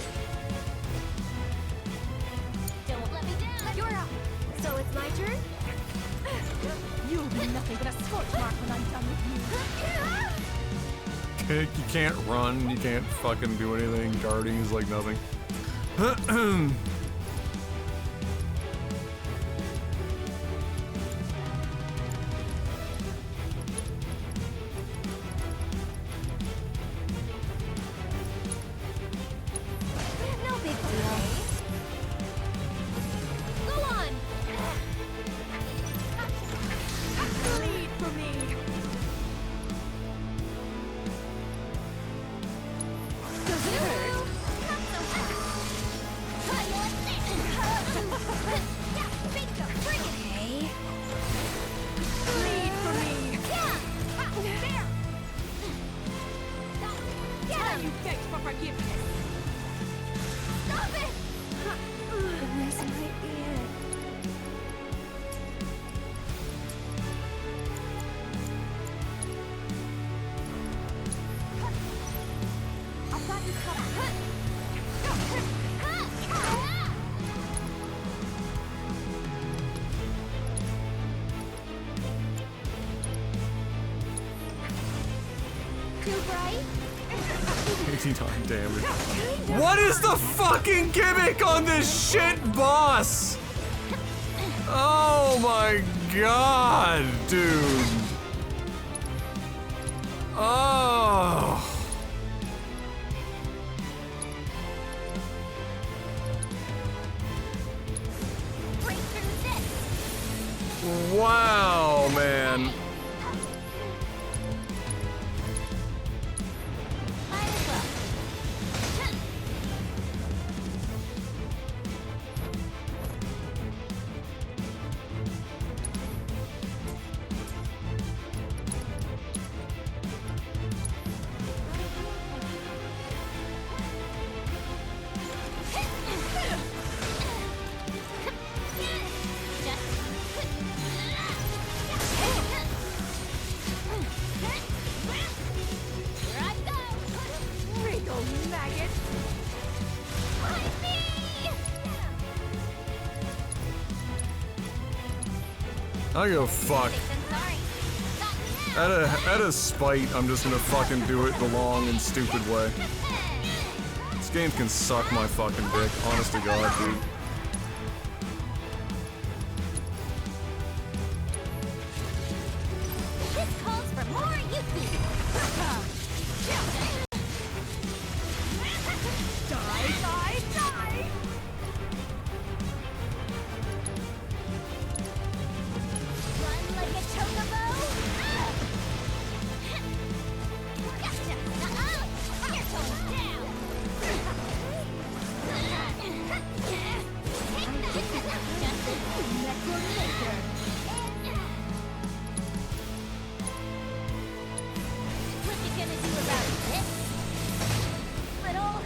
Don't let me down. You're up. So it's my turn? You'll be nothing but a scorch mark when I'm done with you. You can't run, you can't fucking do anything. Guarding is like nothing. No big deal. Go on. Lead for me. Does it hurt? Okay. Lead for me. There. You begged for forgiveness. Stop it! This might be it. I've got you covered. Too bright? 18 times damage. What is the fucking gimmick on this shit boss? Oh my god, dude. Oh. Break through this. Wow, man. Might as well. Here I go. Wriggle, maggot. Find me! I go fuck. Out of spite, I'm just gonna fucking do it the long and stupid way. This game can suck my fucking dick, honest to God, dude. This calls for more Yuki. Die, die, die. Run like a chocobo. Gotcha. Your tone's down. Take that. What you gonna do about this? Little.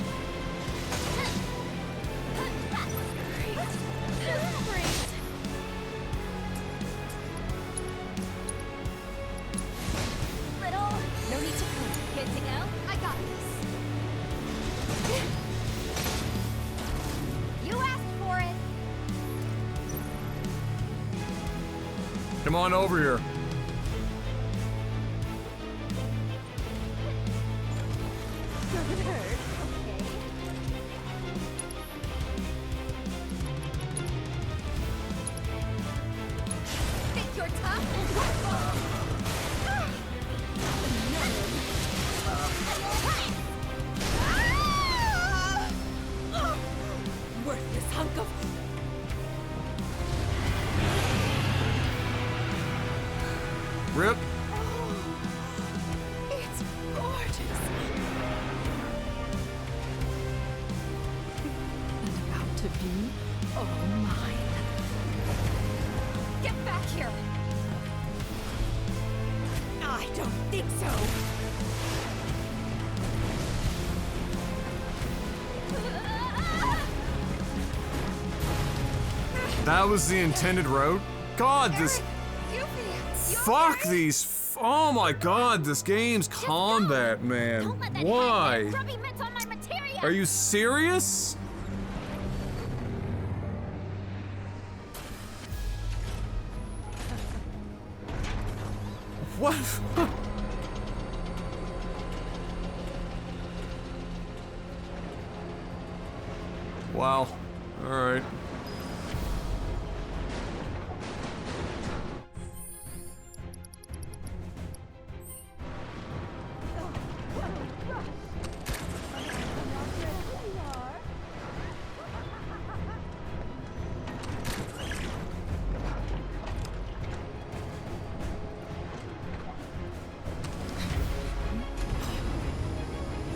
Great. Little. No need to come. Good to go? I got this. You asked for it. Come on over here. Doesn't hurt. Think you're tough? Rip. It's gorgeous. And about to be all mine. Get back here! I don't think so. That was the intended route? God, this... Fuck these... Oh my god, this game's combat, man. Why? Are you serious? What? Wow. Alright.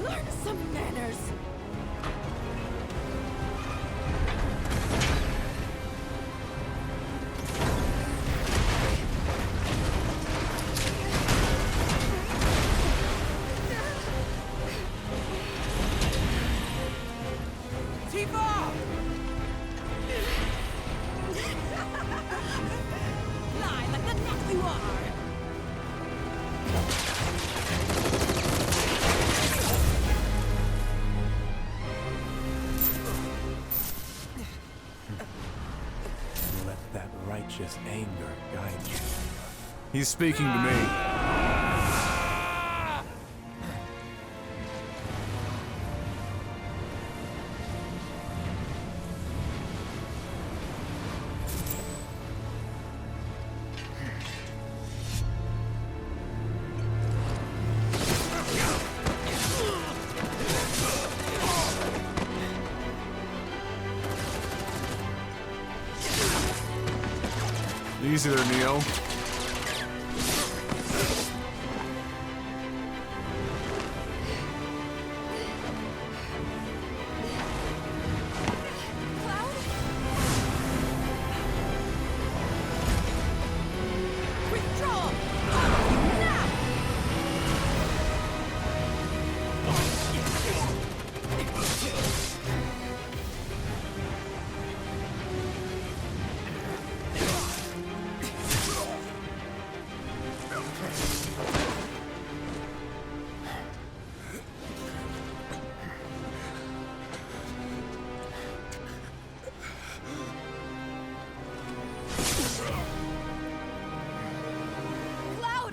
Learn some manners. Tifa! Lie like the nut you are. Let that righteous anger guide you. He's speaking to me. Easy there, Neo. Withdraw! Now!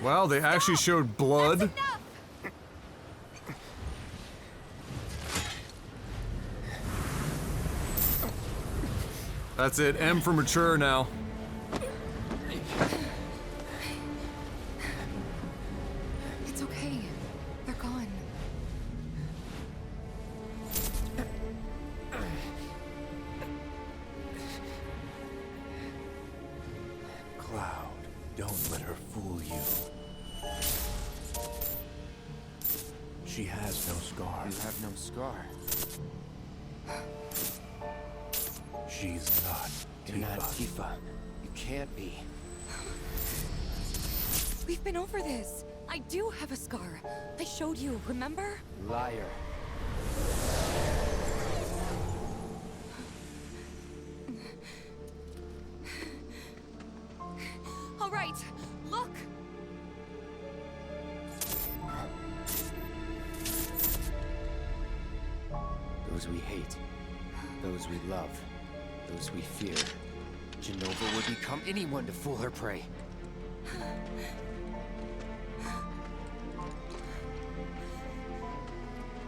Wow, they actually showed blood. That's it. M for mature now. It's okay. They're gone. Cloud, don't let her fool you. She has no scar. You have no scar. She's not You're not Tifa. You can't be. We've been over this. I do have a scar. I showed you, remember? Liar. All right, look. Those we hate. Those we love. Those we fear. Jenova would become anyone to fool her prey.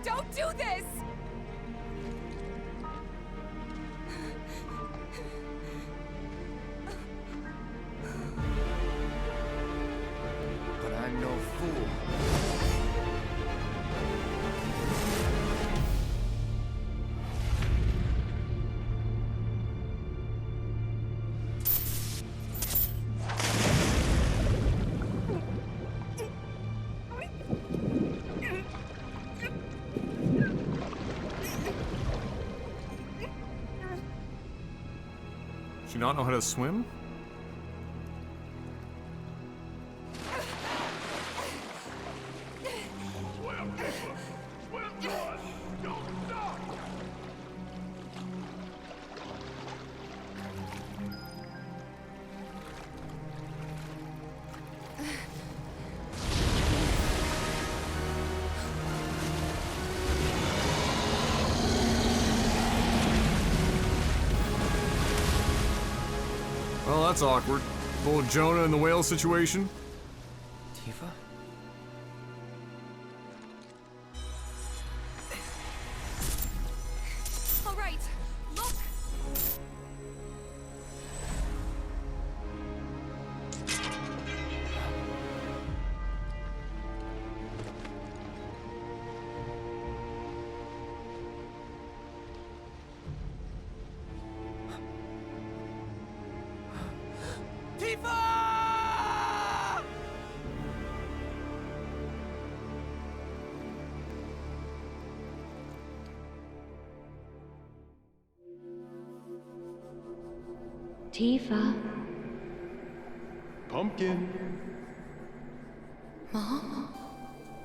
Don't do this! But I'm no fool. Does she not know how to swim? Well, that's awkward. Little Jonah and the whale situation. Tifa? All right, look. Tifa. Pumpkin. Mom?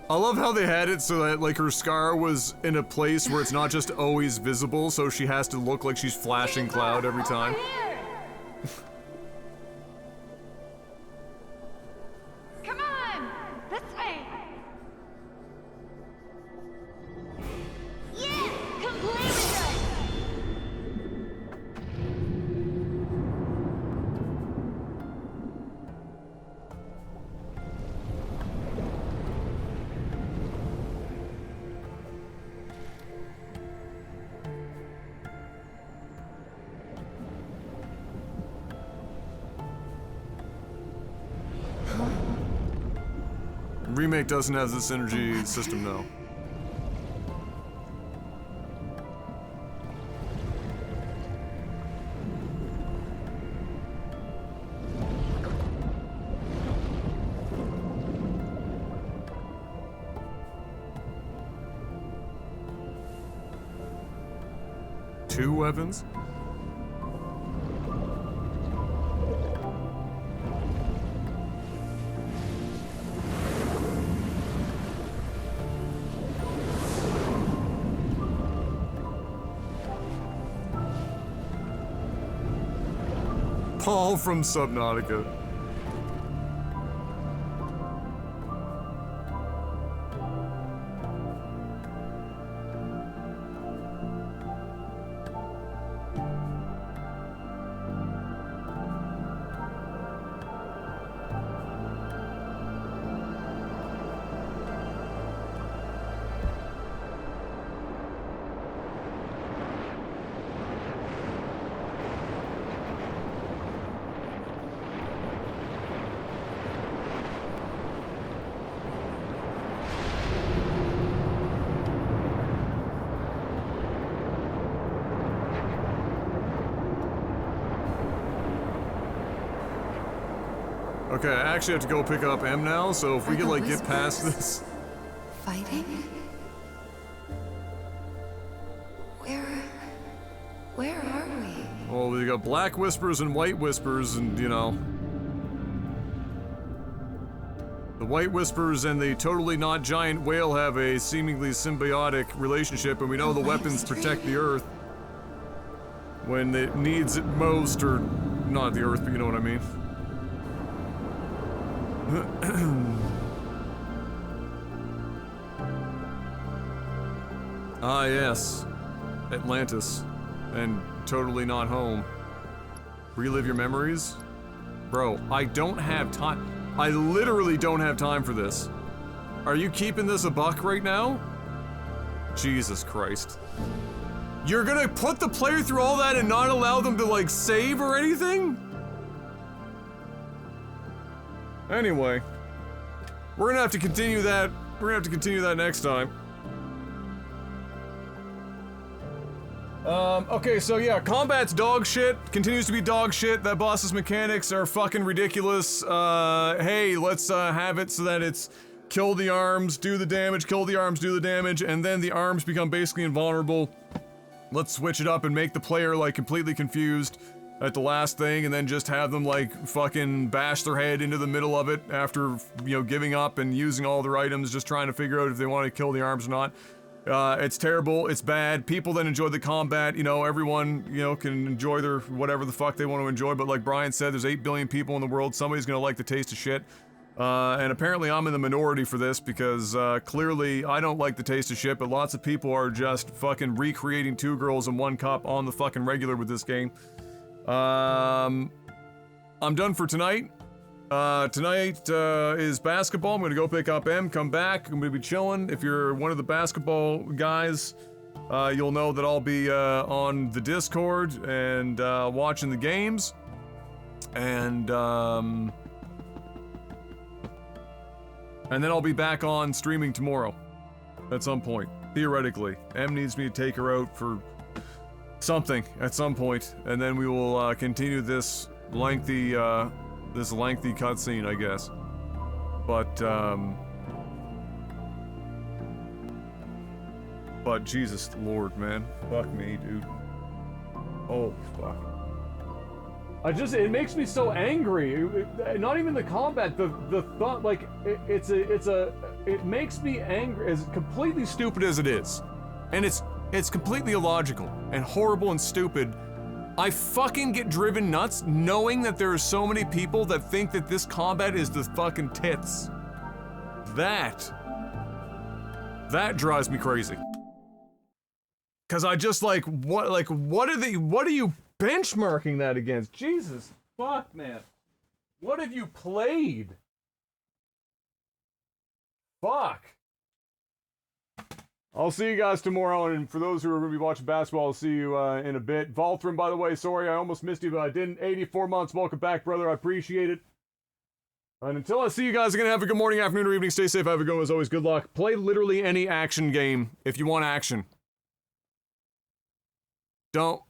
I love how they had it so that, like, her scar was in a place where it's not just always visible, so she has to look like she's flashing cloud every time. Come on! This way! Yes! Completely done! Remake doesn't have this energy system, no. Two weapons? Paul from Subnautica. Okay, I actually have to go pick up M now, so if we could, like, get past this. Fighting? Where are we? Well, we got black whispers and white whispers, and, you know. The white whispers and the totally not giant whale have a seemingly symbiotic relationship, and we know the weapons protect the Earth when it needs it most, or not the Earth, but you know what I mean. Ah, yes. Atlantis. And totally not home. Relive your memories? Bro, I don't have time. I literally don't have time for this. Are you keeping this a buck right now? Jesus Christ. You're gonna put the player through all that and not allow them to, like, save or anything? Anyway. We're gonna have to continue that. We're gonna have to continue that next time. Okay, so yeah, combat's dog shit. Continues to be dog shit. That boss's mechanics are fucking ridiculous. Hey, let's have it so that it's kill the arms, do the damage, kill the arms, do the damage, and then the arms become basically invulnerable. Let's switch it up and make the player, like, completely confused. at the last thing and then just have them like fucking bash their head into the middle of it after, you know, giving up and using all their items, just trying to figure out if they want to kill the arms or not. It's terrible, it's bad. People that enjoy the combat, you know, everyone, you know, can enjoy their whatever the fuck they want to enjoy, but like Brian said, there's 8 billion people in the world, somebody's gonna like the taste of shit. And apparently I'm in the minority for this because clearly I don't like the taste of shit, but lots of people are just fucking recreating 2 girls in 1 cup on the fucking regular with this game. I'm done for tonight. Tonight is basketball. I'm gonna go pick up M, come back. I'm gonna be chilling. If you're one of the basketball guys, you'll know that I'll be on the Discord and watching the games. And then I'll be back on streaming tomorrow at some point, theoretically. M needs me to take her out for something at some point, and then we will continue this lengthy cutscene, I guess. But Jesus Lord, man, fuck me, dude. Oh fuck. It makes me so angry. Not even the combat, the thought, like, it makes me angry, as completely stupid as it is. And it's completely illogical and horrible and stupid. I fucking get driven nuts knowing that there are so many people that think that this combat is the fucking tits. That drives me crazy. Cause I just what are you benchmarking that against? Jesus fuck, man. What have you played? Fuck. I'll see you guys tomorrow, and for those who are going to be watching basketball, I'll see you in a bit. Voltron, by the way, sorry I almost missed you, but I didn't. 84 months, welcome back, brother. I appreciate it. And until I see you guys again, have a good morning, afternoon, or evening. Stay safe, have a go. As always, good luck. Play literally any action game if you want action. Don't